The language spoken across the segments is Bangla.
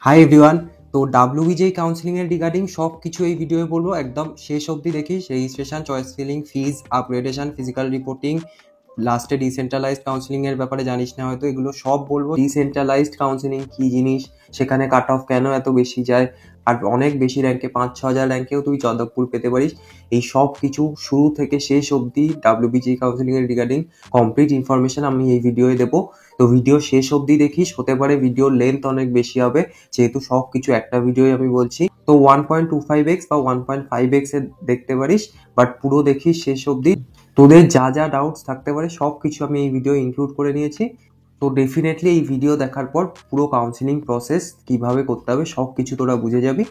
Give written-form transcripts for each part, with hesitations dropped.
Hi everyone. তো ডাব্লিউবিজেই কাউন্সিলিং এর রিগার্ডিং সব কিছু এই ভিডিওয়ে বলবো, একদম শেষ অবধি দেখিস। রেজিস্ট্রেশন, চয়েস ফিলিং, ফিজ, আপগ্রেডেশন, ফিজিক্যাল রিপোর্টিং, লাস্টে ডিসেন্ট্রালাইজড কাউন্সিলিং এর ব্যাপারে জানিস না হয়তো, এগুলো সব বলবো। ডিসেন্ট্রালাইজড কাউন্সিলিং কি জিনিস, সেখানে কাট অফ কেন এত বেশি যায়, আর অনেক বেশি র্যাঙ্কে 5-6 হাজার র্যাঙ্কেও তুই যাদবপুর পেতে পারিস। এই সব কিছু শুরু থেকে শেষ অবধি ডাব্লিউবিজেই কাউন্সিলিং এর রিগার্ডিং কমপ্লিট ইনফরমেশন আমি এই ভিডিওয়ে দেবো। তো ভিডিও শেষ অবধি দেখিস, হতে পারে ভিডিওর লেন্থ অনেক বেশি হবে যেহেতু সব কিছু একটা ভিডিওই আমি বলছি। তো 1.25x বা 1.5x এ দেখতে পারিস, বাট পুরো দেখিস শেষ অবধি। তোদের যা যা ডাউটস থাকতে পারে সব কিছু আমি এই ভিডিও ইনক্লুড করে নিয়েছি। তো ডেফিনেটলি এই ভিডিও দেখার পর পুরো কাউন্সিলিং প্রসেস কিভাবে করতে হবে সব কিছু তোরা বুঝে যাবি।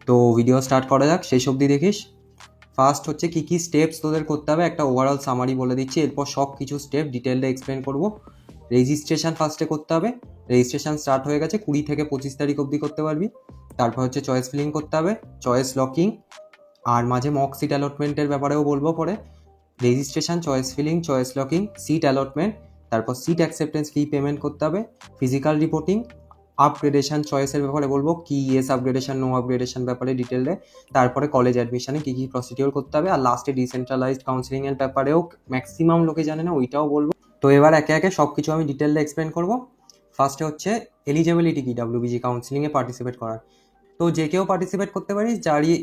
তো ভিডিও স্টার্ট করা যাক, শেষ অবধি দেখিস। ফার্স্ট হচ্ছে কি কি স্টেপস তোদের করতে হবে, একটা ওভারঅল সামারি বলে দিচ্ছি, এরপর সব কিছু স্টেপ ডিটেলটা এক্সপ্লেন করবো। রেজিস্ট্রেশন ফার্স্টে করতে হবে। রেজিস্ট্রেশন স্টার্ট হয়ে গেছে, 20 থেকে 25 তারিখ অবধি করতে পারবি। তারপর হচ্ছে চয়েস ফিলিং করতে হবে, চয়েস লকিং, আর মাঝে মক সিট অ্যালটমেন্টের ব্যাপারেও বলবো পরে। Registration, choice filling, choice locking, seat allotment, তারপর সিট অ্যাকসেপ্টেন্স ফি পেমেন্ট করতে হবে, ফিজিক্যাল রিপোর্টিং, আপগ্রেডেশন চয়েসের ব্যাপারে বলবো, কি ইয়েস আপগ্রেডেশন নো আপগ্রেডেশন ব্যাপারে ডিটেলে, তারপরে কলেজ অ্যাডমিশনে কী কী প্রসিডিওর করতে হবে, আর লাস্টে ডিসেন্ট্রালাইজড কাউন্সিলিং এর ব্যাপারেও ম্যাক্সিমাম লোকে জানে না, ওইটাও বলবো। তো এবার একে একে সব কিছু আমি ডিটেলে এক্সপ্লেন করবো। ফার্স্টে হচ্ছে এলিজিবিলিটি কি ডাব্লিউবিজি কাউন্সিলিংয়ে পার্টিসিপেট করার। তো যে কেউ পার্টিসিপেট করতে পারিস, যারই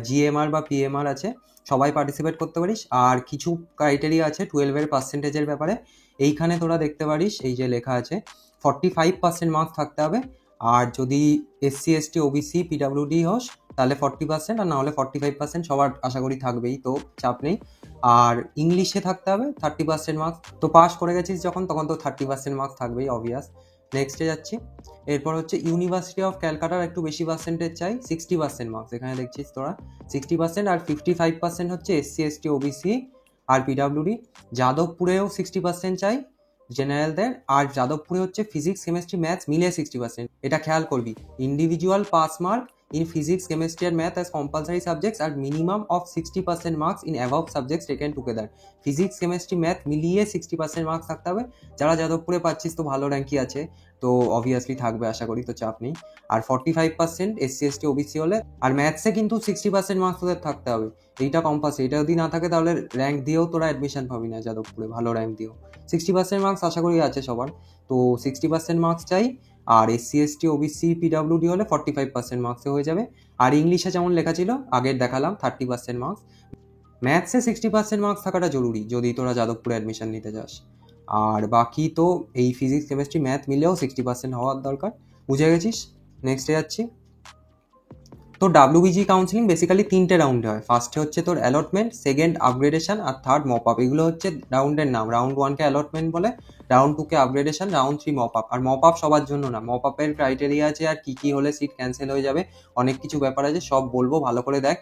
জিএমআর বা পিএমআর আছে সবাই পার্টিসিপেট করতে পারিস। আর কিছু ক্রাইটেরিয়া আছে 12-এর পার্সেন্টেজের ব্যাপারে, এইখানে তোরা দেখতে পারিস এই যে লেখা আছে 45% মার্কস থাকতে হবে। আর যদি এসসি এসটি ওবিসি পিডাব্লিউডি হোস তাহলে 40%, আর না হলে 45%, সবার আশা করি থাকবেই, তো চাপ নেই। আর ইংলিশে থাকতে হবে 30% মার্কস। তো পাস করে গেছিস যখন, তখন তো 30% মার্কস থাকবেই, অবভিয়াস। নেক্সটে যাচ্ছি। এরপর হচ্ছে ইউনিভার্সিটি অফ ক্যালকাটার একটু বেশি পার্সেন্টেজ চাই, 60% মার্কস এখানে দেখছিস তোরা 60%, আর 55% হচ্ছে এসসি এসটি ওবিসি আর পিডাব্লিউডি। যাদবপুরেও 60% চাই জেনারেলদের, আর যাদবপুরে হচ্ছে ফিজিক্স কেমিস্ট্রি ম্যাথস মিলে 60%। এটা খেয়াল করবি, individual pass mark in physics, chemistry and math as compulsory subjects আর minimum of 60% marks in above subjects taken together। Physics chemistry math মিলিয়ে 60% মার্কস থাকতে হবে। যারা যাদবপুরে পাচ্ছিস তো ভালো র্যাঙ্কই আছে, তো অবভিয়াসলি থাকবে আশা করি, তো চাপ নেই। আর 45% এসসি এসটি ওবিসি হলে, আর ম্যাথসে কিন্তু 60% মার্কস তোদের থাকতে হবে, এইটা কম্পালসারি। এটা যদি না থাকে তাহলে র্যাঙ্ক দিয়েও তোরা অ্যাডমিশন পাবি না যাদবপুরে, ভালো র্যাঙ্ক দিয়েও। 60% মার্কস আশা করি আছে সবার, তো 60% মার্কস চাই। আর এসসি এসটি ওবিসি পিডাব্লিউডি হলে 45% মার্কসে হয়ে যাবে। আর ইংলিশে যেমন লেখা ছিল আগের দেখালাম 30% মার্কস। ম্যাথসে 60% মার্কস থাকাটা জরুরি যদি তোরা যাদবপুরে অ্যাডমিশন নিতে চাস। আর বাকি তো এই ফিজিক্স কেমিস্ট্রি ম্যাথ মিলেও 60% হওয়ার দরকার, বুঝে গেছিস। নেক্সটে যাচ্ছি। তো ডাব্লিউবিজি কাউন্সিলিং বেসিক্যালি 3টে রাউন্ডে হয়। ফার্স্টে হচ্ছে তোর অ্যালটমেন্ট, সেকেন্ড আপগ্রেডেশন, আর থার্ড মপ আপ। এগুলো হচ্ছে রাউন্ডের নাম। রাউন্ড 1কে অ্যালটমেন্ট বলে, রাউন্ড 2কে আপগ্রেডেশন, রাউন্ড 3 মপ আপ। আর মপ আপ সবার জন্য না, মপ আপের ক্রাইটেরিয়া আছে, আর কি কি হলে সিট ক্যান্সেল হয়ে যাবে, অনেক কিছু ব্যাপার আছে, সব বলবো, ভালো করে দেখ।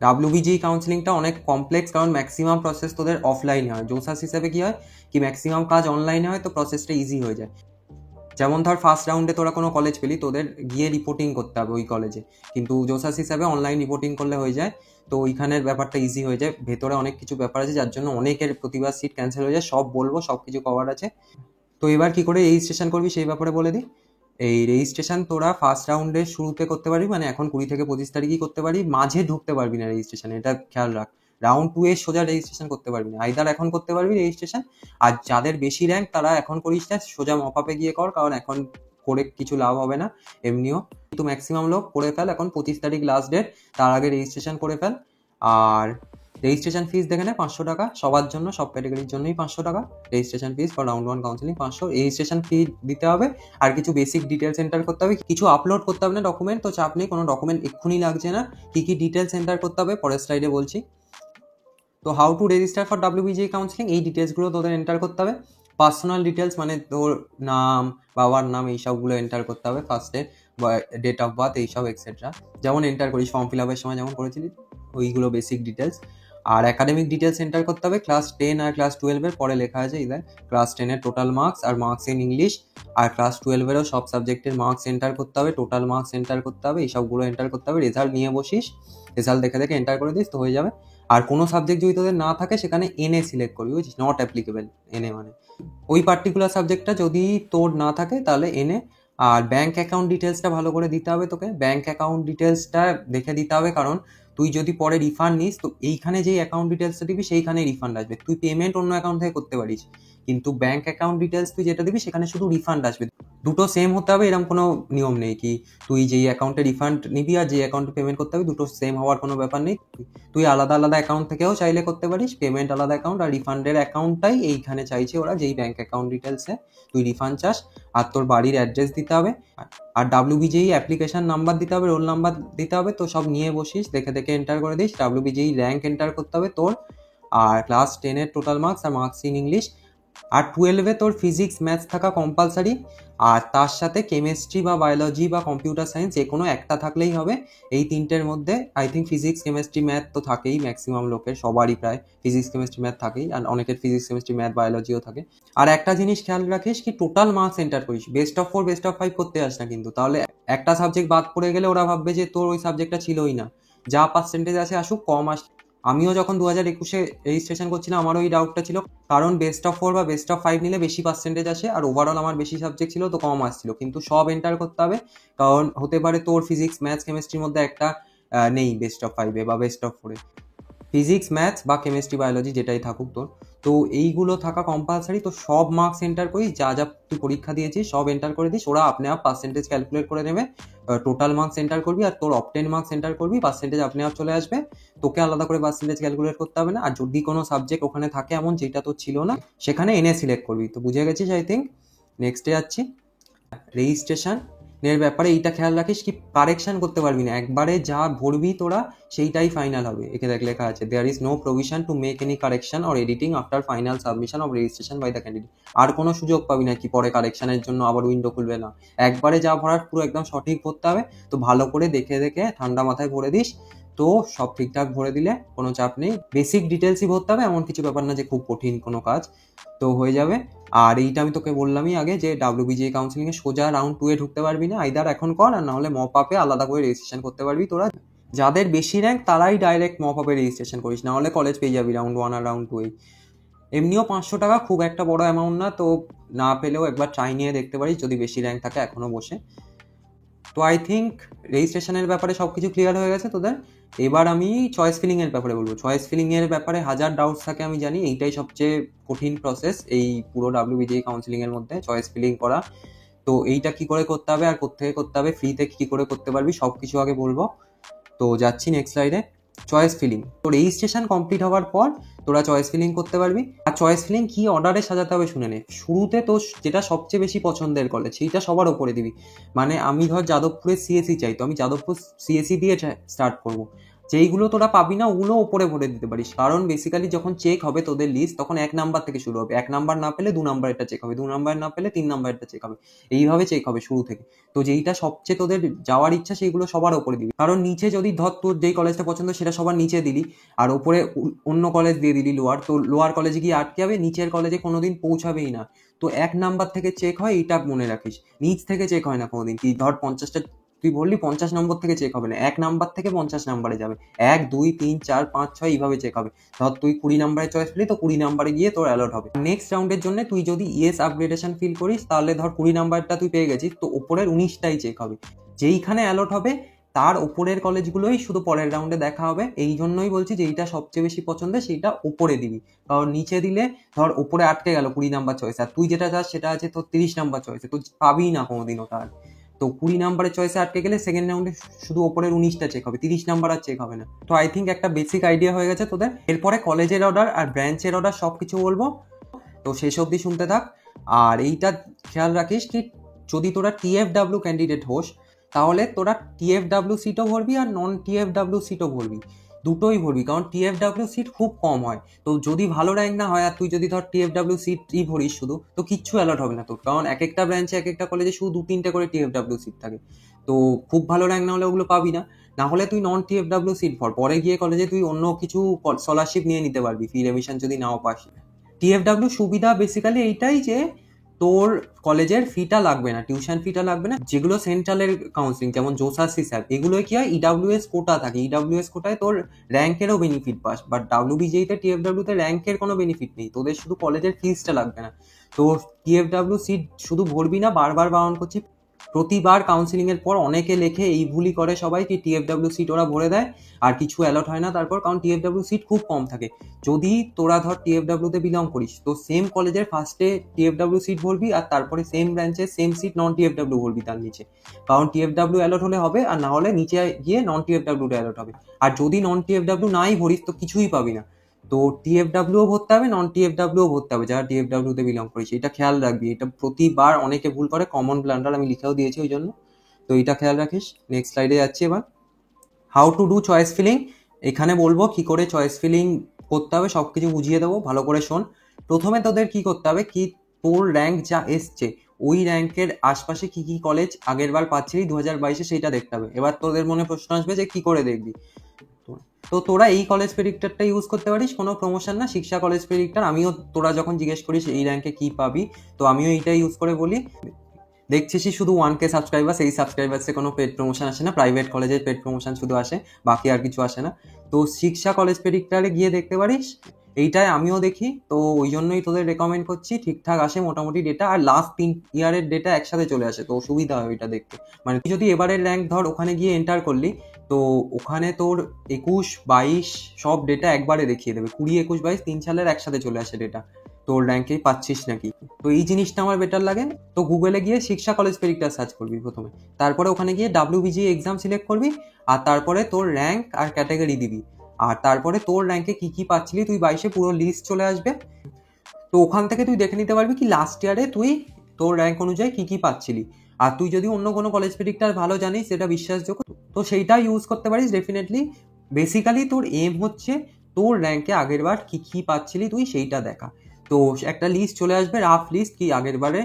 ডাব্লিউবিজি কাউন্সিলিংটা অনেক কমপ্লেক্স, কারণ ম্যাক্সিমাম প্রসেস তোদের অফলাইনে হয়। জোসাস হিসেবে কি হয় কি ম্যাক্সিমাম কাজ অনলাইনে হয়, তো প্রসেসটা ইজি হয়ে যায়। যেমন ধর ফার্স্ট রাউন্ডে তোরা কোনো কলেজ পেলি, তোদের গিয়ে রিপোর্টিং করতে হবে ওই কলেজে, কিন্তু জোসাস হিসাবে অনলাইন রিপোর্টিং করলে হয়ে যায়, তো ওইখানের ব্যাপারটা ইজি হয়ে যায়। ভেতরে অনেক কিছু ব্যাপার আছে যার জন্য অনেকের প্রতিবার সিট ক্যান্সেল হয়ে যায়, সব বলবো, সব কিছু কভার আছে। তো এবার কি করে রেজিস্ট্রেশন করবি সেই ব্যাপারে বলে দিই। এই রেজিস্ট্রেশন তোরা ফার্স্ট রাউন্ডের শুরুতে করতে পারবি, মানে এখন 20 থেকে 25 তারিখই করতে পারবি, মাঝে ঢুকতে পারবি না রেজিস্ট্রেশন, এটা খেয়াল রাখ। রাউন্ড 2 এ সোজা রেজিস্ট্রেশন করতে পারবি না, আইদার এখন করতে পারবি রেজিস্ট্রেশন, আর যাদের বেশি র্যাঙ্ক তারা এখন করিস না, সোজা মপ আপে গিয়ে কর, কারণ এখন করে কিছু লাভ হবে না এমনিও। কিন্তু ম্যাক্সিমাম লোক করে ফেল, এখন 25 তারিখ লাস্ট ডেট, তার আগে রেজিস্ট্রেশন করে ফেল। আর রেজিস্ট্রেশন ফিস দেখে নে 500 টাকা সবার জন্য, সব ক্যাটাগরির জন্যই 500 টাকা registration fees for round 1 counselling 500 registration fee দিতে হবে। আর কিছু বেসিক ডিটেলস এন্টার করতে হবে, কিছু আপলোড করতে হবে না ডকুমেন্ট, তো চাপ নেই, কোনো ডকুমেন্ট এক্ষুনি লাগছে না। কি কি ডিটেলস এন্টার করতে হবে পরের স্লাইডে বলছি। তো how to register for WBG counselling, এই ডিটেলসগুলো তোদের এন্টার করতে হবে। পার্সোনাল ডিটেলস মানে তোর নাম, বাবার নাম, এইসবগুলো এন্টার করতে হবে ফার্স্টে, বা ডেট অফ বার্থ, এইসব এক্সেট্রা, যেমন এন্টার করিস ফর্ম ফিল আপের সময় যেমন করেছিলি, ওইগুলো বেসিক ডিটেলস। আর একাডেমিক ডিটেলস এন্টার করতে হবে, ক্লাস 10 আর ক্লাস 12-এর পরে লেখা আছে ইদার ক্লাস 10-এর টোটাল মার্কস আর মার্কস ইন ইংলিশ, আর ক্লাস 12-এরও সব সাবজেক্টের মার্কস এন্টার করতে হবে, টোটাল মার্কস এন্টার করতে হবে, এইসবগুলো এন্টার করতে হবে। রেজাল্ট নিয়ে বসিস, রেজাল্ট দেখে দেখে এন্টার করে দিস তো হয়ে যাবে। আর কোনো সাবজেক্ট যদি তোদের না থাকে সেখানে এনএ সিলেক্ট করবি, বুঝছিস, নট অ্যাপ্লিকেবল, এনএ মানে ওই পার্টিকুলার সাবজেক্টটা যদি তোর না থাকে তাহলে এনএ। আর ব্যাংক অ্যাকাউন্ট ডিটেলসটা ভালো করে দিতে হবে তোকে। ব্যাংক অ্যাকাউন্ট ডিটেলসটা দেখে দিতে হবে, কারণ তুই যদি পরে রিফান্ড নিস তো এইখানে যেই অ্যাকাউন্ট ডিটেলসটা দিবি সেইখানেই রিফান্ড আসবে। তুই পেমেন্ট অন্য অ্যাকাউন্ট থেকে করতে পারিস, কিন্তু ব্যাংক অ্যাকাউন্ট ডিটেলস তুই যেটা দিবি সেখানে শুধু রিফান্ড আসবে। দুটো সেম হতে হবে এরকম কোনো নিয়ম নেই কি তুই যেই অ্যাকাউন্টে রিফান্ড নিবি আর যে অ্যাকাউন্টে পেমেন্ট করতে হবে দুটো সেম হওয়ার কোনো ব্যাপার নেই। তুই আলাদা আলাদা অ্যাকাউন্ট থেকেও চাইলে করতে পারিস, পেমেন্ট আলাদা অ্যাকাউন্ট আর রিফান্ডের অ্যাকাউন্টটাই এইখানে চাইছে ওরা, যেই ব্যাংক অ্যাকাউন্ট ডিটেলসে তুই রিফান্ড চাস। আর তোর বাড়ির অ্যাড্রেস দিতে হবে, আর ডাব্লিউবিজেই অ্যাপ্লিকেশন নাম্বার দিতে হবে, রোল নাম্বার দিতে হবে। তো সব নিয়ে বসিস, দেখে দেখে এন্টার করে দিস। ডাব্লিউবিজেই র্যাঙ্ক এন্টার করতে হবে তোর, আর ক্লাস 10-এর টোটাল মার্কস আর মার্কস ইন ইংলিশ। আর 12-এ তোর ফিজিক্স ম্যাথস থাকা কম্পালসারি, আর তার সাথে কেমিস্ট্রি বা বায়োলজি বা কম্পিউটার সায়েন্স যে কোনো একটা থাকলেই হবে। এই তিনটের মধ্যে I think physics chemistry math তো থাকেই, ম্যাক্সিমাম লোকের, সবারই প্রায় ফিজিক্স কেমিস্ট্রি ম্যাথ থাকেই, আর অনেকের ফিজিক্স কেমিস্ট্রি ম্যাথ বায়োলজিও থাকে। আর একটা জিনিস খেয়াল রাখিস কি টোটাল মার্কস এন্টার করিস, বেস্ট অফ 4 বেস্ট অফ 5 করতে আস না কিন্তু, তাহলে একটা সাবজেক্ট বাদ পড়ে গেলে ওরা ভাববে যে তোর ওই সাবজেক্টটা ছিলই না। যা পার্সেন্টেজ আসে আসুক, কম আস। আমিও যখন 2021-এ রেজিস্ট্রেশন করছিলাম আমারও এই ডাউটটা ছিল, কারণ বেস্ট অফ 4 বা বেস্ট অফ 5 নিলে বেশি পার্সেন্টেজ আসে, আর ওভারঅল আমার বেশি সাবজেক্ট ছিল তো কম আসছিল, কিন্তু সব এন্টার করতে হবে। কারণ হতে পারে তোর ফিজিক্স ম্যাথস কেমিস্ট্রির মধ্যে একটা নেই বেস্ট অফ 5-এ বা বেস্ট অফ 4-এ, ফিজিক্স ম্যাথস বা কেমিস্ট্রি বায়োলজি যেটাই থাকুক তোর। তো এইগুলো থাকা কম্পালসারি। তো সব মার্কস এন্টার করিস, যা যা তুই পরীক্ষা দিয়েছিস সব এন্টার করে দিস, ওরা আপনি আপ পার্সেন্টেজ ক্যালকুলেট করে নেবে। টোটাল মার্কস এন্টার করবি আর তোর অবটেন মার্কস এন্টার করবি, পার্সেন্টেজ আপনি আপ চলে আসবে। তোকে আলাদা করে পার্সেন্টেজ ক্যালকুলেট করতে হবে না। আর যদি কোনো সাবজেক্ট ওখানে থাকে এমন যেটা তোর ছিল না, সেখানে এনে সিলেক্ট করবি। তো বুঝে গেছিস আই থিঙ্ক। নেক্সটে যাচ্ছি, রেজিস্ট্রেশন এর ব্যাপারে এইটা খেয়াল রাখিস কি কারেকশন করতে পারবি না, একবারে যা ভরবি তোরা সেইটাই ফাইনাল হবে। এখানে লেখা আছে there is no provision to make any correction or editing after final submission of registration by the candidate. আর কোনো সুযোগ পাবি না কি পরে কারেকশনের জন্য আবার উইন্ডো খুলবে না, একবারে যা ভরার পুরো একদম সঠিক ভরতে হবে। তো ভালো করে দেখে দেখে ঠান্ডা মাথায় ভরে দিস, তো সব ঠিকঠাক ভরে দিলে কোনো চাপ নেই। বেসিক ডিটেলসই ভরতে হবে, এমন কিছু ব্যাপার না যে খুব কঠিন কোনো কাজ, তো হয়ে যাবে। আর এইটা আমি তোকে বললামই আগে যে ডাব্লিউবিজিএ কাউন্সিলিং এ সোজা রাউন্ড 2-এ ঢুকতে পারবি না, আইদার এখন কর আর নাহলে মপ আপে আলাদা করে রেজিস্ট্রেশন করতে পারবি। তোরা যাদের বেশি র্যাঙ্ক তারাই ডাইরেক্ট মপ আপে রেজিস্ট্রেশন করিস, না হলে কলেজ পেয়ে যাবি রাউন্ড 1 আর রাউন্ড 2-এ। এমনিও 500 টাকা খুব একটা বড় অ্যামাউন্ট না, তো না পেলেও একবার ট্রাই নিয়ে দেখতে পারিস যদি বেশি র্যাঙ্ক থাকে এখনো বসে। তো আই থিঙ্ক রেজিস্ট্রেশনের ব্যাপারে সব কিছু ক্লিয়ার হয়ে গেছে তোদের। এবার আমি চয়েস ফিলিং এর ব্যাপারে বলবো। চয়েস ফিলিং এর ব্যাপারে হাজার ডাউটস থাকে আমি জানি, এইটাই সবচেয়ে কঠিন প্রসেস এই পুরো ডাব্লিউবিজিএ কাউন্সিলিং এর মধ্যে, চয়েস ফিলিং করা। তো এইটা কি করে করতে হবে আর কোত্থেকে করতে হবে, ফ্রিতে কি করে করতে পারবি, সব কিছু আগে বলবো। তো যাচ্ছি নেক্সট স্লাইডে। চয়েস ফিলিং, তো রেজিস্ট্রেশন কমপ্লিট হওয়ার পর তোরা চয়েস ফিলিং করতে পারবি। আর চয়েস ফিলিং কি অর্ডারে সাজাতে হবে শুনে নে। শুরুতে তো যেটা সবচেয়ে বেশি পছন্দের কলেজ সেইটা সবার ওপরে দিবি। মানে আমি ধর যাদবপুরে সিএসি চাই, তো আমি যাদবপুর সিএসি দিয়ে স্টার্ট করবো। যেইগুলো তোরা পাবি না ওগুলো ওপরে ভরে দিতে পারিস, কারণ বেসিক্যালি যখন চেক হবে তোদের লিস্ট তখন 1 নাম্বার থেকে শুরু হবে। 1 নাম্বার না পেলে 2 নাম্বারেরটা চেক হবে, 2 নাম্বার না পেলে 3 নাম্বারেরটা চেক হবে, এইভাবে চেক হবে শুরু থেকে। তো যেইটা সবচেয়ে তোদের যাওয়ার ইচ্ছা সেইগুলো সবার ওপরে দিবি, কারণ নিচে যদি ধর তোর যেই কলেজটা পছন্দ সেটা সবার নিচে দিলি আর ওপরে অন্য কলেজ দিয়ে দিলি লোয়ার, তো লোয়ার কলেজে গিয়ে আটকে যাবে, নিচের কলেজে কোনোদিন পৌঁছাবেই না। তো 1 নাম্বার থেকে চেক হয়, এইটা মনে রাখিস। নিচ থেকে চেক হয় না কোনোদিন, কি ধর 50টা তুই বললি 50 নম্বর থেকে চেক হবে না, 1 নাম্বার থেকে 50 নাম্বারে যাবে, 1 2 3 4 5 6 এইভাবে চেক হবে। ধর তুই 20 নাম্বারে চয়েস পেলি তো 20 নাম্বারে গিয়ে তোর অ্যালট হবে। নেক্সট রাউন্ডের জন্য তুই যদি ইয়েস আপগ্রেডেশন ফিল করিস তাহলে ধর 20 নাম্বারটা তুই পেয়ে গেছিস, তো ওপরের 19টাই চেক হবে। যেইখানে অ্যালট হবে তার ওপরের কলেজগুলোই শুধু পরের রাউন্ডে দেখা হবে। এই জন্যই বলছি যে এইটা সবচেয়ে বেশি পছন্দের সেইটা ওপরে দিবি, কারণ নিচে দিলে ধর ওপরে আটকে গেল 20 নাম্বার চয়েস, আর তুই যেটা চাস সেটা আছে তোর 30 নাম্বার চয়েসে, তো পাবি না কোনোদিন ওটা। তো 20 নাম্বারের চয়েসে আটকে গেলে সেকেন্ড রাউন্ডে শুধু ওপরের 19টা চেক হবে, 30 নাম্বার আর চেক হবে না। তো আই থিঙ্ক একটা বেসিক আইডিয়া হয়ে গেছে তোদের। এরপরে কলেজের অর্ডার আর ব্রাঞ্চের অর্ডার সব কিছু বলবো, তো শেষ অবধি শুনতে থাক। আর এইটা খেয়াল রাখিস কি যদি তোরা টিএফডাব্লিউ ক্যান্ডিডেট হোস তাহলে তোরা টিএফডাব্লিউ সিটও ভরবি আর নন টিএফডাব্লিউ সিটও ভরবি, দুটোই ভরবি, কারণ টিএফডাব্লিউ সিট খুব কম হয়। তো যদি ভালো র্যাঙ্ক না হয় আর তুই যদি ধর টিএফডাব্লিউ সিটই ভরিস শুধু, তো কিচ্ছু অ্যালট হবে না তোর, কারণ এক একটা ব্রাঞ্চে এক একটা কলেজে শুধু 2-3টে করে টিএফডাব্লিউ সিট থাকে। তো খুব ভালো র্যাঙ্ক না হলে ওগুলো পাবি না। না হলে তুই নন টিএফডাব্লিউ সিট ভর, পরে গিয়ে কলেজে তুই অন্য কিছু স্কলারশিপ নিয়ে নিতে পারবি ফি রেমিশন যদি নাও পাস। টিএফডাব্লিউ সুবিধা বেসিক্যালি এইটাই যে তোর কলেজের ফিটা লাগবে না, টিউশন ফিটা লাগবে না। যেগুলো সেন্ট্রালের কাউন্সিলিং যেমন জোসার সিস্যাপ এগুলোয় কি হয় ইডাব্লিউএস কোটা থাকে, ইডাব্লিউএস কোটায় তোর র্যাঙ্কেরও বেনিফিট পাস, বাট ডাব্লিউবিজেইতে টিএফডাব্লিউতে র্যাঙ্কের কোনো বেনিফিট নেই, তোদের শুধু কলেজের ফিসটা লাগবে না। তো টিএফডাব্লিউ সিট শুধু ভরবি না, বারবার বারণ করছি, প্রতিবার কাউন্সিলিং এর পর অনেকে লেখে এই ভুলই করে সবাই কি টিএফডব্লিউ সিট ওরা ভরে দেয় আর কিছু অ্যালট হয় না তারপর, কারণ টিএফডব্লিউ সিট খুব কম থাকে। যদি তোরা ধর টিএফডব্লিউ তে বিলং করিস তো সেম কলেজের ফার্স্টে টিএফডব্লিউ সিট ভরবি আর তারপরে সেম ব্রাঞ্চের সেম সিট নন টিএফডব্লিউ ভরবি তার নিচে, কারণ টিএফডব্লিউ অ্যালট হলে হবে আর না হলে নিচে গিয়ে নন টিএফডব্লিউ অ্যালট হবে। আর যদি নন টিএফডব্লিউ নাই ভরিস তো কিছুই পাবি না। তো টিএফডব্লিউ ভরতে হবে, নন টিএফডব্লিউ ভরতে হবে যারা টিএফডব্লিউ তে বিলং করিস, এটা খেয়াল রাখবি। এটা প্রতিবার অনেকে ভুল করে, কমন ব্লান্ডার, আমি লিখেও দিয়েছি ওই জন্য, তো এটা খেয়াল রাখিস। নেক্সট স্লাইডে যাচ্ছি এবার। How to do choice filling. এখানে বলবো কি করে চয়েস ফিলিং করতে হবে, সবকিছু বুঝিয়ে দেবো, ভালো করে শোন। প্রথমে তোদের কি করতে হবে, কি তোর র্যাঙ্ক যা এসছে ওই র্যাঙ্কের আশপাশে কি কি কলেজ আগের বার পাচ্ছিলি 2022-এ সেইটা দেখতে হবে। এবার তোদের মনে প্রশ্ন আসবে যে কি করে দেখবি, তো তোরা এই কলেজ প্রেডিক্টরটা ইউজ করতে পারিস, কোনো প্রমোশন না, শিক্ষা কলেজ প্রেডিক্টর। আমিও তোরা যখন জিজ্ঞেস করিস এই র্যাঙ্কে কি পাবি, তো আমিও এইটা ইউজ করে বলি। দেখছিসই শুধু 1K সাবস্ক্রাইবার্স, এই সাবস্ক্রাইবার্সে কোনো পেড প্রমোশন আসে না, প্রাইভেট কলেজের পেড প্রমোশন শুধু আসে, বাকি আর কিছু আসে না। তো শিক্ষা কলেজ প্রেডিক্টরে গিয়ে দেখতে পারিস, এইটাই আমিও দেখি, তো ওই জন্যই তোদের রেকমেন্ড করছি। ঠিকঠাক আসে মোটামুটি ডেটা, আর লাস্ট 3 ইয়ারের ডেটা একসাথে চলে আসে, তো সুবিধা হয় ওইটা দেখতে। মানে তুই যদি এবারের র্যাঙ্ক ধর ওখানে গিয়ে এন্টার করলি, তো ওখানে তোর 21, 22 সব ডেটা একবারে দেখিয়ে দেবে, 20, 21, 22 3 সালের একসাথে চলে আসে ডেটা, তোর র্যাঙ্কে পাচ্ছিস নাকি। তো এই জিনিসটা আমার বেটার লাগে। তো গুগলে গিয়ে শিক্ষা কলেজ প্রেডিক্টর সার্চ করবি প্রথমে, তারপরে ওখানে গিয়ে WBG এক্সাম সিলেক্ট করবি, আর তারপরে তোর র্যাঙ্ক আর ক্যাটাগরি দিবি, আর তারপরে তোর র্যাঙ্কে কি কি পাচ্ছিলি তুই 22-এ পুরো লিস্ট চলে আসবে। তো ওখান থেকে তুই দেখে নিতে পারবি কি লাস্ট ইয়ারে তুই তোর র্যাঙ্ক অনুযায়ী কি কি পাচ্ছিলি। আর তুই যদি অন্য কোনো কলেজ প্রেডিক্টর ভালো জানিস সেটা বিশ্বাসযোগ্য, তো সেইটা ইউজ করতে পারিস ডেফিনেটলি। বেসিক্যালি তোর এম হচ্ছে তোর র্যাঙ্কে আগের বার কি কি পাচ্ছিলি তুই সেইটা দেখা। তো একটা লিস্ট চলে আসবে, রাফ লিস্ট, কি আগের বারে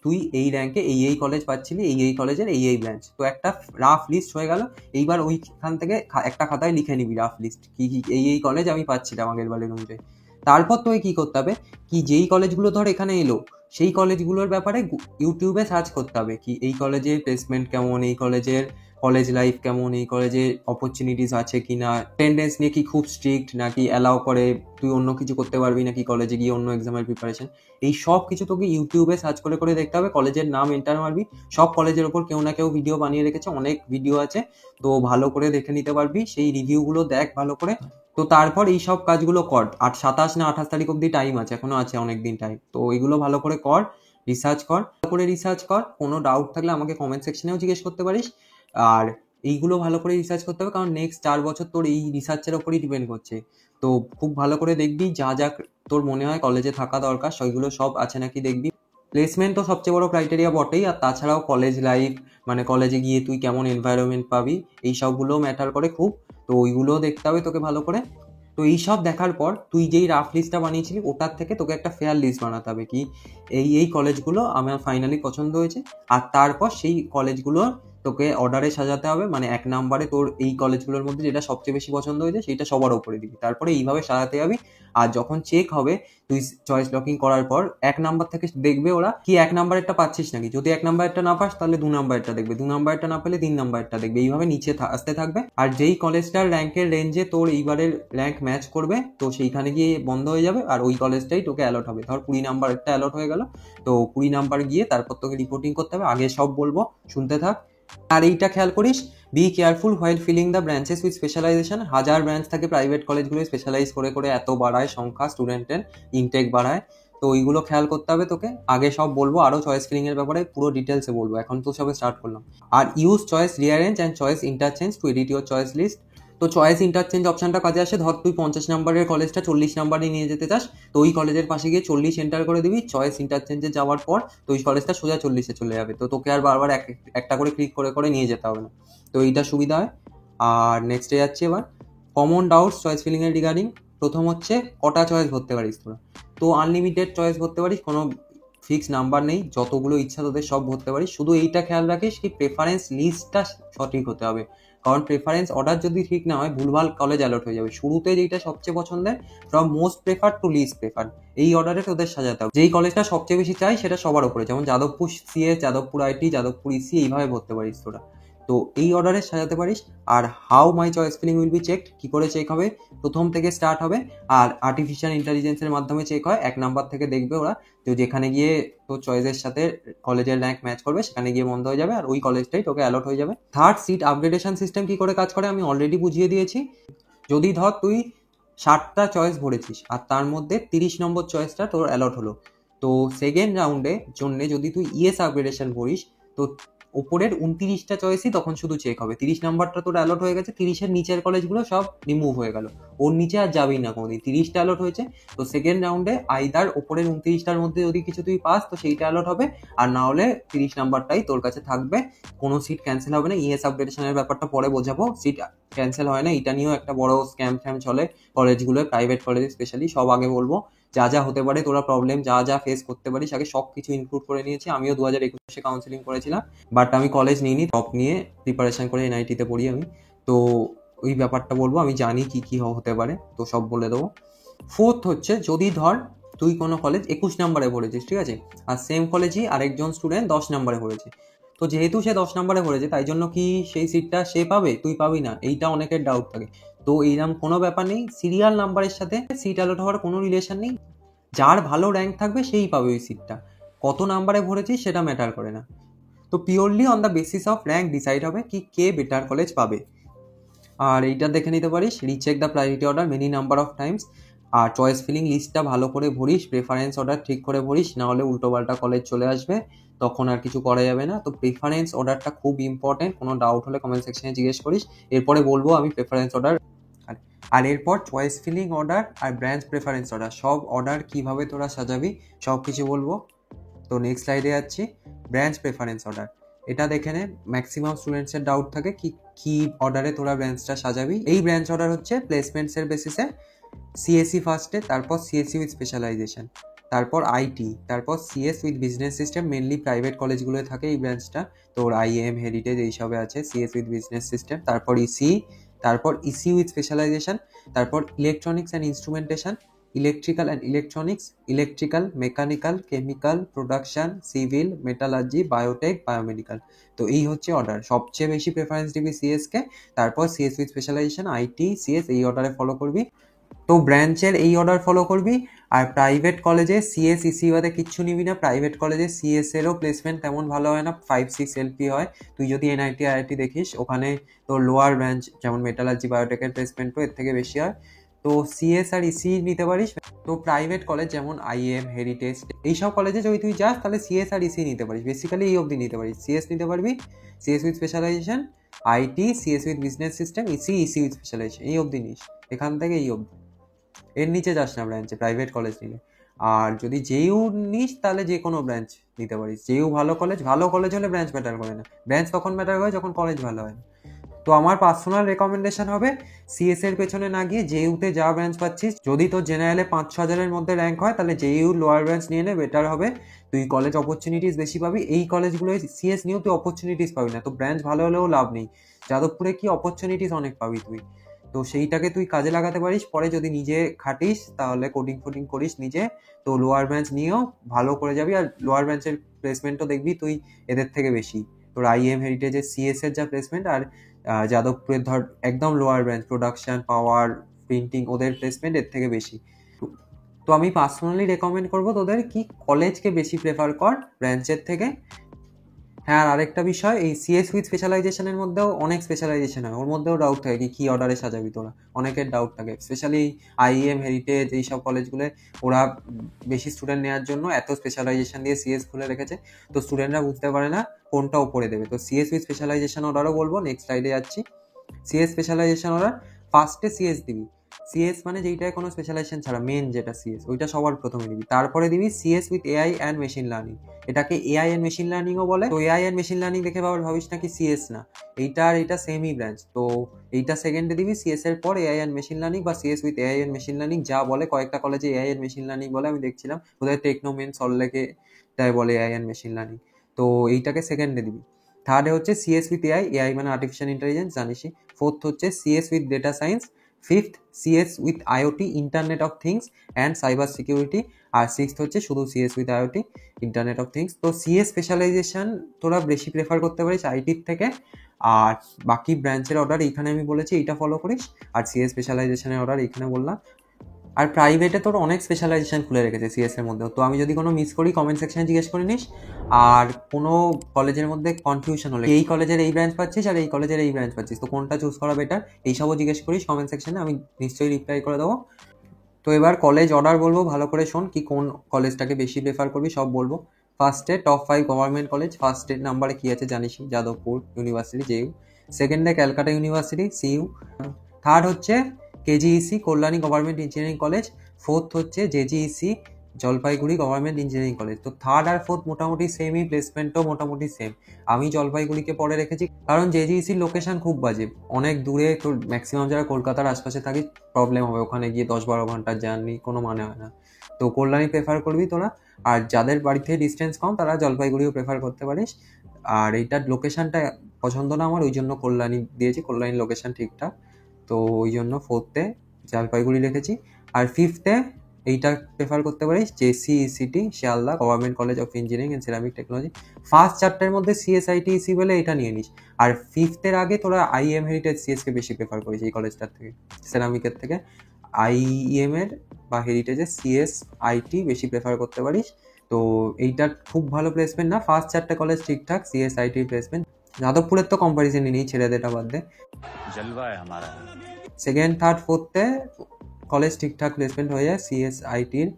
তুই এই র্যাঙ্কে এই কলেজ পাচ্ছিলি, এই কলেজের এই ব্রাঞ্চ, তো একটা রাফ লিস্ট হয়ে গেল। এইবার ওইখান থেকে একটা খাতায় লিখে নিবি রাফ লিস্ট, কি কি এই কলেজ আমি পাচ্ছিলাম আগের বারের অনুযায়ী। তারপর তোকে কি করতে হবে, কি যেই কলেজগুলো ধর এখানে এলো সেই কলেজগুলোর ব্যাপারে ইউটিউবে সার্চ করতে হবে, কি এই কলেজের প্লেসমেন্ট কেমন, এই কলেজের কলেজ লাইফ কেমন, এই কলেজে অপরচুনিটিস আছে কিনা, অ্যাটেন্ডেন্স নিয়ে কি খুব স্ট্রিক্ট নাকি অ্যালাউ করে, তুই অন্য কিছু করতে পারবি নাকি কলেজে গিয়ে অন্য এক্সামের প্রিপারেশন, এই সব কিছু তোকে ইউটিউবে সার্চ করে করে দেখতে হবে। কলেজের নাম এন্টার মারবি, সব কলেজের ওপর কেউ না কেউ ভিডিও বানিয়ে রেখেছে, অনেক ভিডিও আছে, তো ভালো করে দেখে নিতে পারবি, সেই রিভিউগুলো দেখ ভালো করে। তো তারপর এই সব কাজগুলো কর, 27 না 28 তারিখ অব্দি টাইম আছে, এখনো আছে অনেকদিন টাইম, তো এইগুলো ভালো করে কর, রিসার্চ কর, ভালো করে রিসার্চ কর। কোনো ডাউট থাকলে আমাকে কমেন্ট সেকশনেও জিজ্ঞেস করতে পারিস। আর এইগুলো ভালো করে রিসার্চ করতে হবে, কারণ নেক্সট 4 বছর তোর এই রিসার্চের ওপরই ডিপেন্ড করছে। তো খুব ভালো করে দেখবি, যা যা তোর মনে হয় কলেজে থাকা দরকার সেগুলো সব আছে নাকি দেখবি। প্লেসমেন্ট তো সবচেয়ে বড় ক্রাইটেরিয়া বটেই, আর তাছাড়াও কলেজ লাইফ, মানে কলেজে গিয়ে তুই কেমন এনভায়রনমেন্ট পাবি, এই সবগুলো ম্যাটার করে খুব, তো ওইগুলোও দেখতে হবে তোকে ভালো করে। তো এইসব দেখার পর তুই যেই রাফ লিস্টটা বানিয়েছিলি ওটার থেকে তোকে একটা ফেয়ার লিস্ট বানাতে হবে, কি এই কলেজগুলো আমার ফাইনালি পছন্দ হয়েছে, আর তারপর সেই কলেজগুলো তোকে অর্ডারে সাজাতে হবে, মানে 1 নম্বরে তোর এই কলেজগুলোর মধ্যে যেটা সবচেয়ে বেশি পছন্দ হয়েছে সেইটা সবার উপরে দিবি, তারপরে এইভাবে সাজাতে যাবি। আর যখন চেক হবে তুই চয়েস লকিং করার পর 1 নাম্বার থেকে দেখবে ওরা কি 1 নাম্বারেরটা পাচ্ছিস নাকি, যদি 1 নাম্বারেরটা না পাস তাহলে 2 নাম্বারেরটা দেখবে, 2 নাম্বারেরটা না পেলে 3 নাম্বারেরটা দেখবে, এইভাবে নিচে আসতে থাকবে। আর যেই কলেজটার র্যাঙ্কের রেঞ্জে তোর এইবারের র্যাঙ্ক ম্যাচ করবে তো সেইখানে গিয়ে বন্ধ হয়ে যাবে, আর ওই কলেজটাই তোকে অ্যালট হবে। ধর 20 নাম্বারেরটা অ্যালট হয়ে গেল, তো 20 নাম্বার গিয়ে তারপর তোকে রিপোর্টিং করতে হবে। আগে সব বলবো, শুনতে থাক। আর এইটা খেয়াল করিস, be careful while filling the branches with specialisation. হাজার ব্রাঞ্চ থাকে প্রাইভেট কলেজগুলো, স্পেশালাইজ করে করে এত বাড়ায় সংখ্যা, স্টুডেন্টের ইনটেক বাড়ায়, তো ওইগুলো খেয়াল করতে হবে তোকে। আগে সব বলবো, আরো চয়েস ফিলিং এর ব্যাপারে পুরো ডিটেলসে বলবো, এখন তো সবে স্টার্ট করলাম। আর use choice rearrange and choice interchange to edit your choice list. তো চয়েস ইন্টারচেঞ্জ অপশনটা কাজে আসে, ধর তুই 50 নাম্বারের কলেজটা 40 নাম্বারে নিয়ে যেতে চাস, তো ওই কলেজের পাশে গিয়ে 40 এন্টার করে দিবি, চয়েস ইন্টারচেঞ্জে যাওয়ার পর তো ওই কলেজটা সোজা 40-এ চলে যাবে, তো তোকে আর বারবার একটা করে ক্লিক করে করে নিয়ে যেতে হবে না, তো এইটা সুবিধা হয়। আর নেক্সটে যাচ্ছে এবার, কমন ডাউটস চয়েস ফিলিং এর রিগার্ডিং। প্রথম হচ্ছে কটা চয়েস ভরতে পারিস তোরা, তো আনলিমিটেড চয়েস ভরতে পারিস, কোনো ফিক্স নাম্বার নেই, যতগুলো ইচ্ছা তোদের সব ভরতে পারিস। শুধু এইটা খেয়াল রাখিস কি প্রেফারেন্স লিস্টটা সঠিক হতে হবে, কারণ প্রেফারেন্স অর্ডার যদি ঠিক না হয় ভুলভাল কলেজ অ্যালট হয়ে যাবে। শুরুতে যেটা সবচেয়ে পছন্দের, from most prefer to list prefer, এই অর্ডারে তোদের সাজাতে হবে। যেই কলেজটা সবচেয়ে বেশি চাই সেটা সবার উপরে, যেমন Jadavpur CS, Jadavpur IT, Jadavpur EC, এইভাবে ভরতে পারিস তোরা। তো এই অর্ডারে সাজাতে পারিস। আর how my choice filling will be checked, কী করে চেক হবে, প্রথম থেকে স্টার্ট হবে আর আর্টিফিশিয়াল ইন্টেলিজেন্সের মাধ্যমে চেক হয়। 1 নাম্বার থেকে দেখবে ওরা, তো যেখানে গিয়ে তোর চয়েসের সাথে কলেজের র্যাঙ্ক ম্যাচ করবে সেখানে গিয়ে বন্ধ হয়ে যাবে আর ওই কলেজটাই তোকে অ্যালট হয়ে যাবে। থার্ড, সিট আপগ্রেডেশন সিস্টেম কী করে কাজ করে আমি অলরেডি বুঝিয়ে দিয়েছি। যদি ধর তুই 60টা চয়েস ভরেছিস আর তার মধ্যে 30 নম্বর চয়েসটা তোর অ্যালট হলো, তো সেকেন্ড রাউন্ডে জন্যে যদি তুই ইএস আপগ্রেডেশন করিস তো ওপরের 29টা চয়েসই তখন শুধু চেক হবে। 30 নাম্বারটা তোর অ্যালট হয়ে গেছে, 30-এর নিচের কলেজগুলো সব রিমুভ হয়ে গেল, ওর নিচে আর যাবেই না কোনোদিন। 30টা অ্যালট হয়েছে, তো সেকেন্ড রাউন্ডে আইদার ওপরের 29টার মধ্যে যদি কিছু তুই পাস তো সেইটা অ্যালট হবে, আর না হলে 30 নাম্বারটাই তোর কাছে থাকবে, কোনো সিট ক্যান্সেল হবে না। ইএস আপগ্রেডেশনের ব্যাপারটা পরে বোঝাবো, সিট ক্যান্সেল হয় না, এটা নিয়েও একটা বড় স্ক্যাম ফ্যাম চলে কলেজগুলো, প্রাইভেট কলেজে স্পেশালি। সব আগে বলবো, যা যা হতে পারে তোরা প্রবলেম যা যা ফেস করতে পারিস আগে সব কিছু ইনক্লুড করে নিয়েছি। আমিও 2021-এ কাউন্সিলিং করেছিলাম, বাট আমি কলেজ নিইনি, টপ নিয়ে প্রিপারেশন করে এনআইটিতে পড়ি আমি। তো ওই ব্যাপারটা বলবো, আমি জানি কি কি হতে পারে, তো সব বলে দেবো। ফোর্থ হচ্ছে, যদি ধর তুই কোনো কলেজ 21 নম্বরে পড়েছিস, ঠিক আছে, আর সেম কলেজই আরেকজন স্টুডেন্ট 10 নম্বরে পড়েছে, তো যেহেতু সে 10 নম্বরে পড়েছে তাই জন্য কি সেই সিটটা সে পাবে, তুই পাবি না, এইটা অনেকের ডাউট থাকে। তো এইরকম কোনো ব্যাপার নেই, সিরিয়াল নাম্বারের সাথে সিট অ্যালট হওয়ার কোনো রিলেশন নেই। যার ভালো র্যাঙ্ক থাকবে সেই পাবে ওই সিটটা, কত নাম্বারে ভরেছিস সেটা ম্যাটার করে না। তো purely on the basis of rank decide হবে কি কে বেটার কলেজ পাবে। আর এইটা দেখে নিতে পারিস, recheck the priority order many number of times. আর চয়েস ফিলিং লিস্টটা ভালো করে ভরিস, প্রেফারেন্স অর্ডার ঠিক করে ভরিস, না হলে উল্টোপাল্টা কলেজ চলে আসবে, তখন আর কিছু করা যাবে না। তো প্রেফারেন্স অর্ডারটা খুব ইম্পর্টেন্ট, কোনো ডাউট হলে কমেন্ট সেকশনে জিজ্ঞেস করিস, এরপরে বলবো আমি প্রেফারেন্স অর্ডার। আর এরপর চয়েস ফিলিং অর্ডার আর ব্রাঞ্চ প্রেফারেন্স অর্ডার, সব অর্ডার কিভাবে তোরা সাজাবি সব কিছু বলবো। তো নেক্সট স্লাইডে যাচ্ছি, ব্রাঞ্চ প্রেফারেন্স অর্ডার। এটা দেখে নে, ম্যাক্সিমাম স্টুডেন্টসের ডাউট থাকে কি কি অর্ডারে তোরা ব্রাঞ্চটা সাজাবি। এই ব্রাঞ্চ অর্ডার হচ্ছে প্লেসমেন্টসের বেসিসে, সিএসসি ফার্স্টে, তারপর সিএসসি উইথ স্পেশালাইজেশন, তারপর আইটি, তারপর CS with business system. Mainly private কলেজগুলোয় থাকে এই ব্রাঞ্চটা, তোর আইএম, হেরিটেজ এইসবে আছে সিএস উইথ বিজনেস সিস্টেম। তারপর ইসি, তারপর ইসি উইথ স্পেশালাইজেশন, তারপর electronics and instrumentation, electrical and electronics, electrical, mechanical, chemical, production, civil, metallurgy, biotech, biomedical. তো এই হচ্ছে অর্ডার, সবচেয়ে বেশি প্রেফারেন্স দিবি সিএসকে, তারপর CS with specialisation, IT, CS, এই অর্ডারে ফলো করবি। তো ব্রাঞ্চের এই অর্ডার ফলো করবি। আর প্রাইভেট কলেজে সিএস ইসি বাদে কিচ্ছু নিবি না, প্রাইভেট কলেজে সিএস এরও প্লেসমেন্ট তেমন ভালো হয় না, 5-6 এলপি হয়। তুই যদি এনআইটি আইআইটি দেখিস ওখানে তোর লোয়ার ব্রাঞ্চ যেমন মেটালার্জি, বায়োটেকের প্লেসমেন্টও এর থেকে বেশি হয়। তো সিএস আর ইসি নিতে পারিস। তো প্রাইভেট কলেজ যেমন আইএম, হেরিটেজ এইসব কলেজে যদি তুই যাস তাহলে সিএস আর ইসি নিতে পারিস, বেসিক্যালি এই অবধি নিতে পারিস। সিএস নিতে পারবি, CS with specialisation, IT, CS with business system, EC, EC with specialisation, এই অবধি নিস, এখান থেকে এই অবধি, এর নিচে যাস না ব্রাঞ্চে প্রাইভেট কলেজ নিলে। আর যদি জেইউ নিস তাহলে যে কোনো ব্রাঞ্চ নিতে পারিস, জেইউ ভালো কলেজ, ভালো কলেজ হলে ব্রাঞ্চ ম্যাটার করে না, ব্রাঞ্চ তখন ম্যাটার করে যখন কলেজ ভালো হয়। তো আমার পার্সোনাল রেকমেন্ডেশন হবে সিএস এর পেছনে না গিয়ে জেইউতে যা ব্রাঞ্চ পাচ্ছিস, যদি তোর জেনারেলে 5-6 হাজারের মধ্যে র্যাঙ্ক হয় তাহলে জেইউ লোয়ার ব্রাঞ্চ নিয়ে নে, বেটার হবে, তুই কলেজ অপরচুনিটিস বেশি পাবি। এই কলেজগুলোয় সিএস নিয়েও তুই অপরচুনিটিস পাবি না, তো ব্রাঞ্চ ভালো হলেও লাভ নেই, যাদবপুরে কি অপরচুনিটিস অনেক পাবি তুই, তো সেইটাকে তুই কাজে লাগাতে পারিস। পরে যদি নিজে খাটিস তাহলে কোডিং ফোডিং করিস নিজে, তো লোয়ার ব্রাঞ্চ নিয়েও ভালো করে যাবি। আর লোয়ার ব্রাঞ্চের প্লেসমেন্টও দেখবি তুই এদের থেকে বেশি, তোর আইএম, হেরিটেজের, সিএস এর যা প্লেসমেন্ট, আর যাদবপুরের ধর একদম লোয়ার ব্রাঞ্চ প্রোডাকশন, পাওয়ার, প্রিন্টিং, ওদের প্লেসমেন্ট এর থেকে বেশি। তো আমি পার্সোনালি রেকমেন্ড করবো তোদের কি কলেজকে বেশি প্রেফার কর ব্রাঞ্চের থেকে। হ্যাঁ, আর আরেকটা বিষয়, এই সিএস উইথ স্পেশালাইজেশনের মধ্যেও অনেক স্পেশালাইজেশন হয়, ওর মধ্যেও ডাউট থাকে কি অর্ডারে সাজাবি তোরা, অনেকের ডাউট থাকে, স্পেশালি আইএম, হেরিটেজ এইসব কলেজগুলো ওরা বেশি স্টুডেন্ট নেওয়ার জন্য এত স্পেশালাইজেশন দিয়ে সিএস খুলে রেখেছে, তো স্টুডেন্টরা বুঝতে পারে না কোনটা উপরে দেবে। তো সিএস উইথ স্পেশালাইজেশন অর্ডারও বলবো, নেক্সট স্লাইডে যাচ্ছি। সিএস স্পেশালাইজেশন অর্ডার, ফার্স্টে সিএস দিবি, সিএস মানে যেইটায় কোনো স্পেশালাইজেশন ছাড়া মেন যেটা সিএস, ওইটা সবার প্রথমে দিবি। তারপরে দিবি CS with AI and machine learning, এটাকে এআই অ্যান্ড মেশিন লার্নিংও বলে। তো এআই অ্যান্ড মেশিন লার্নিং দেখে ভাবিস নাকি সিএস না, এইটা আর এইটা সেমই ব্রাঞ্চ, তো এইটা সেকেন্ডে দিবি, সিএস এর পর এআই অ্যান্ড মেশিন লার্নিং বা CS with AI and machine learning যা বলে, কয়েকটা কলেজে এআই অ্যান্ড মেশিন লার্নিং বলে আমি দেখছিলাম, ওদের টেকনোমেন, সল্টলেকে তাই বলে এআই অ্যান্ড মেশিন লার্নিং, তো এইটাকে সেকেন্ডে দিবি। থার্ডে হচ্ছে সিএস উইথ এআই, এআই মানে আর্টিফিশিয়াল ইন্টেলিজেন্স জানিসই। ফোর্থ হচ্ছে CS with data science, fifth CS with IoT internet of things and cyber security, আর সিক্সথ হচ্ছে শুধু CS with IoT internet of things. তো সিএস স্পেশালাইজেশন তোরা বেশি প্রেফার করতে পারিস আইটির থেকে, আর বাকি ব্রাঞ্চের অর্ডার এইখানে আমি বলেছি এইটা ফলো করিস, আর সিএস স্পেশালাইজেশনের অর্ডার এইখানে বললাম। আর প্রাইভেটে তোর অনেক স্পেশালাইজেশন খুলে রেখেছে সিএস এর মধ্যেও, তো আমি যদি কোনো মিস করি কমেন্ট সেকশনে জিজ্ঞেস করে নিস। আর কোনো কলেজের মধ্যে কনফিউশন হলে এই কলেজের এই ব্রাঞ্চ পাচ্ছিস আর এই কলেজের এই ব্রাঞ্চ পাচ্ছিস, তো কোনটা চুজ করা বেটার এইসবও জিজ্ঞেস করিস কমেন্ট সেকশনে, আমি নিশ্চয়ই রিপ্লাই করে দেবো। তো এবার কলেজ অর্ডার বলবো, ভালো করে শোন কি কোন কলেজটাকে বেশি প্রেফার করবি সব বলবো। ফার্স্টে টপ 5 গভর্নমেন্ট কলেজ, ফার্স্টের নাম্বারে কি আছে জানিসই, যাদবপুর ইউনিভার্সিটি জেইউ। সেকেন্ডে ক্যালকাটা ইউনিভার্সিটি সিইউ। থার্ড হচ্ছে KGEC Kalyani government engineering college. Fourth হচ্ছে JGEC Jalpaiguri government engineering college. তো থার্ড আর ফোর্থ মোটামুটি সেমই, প্লেসমেন্টও মোটামুটি সেম। আমি জলপাইগুড়িকে পরে রেখেছি কারণ জেজিইসির লোকেশন খুব বাজে, অনেক দূরে, তো ম্যাক্সিমাম যারা কলকাতার আশপাশে থাকি প্রবলেম হবে, ওখানে গিয়ে 10-12 ঘন্টার জার্নি কোনো মানে হয় না। তো কল্যাণী প্রেফার করবি তোরা, আর যাদের বাড়ি থেকে ডিস্টেন্স কম তারা জলপাইগুড়িও প্রেফার করতে পারিস। আর এইটার লোকেশনটা পছন্দ না আমার, ওই জন্য কল্যাণী দিয়েছি, কল্যাণীর লোকেশন ঠিকঠাক, তো ওই জন্য ফোর্থে জলপাইগুড়ি রেখেছি। আর ফিফথে এইটা প্রেফার করতে পারিস GCECT Sealdah government college of engineering and ceramic technology. First চারটের মধ্যে সিএসআইটিইসি বলে এটা নিয়ে নিস। আর ফিফথের আগে তোরা আইএম হেরিটেজ সিএসকে বেশি প্রেফার করিস এই কলেজটার থেকে, সেরামিকের থেকে আইএম এর বা হেরিটেজের সিএস আইটি বেশি প্রেফার করতে পারিস। তো এইটা খুব ভালো প্লেসমেন্ট না, ফার্স্ট চারটে কলেজ ঠিকঠাক, সিএস আইটি প্লেসমেন্ট। যাদবপুরের তো কম্পারিজনই নেই, ছেড়ে দেটা বাদ দে। সেকেন্ড থার্ড ফোর্থে কলেজ ঠিকঠাক প্লেসমেন্ট হয়ে যায় সিএস আইটির।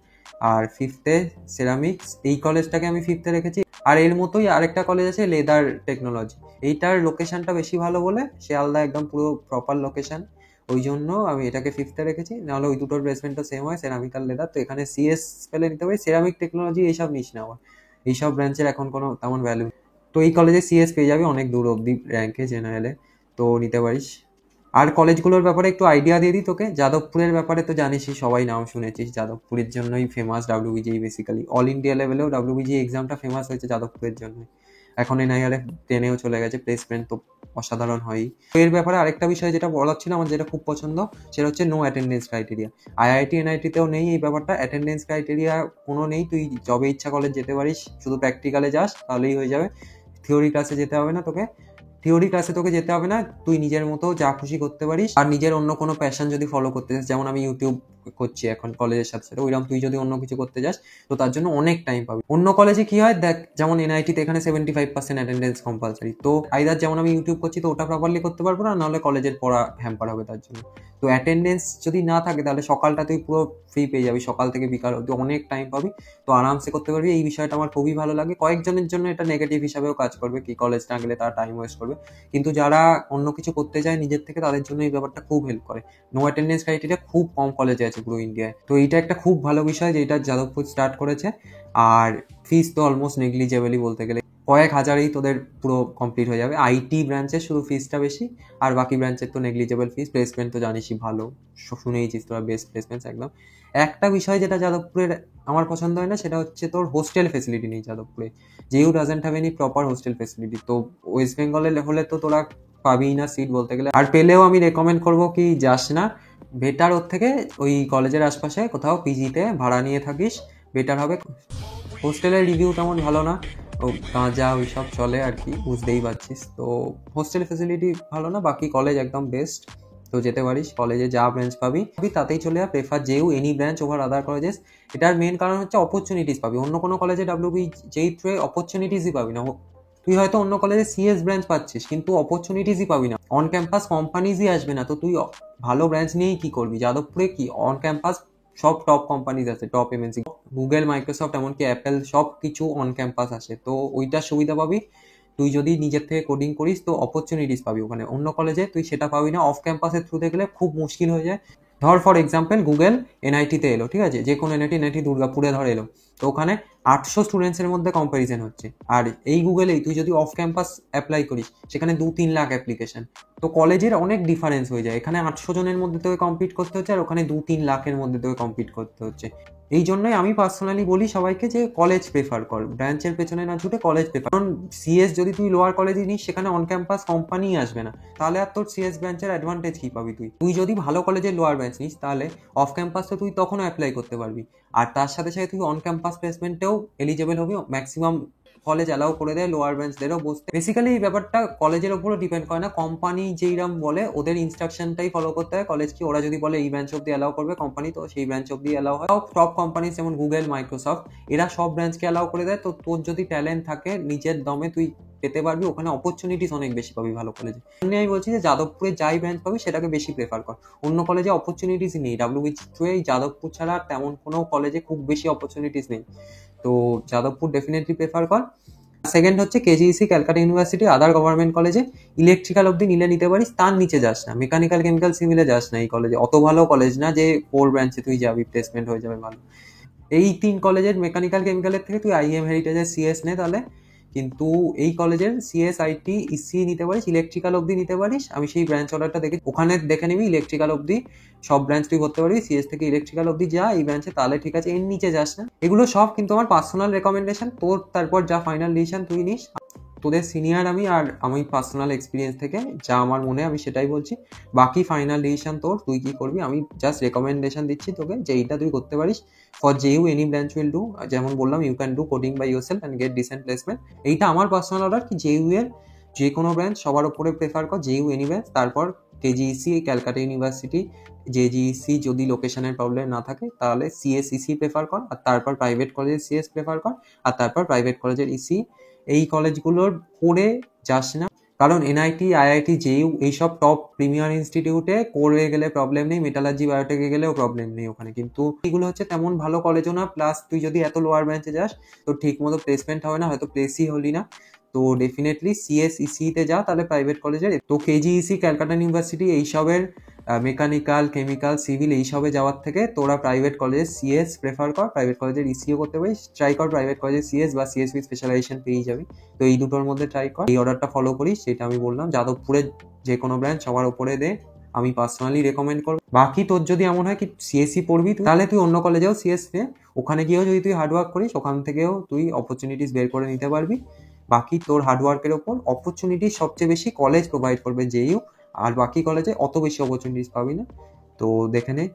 আর ফিফথে সেরামিক্স, এই কলেজটাকে আমি ফিফথে রেখেছি। আর এর মতোই আরেকটা কলেজ আছে লেদার টেকনোলজি, এইটার লোকেশনটা বেশি ভালো বলে, শিয়ালদা একদম পুরো প্রপার লোকেশন, ওই জন্য আমি এটাকে ফিফথে রেখেছি। নাহলে ওই দুটোর প্লেসমেন্টও সেম হয়, সেরামিক আর লেদার। তো এখানে সিএস পেলে নিতে পারি, সেরামিক টেকনোলজি এইসব নিস না, আমার এইসব ব্রাঞ্চের এখন কোনো তেমন ভ্যালু। তো এই কলেজে সিএস পেয়ে যাবে অনেক দূর অবধি র্যাঙ্কে জেনারেলে, তো নিতে পারিস। আর কলেজগুলোর ব্যাপারে একটু আইডিয়া দিয়ে দিই তোকে। যাদবপুরের ব্যাপারে তো জানিসই, সবাই নাম শুনেছিস, যাদবপুরের জন্যই famous WBJEE, basically all India লেভেলেও ডাব্লিউবিজি এক্সামটা ফেমাস হয়েছে যাদবপুরের জন্যই। এখন এনআইআরএফ 10-এও চলে গেছে, প্লেসমেন্ট তো অসাধারণ হয়ই। এর ব্যাপারে আরেকটা বিষয় যেটা বলার ছিল আমার, যেটা খুব পছন্দ, সেটা হচ্ছে নো অ্যাটেন্ডেন্স ক্রাইটেরিয়া। আইআইটি এনআইটিতেও নেই এই ব্যাপারটা, অ্যাটেন্ডেন্স ক্রাইটেরিয়া কোনো নেই, তুই যবে ইচ্ছা কলেজ যেতে পারিস, শুধু প্র্যাকটিক্যালে যাস তাহলেই হয়ে যাবে। থিওরি ক্লাসে যেতে হবে না তোকে, থিওরি ক্লাসে তোকে যেতে হবে না, তুই নিজের মতো যা খুশি করতে পারিস। আর নিজের অন্য কোনো প্যাশন যদি ফলো করতে চাস, যেমন আমি ইউটিউব করছি এখন কলেজের সাথে সাথে, ওইরকম তুই যদি অন্য কিছু করতে যাস তো তার জন্য অনেক টাইম পাবি। অন্য কলেজে কি হয় দেখ, যেমন এনআইটিতে এখানে 75% অ্যাটেন্ডেন্স কম্পালসারি, তো আইদার যেমন আমি ইউটিউব করছি তো ওটা প্রপারলি করতে পারবো না, নাহলে কলেজের পড়া হ্যাম্পার হবে তার জন্য। তো অ্যাটেন্ডেন্স যদি না থাকে তাহলে সকালটা তুই পুরো ফ্রি পেয়ে যাবি, সকাল থেকে বিকাল অবধি অনেক টাইম পাবি, তো আরামসে করতে পারবি। এই বিষয়টা আমার খুবই ভালো লাগে। কয়েকজনের জন্য এটা নেগেটিভ হিসাবেও কাজ করবে, কি কলেজ না গেলে তারা টাইম ওয়েস্ট করবে, কিন্তু যারা অন্য কিছু করতে চায় নিজের থেকে তাদের জন্য এই ব্যাপারটা খুব হেল্প করে। নো অ্যাটেন্ডেন্স ক্রাইটেরিয়া খুব কম কলেজে আছে পুরো ইন্ডিয়ায়, তো এইটা একটা খুব ভালো বিষয় যেটা যাদবপুর স্টার্ট করেছে। আর ফিস তো অলমোস্ট নেগলিজেবলই বলতে গেলে, কয়েক হাজারেই তোদের পুরো কমপ্লিট হয়ে যাবে। আইটি ব্রাঞ্চের শুধু ফিসটা বেশি, আর বাকি ব্রাঞ্চের তো নেগলিজেবল ফিস। প্লেসমেন্ট তো জানিসই ভালো, শুনেইছিস তোরা, বেস্ট প্লেসমেন্টস একদম। একটা বিষয় যেটা যাদবপুরের আমার পছন্দ হয় না, সেটা হচ্ছে তোর হোস্টেল ফেসিলিটি নেই যাদবপুরে। JU doesn't have any proper hostel facility, তো ওয়েস্ট বেঙ্গলে হলে তো তোরা পাবিই না সিট বলতে গেলে, আর পেলেও আমি রেকমেন্ড করবো কি যাস না। বেটার ওর থেকে ওই কলেজের আশপাশে কোথাও পিজিতে ভাড়া নিয়ে থাকিস, বেটার হবে। হোস্টেলের রিভিউ তেমন ভালো না, ও গাঁজা ওইসব চলে আর কি, বুঝতেই পারছিস। তো হোস্টেল ফেসিলিটি ভালো না, বাকি কলেজ একদম বেস্ট। তো যেতে পারিস, কলেজে যা ব্রাঞ্চ পাবি তাতেই চলে যা, প্রেফার যেও এনি ব্রাঞ্চ ওভার আদার কলেজেস। এটার মেন কারণ হচ্ছে অপরচুনিটিস পাবি, অন্য কোনো কলেজে ডাব্লিউবি যেই থ্রুয়ে অপরচুনিটিসই পাবি না। তুই হয়তো অন্য কলেজে সিএস ব্রাঞ্চ পাচ্ছিস কিন্তু অপরচুনিটিসই পাবি না, অন ক্যাম্পাস কোম্পানিজই আসবে না, তো তুই ভালো ব্রাঞ্চ নিয়েই কি করবি? যাদবপুরে কি অন ক্যাম্পাস সব টপ কোম্পানিজ আছে, টপ এমএনসি, গুগল, মাইক্রোসফট, এমনকি অ্যাপেল, সব কিছু অন ক্যাম্পাস আসে, তো ওইটার সুবিধা পাবি। তুই যদি নিজের থেকে কোডিং করিস তো অপরচুনিটিস পাবি ওখানে, অন্য কলেজে তুই সেটা পাবি না। অফ ক্যাম্পাসের থ্রুতে গেলে খুব মুশকিল হয়ে যায়। ধর ফর এক্সাম্পল গুগল এনআইটিতে এলো, ঠিক আছে, যে কোনো এনআইটি দুর্গাপুরে ধর এলো, তো ওখানে 800 স্টুডেন্টসের মধ্যে কম্পারিজন হচ্ছে। আর এই গুগলেই তুই যদি অফ ক্যাম্পাস অ্যাপ্লাই করিস, সেখানে 2-3 লাখ অ্যাপ্লিকেশন, তো কলেজের অনেক ডিফারেন্স হয়ে যায়। এখানে 800 জনের মধ্যে তোকে কম্পিট করতে হচ্ছে, আর ওখানে 2-3 লাখের মধ্যে তোকে কম্পিট করতে হচ্ছে। এই জন্যই আমি পার্সোনালি বলি সবাইকে যে কলেজ প্রেফার কর, ব্রাঞ্চের পেছনে না ছুটে কলেজ প্রেফার। কারণ সিএস যদি তুই লোয়ার কলেজে নিস সেখানে অন ক্যাম্পাস কোম্পানিই আসবে না, তাহলে আর তোর সিএস ব্রাঞ্চের অ্যাডভান্টেজ কী পাবি? তুই যদি ভালো কলেজের লোয়ার ব্রাঞ্চ নিস তাহলে অফ ক্যাম্পাস তো তুই তখনও অ্যাপ্লাই করতে পারবি, আর তার সাথে সাথে তুই অন ক্যাম্পাস প্লেসমেন্টেও এলিজেবল হবি। ম্যাক্সিমাম কলেজ অ্যালাউ করে দেয় লোয়ার ব্রাঞ্চদেরও বসতে। বেসিক্যালি এই ব্যাপারটা কলেজের ওপরও ডিপেন্ড করে না, কোম্পানি যেইরকম বলে ওদের ইনস্ট্রাকশনটাই ফলো করতে হয় কলেজ কি। ওরা যদি বলে এই ব্রাঞ্চ অব্দি অ্যালাউ করবে কোম্পানি, তো সেই ব্রাঞ্চ অব্দি অ্যালাউ হয়। টপ কোম্পানি যেমন গুগল, মাইক্রোসফট, এরা সব ব্রাঞ্চকে অ্যালাউ করে দেয়। তো তোর যদি ট্যালেন্ট থাকে নিজের দমে তুই পেতে পারবি, ওখানে অপরচুনিটিস অনেক বেশি পাবি ভালো কলেজে। আমি বলছি যে যাদবপুরে যাই ব্রাঞ্চ পাবি সেটাকে বেশি প্রেফার কর, অন্য কলেজে অপরচুনিটিস নেই। ডাব্লিউবিজি থ্রুয়ে যাদবপুর ছাড়া তেমন কোনো কলেজে খুব বেশি অপরচুনিটিস নেই, তো যাদবপুর ডেফিনেটলি প্রেফার কর। সেকেন্ড হচ্ছে কেজিইসি, ক্যালকাটা ইউনিভার্সিটি, আদার গভর্নমেন্ট কলেজে ইলেকট্রিক্যাল অব্দি নিতে পারিস, তার নিচে যাস না। মেকানিক্যাল, কেমিক্যাল, সিভিলে যাস না। এই কলেজে অত ভালো কলেজ না যে কোর ব্রাঞ্চে তুই যাবি প্লেসমেন্ট হয়ে যাবে ভালো। এই 3 কলেজের মেকানিক্যাল, কেমিক্যালের থেকে তুই আইএম হেরিটেজের সিএস নে তাহলে। কিন্তু এই কলেজের সিএস, আইটি, ইসি নিতে পারিস, ইলেকট্রিক্যাল অব্দি নিতে পারিস। আমি সেই ব্রাঞ্চ অর্ডারটা দেখে ওখানে দেখে নিবি ইলেকট্রিক্যাল অব্দি সব ব্রাঞ্চ তুই করতে পারবি। সিএস থেকে ইলেকট্রিক্যাল অব্দি যা এই ব্রাঞ্চে, তাহলে ঠিক আছে, এর নিচে যাস না। এগুলো সব কিন্তু আমার পার্সোনাল রেকমেন্ডেশন, তোর তারপর যা ফাইনাল ডিসিশন তুই নিস। তোদের সিনিয়র আমি পার্সোনাল এক্সপিরিয়েন্স থেকে যা আমার মনে আমি সেটাই বলছি। বাকি ফাইনাল ডিসিশন তোর, তুই কি করবি। আমি জাস্ট রেকমেন্ডেশন দিচ্ছি তোকে যে এইটা তুই করতে পারিস। For JU any branch will do, যেমন বললাম you can do coding by yourself and get decent placement. এইটা আমার পার্সোনাল অর্ডার কি জেইউ এর যে কোনো ব্রাঞ্চ সবার উপরে প্রেফার কর, জেইউ এনি ব্রাঞ্চ। তারপর কেজিইসি, ক্যালকাটা ইউনিভার্সিটি, জেজিইসি যদি লোকেশনের প্রবলেম না থাকে তাহলে সিএসইসি প্রেফার কর, আর তারপর প্রাইভেট কলেজের সিএস প্রেফার কর, আর তারপর প্রাইভেট কলেজের ইসি। এই কলেজগুলোর করে যাস না, কারণ এনআইটি, আইআইটি, জেইউ এইসব টপ প্রিমিয়ার ইনস্টিটিউটে করে গেলে প্রবলেম নেই, মেটালার্জি, বায়োটেকে গেলেও প্রবলেম নেই ওখানে। কিন্তু এগুলো হচ্ছে তেমন ভালো কলেজও না, প্লাস তুই যদি এত লোয়ার ব্রাঞ্চে যাস তো ঠিক মতো প্লেসমেন্ট হবে না, হয়তো প্লেসই হলি না। তো ডেফিনেটলি সিএসইসিতে যা, তাহলে প্রাইভেট কলেজের। তো কেজিইসি, ক্যালকাটা ইউনিভার্সিটি এইসবের মেকানিক্যাল, কেমিক্যাল, সিভিল এইসবে যাওয়ার থেকে তোরা প্রাইভেট কলেজের সিএস প্রেফার কর, প্রাইভেট কলেজের ইসিও করতে পারিস। ট্রাই কর প্রাইভেট কলেজের সিএস বা সিএস উইথ স্পেশালাইজেশন পেয়ে যাবি। তো এই দুটোর মধ্যে ট্রাই কর, এই অর্ডারটা ফলো করিস যেটা আমি বললাম। যাদবপুরের যে কোনো ব্রাঞ্চ সবার উপরে দে, আমি পার্সোনালি রেকমেন্ড করব। বাকি তোর যদি এমন হয় কি সিএসসি পড়বি তাহলে তুই অন্য কলেজেও সিএস নে, ওখানে গিয়েও যদি তুই হার্ডওয়ার্ক করিস ওখান থেকেও তুই অপরচুনিটিস বের করে নিতে পারবি। বাকি তোর হার্ডওয়ার্কের ওপর। অপরচুনিটিস সবচেয়ে বেশি কলেজ প্রোভাইড করবে জেইউ, আর বাকি কলেজে অত বেশি অপরচুনিটিস পাবি না। তো দেখে নে।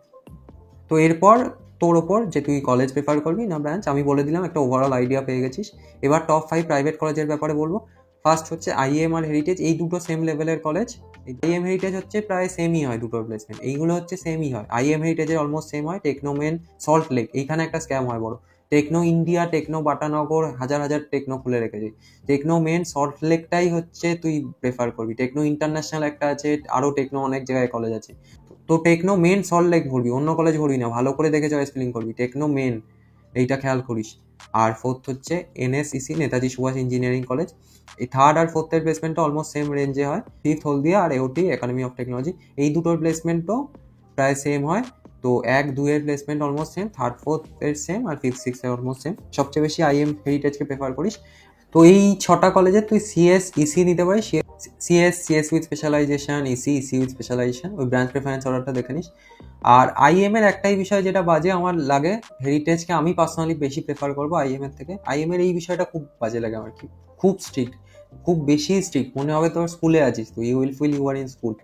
তো এরপর তোর ওপর যে তুই কলেজ প্রেফার করবি না ব্রাঞ্চ। আমি বলে দিলাম, একটা ওভারঅল আইডিয়া পেয়ে গেছিস। এবার টপ 5 প্রাইভেট কলেজের ব্যাপারে বলবো। ফার্স্ট হচ্ছে আইএম আর হেরিটেজ, এই দুটো সেম লেভেলের কলেজ। আইএম হেরিটেজ হচ্ছে প্রায় সেমই হয় দুটোর প্লেসমেন্ট, এইগুলো হচ্ছে সেমই হয়। আইএম হেরিটেজের অলমোস্ট সেম হয়। টেকনোমেন, সল্ট লেক, এইখানে একটা স্ক্যাম হয় বড়। টেকনো ইন্ডিয়া, টেকনো বাটানগর, হাজার হাজার টেকনো খুলে রেখেছে। টেকনো মেন সল্ট লেকটাই হচ্ছে তুই প্রেফার করবি। টেকনো ইন্টারন্যাশনাল একটা আছে, আরও টেকনো অনেক জায়গায় কলেজ আছে। তো টেকনো মেন সল্ট লেক ভরবি, অন্য কলেজ ভরবি না। ভালো করে দেখে চয়েস ফিলিং করবি, টেকনো মেন, এইটা খেয়াল করিস। আর ফোর্থ হচ্ছে NSEC, Netaji Subhash engineering college. এই থার্ড আর ফোর্থের প্লেসমেন্টটা অলমোস্ট সেম রেঞ্জে হয়। ফিফথ হলদিয়া আর এওটি, একাডেমি অফ টেকনোলজি, এই দুটোর প্লেসমেন্টও প্রায় সেম হয়। তো 1, 2 এর placement almost same, third, fourth এর সেম, আর ফিফথ, সিক্স এর অলমোস্ট সেম। সবচেয়ে বেশি আইএম হেরিটেজকে প্রেফার করিস। তো এই 6টা কলেজে তুই সিএস, ইসি নিতে পারিস। CS with specialisation, EC with specialisation, ওই ব্রাঞ্চ প্রেফারেন্স অর্ডারটা দেখে নিস। আর আইএম এর একটাই বিষয় যেটা বাজে আমার লাগে, হেরিটেজকে আমি পার্সোনালি বেশি প্রেফার করবো আইএম এর থেকে। আইএম এর এই বিষয়টা খুব বাজে লাগে আমার, কি খুব স্ট্রিক্ট, খুব বেশি স্ট্রিক্ট। মনে হবে তোর স্কুলে আছিস, তুই you will feel you are in school.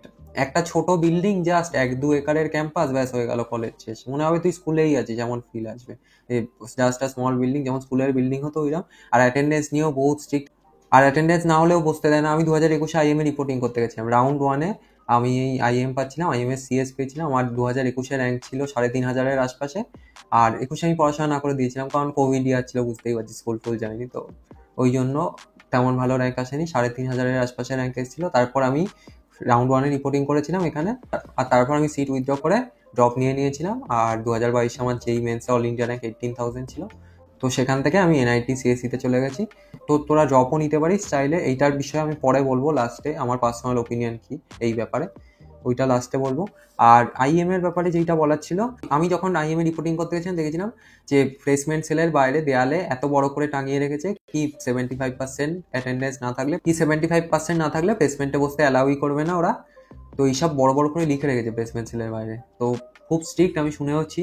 একটা ছোট বিল্ডিং, জাস্ট 1-2 একরের ক্যাম্পাস, ব্যাস হয়ে গেল কলেজ শেষ। মনে হবে তুই স্কুলেই আছিস, যেমন ফিল আসবে। জাস্ট আ স্মল বিল্ডিং, যেমন স্কুলের বিল্ডিং হতো ওইরকম। আর অ্যাটেন্ডেন্স নিয়েও বহুত স্ট্রিক্ট, আর অ্যাটেন্ডেন্স না হলেও বসতে দেয় না। আমি 2021 আইএম এ রিপোর্টিং করতে গেছিলাম, রাউন্ড 1-এ আমি আইএম পাচ্ছিলাম, আইএম এর সিএস পেয়েছিলাম। আমার 2021 র্যাঙ্ক ছিল 3,500-এর আশপাশে। আর 21 আমি পড়াশোনা না করে দিয়েছিলাম, কারণ কোভিড ইয়ার ছিল, বুঝতেই পারছি, স্কুল ফুল যায়নি। তো ওই জন্য তেমন ভালো র্যাঙ্ক আসেনি, 3,500-এর আশপাশে র্যাঙ্ক এসেছিল। তারপর আমি রাউন্ড 1-এ রিপোর্টিং করেছিলাম এখানে, আর তারপর আমি সিট উইথড্র করে ড্রপ নিয়েছিলাম। আর 2022 আমার যেই মেন্সে অল ইন্ডিয়া র্যাঙ্ক 18,000 ছিল। তো সেখান থেকে আমি এনআইটি সিএসসিতে চলে গেছি। তো তোরা ড্রপও নিতে পারিস চাইলে। এইটার বিষয়ে আমি পরে বলবো লাস্টে, আমার পার্সোনাল ওপিনিয়ন কি এই ব্যাপারে, ওইটা লাস্টে বলবো। আর আইএম এর ব্যাপারে যেটা বলার ছিল, আমি যখন আইএম এ রিপোর্টিং করতে গেছিলাম দেখেছিলাম যে প্লেসমেন্ট সেলের বাইরে দেয়ালে এত বড় করে টাঙিয়ে রেখেছে কি 75% অ্যাটেন্ডেন্স না থাকলে, কি 75% না থাকলে প্লেসমেন্টে বসতে অ্যালাউই করবে না ওরা। তো এইসব বড় বড় করে লিখে রেখেছে প্লেসমেন্ট সেলের বাইরে। তো খুব স্ট্রিক্ট, আমি শুনেওছি।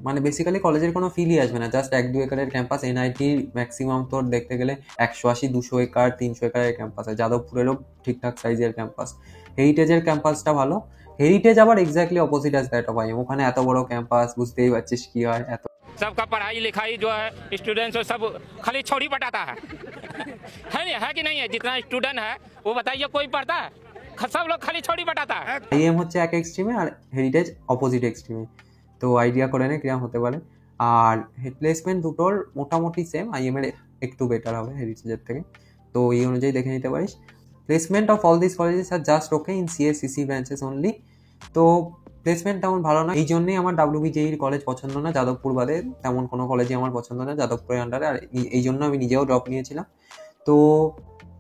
মানে বেসিক্যালি কলেজের কোনো ফিলই আসবে না, জাস্ট 1-2 একরের ক্যাম্পাস। এনআইটির ম্যাক্সিমাম তোর দেখতে গেলে 180-200 একর 300 একরের ক্যাম্পাস আছে, যাদবপুরেরও ঠিকঠাক সাইজের ক্যাম্পাস। হেরিটেজের ক্যাম্পাসটা ভালো। হেরিটেজ আবার exactly opposite as that of IEM, ওখানে এত বড় ক্যাম্পাস, বুঝতেই পারছিস কি হয়, এত सबका पढ़ाई लिखाई जो है स्टूडेंट्स सब खाली छोड़ी पटाता है नहीं है कि नहीं है? जितना स्टूडेंट है वो बताइए, कोई पढ़ता है? सब लोग खाली छोड़ी पटाता है। আইএম হচ্ছে এক এক্সট্রিমে আর হেরিটেজ অপোজিট এক্সট্রিমে, তো আইডিয়া করে নে কিরম হতে পারে। আর প্লেসমেন্ট দুটোর মোটামুটি সেম, আইএম এর একটু বেটার হবে হেরিটেজের থেকে, তো এই অনুযায়ী দেখে নিতে পারিস। Placement of all this colleges are just okay in CSE EC branches only. তো প্লেসমেন্ট তেমন ভালো না, এই জন্যই আমার ডাব্লিউবিজেইর কলেজ পছন্দ না, যাদবপুর বাদে তেমন কোনো কলেজই আমার পছন্দ না যাদবপুরের আন্ডারে, আর এই জন্য আমি নিজেও ড্রপ নিয়েছিলাম। তো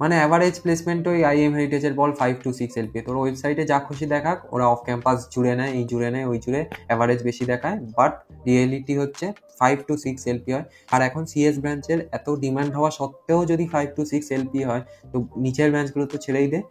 মানে অ্যাভারেজ প্লেসমেন্ট ওই আইএম হেরিটেজের বল 5 to 6 এলপিএ, তোর ওয়েবসাইটে যা খুশি দেখাক, ওরা অফ ক্যাম্পাস জুড়ে নেয়, এই জুড়ে নেয় ওই জুড়ে, অ্যাভারেজ বেশি দেখায়, বাট রিয়েলিটি হচ্ছে 5 to 6 এলপি হয়। আর এখন সিএস ব্রাঞ্চের এত ডিমান্ড হওয়া সত্ত্বেও যদি 5 to 6 এলপি হয়, তো নিচের ব্রাঞ্চগুলো তো ছেড়েই দে।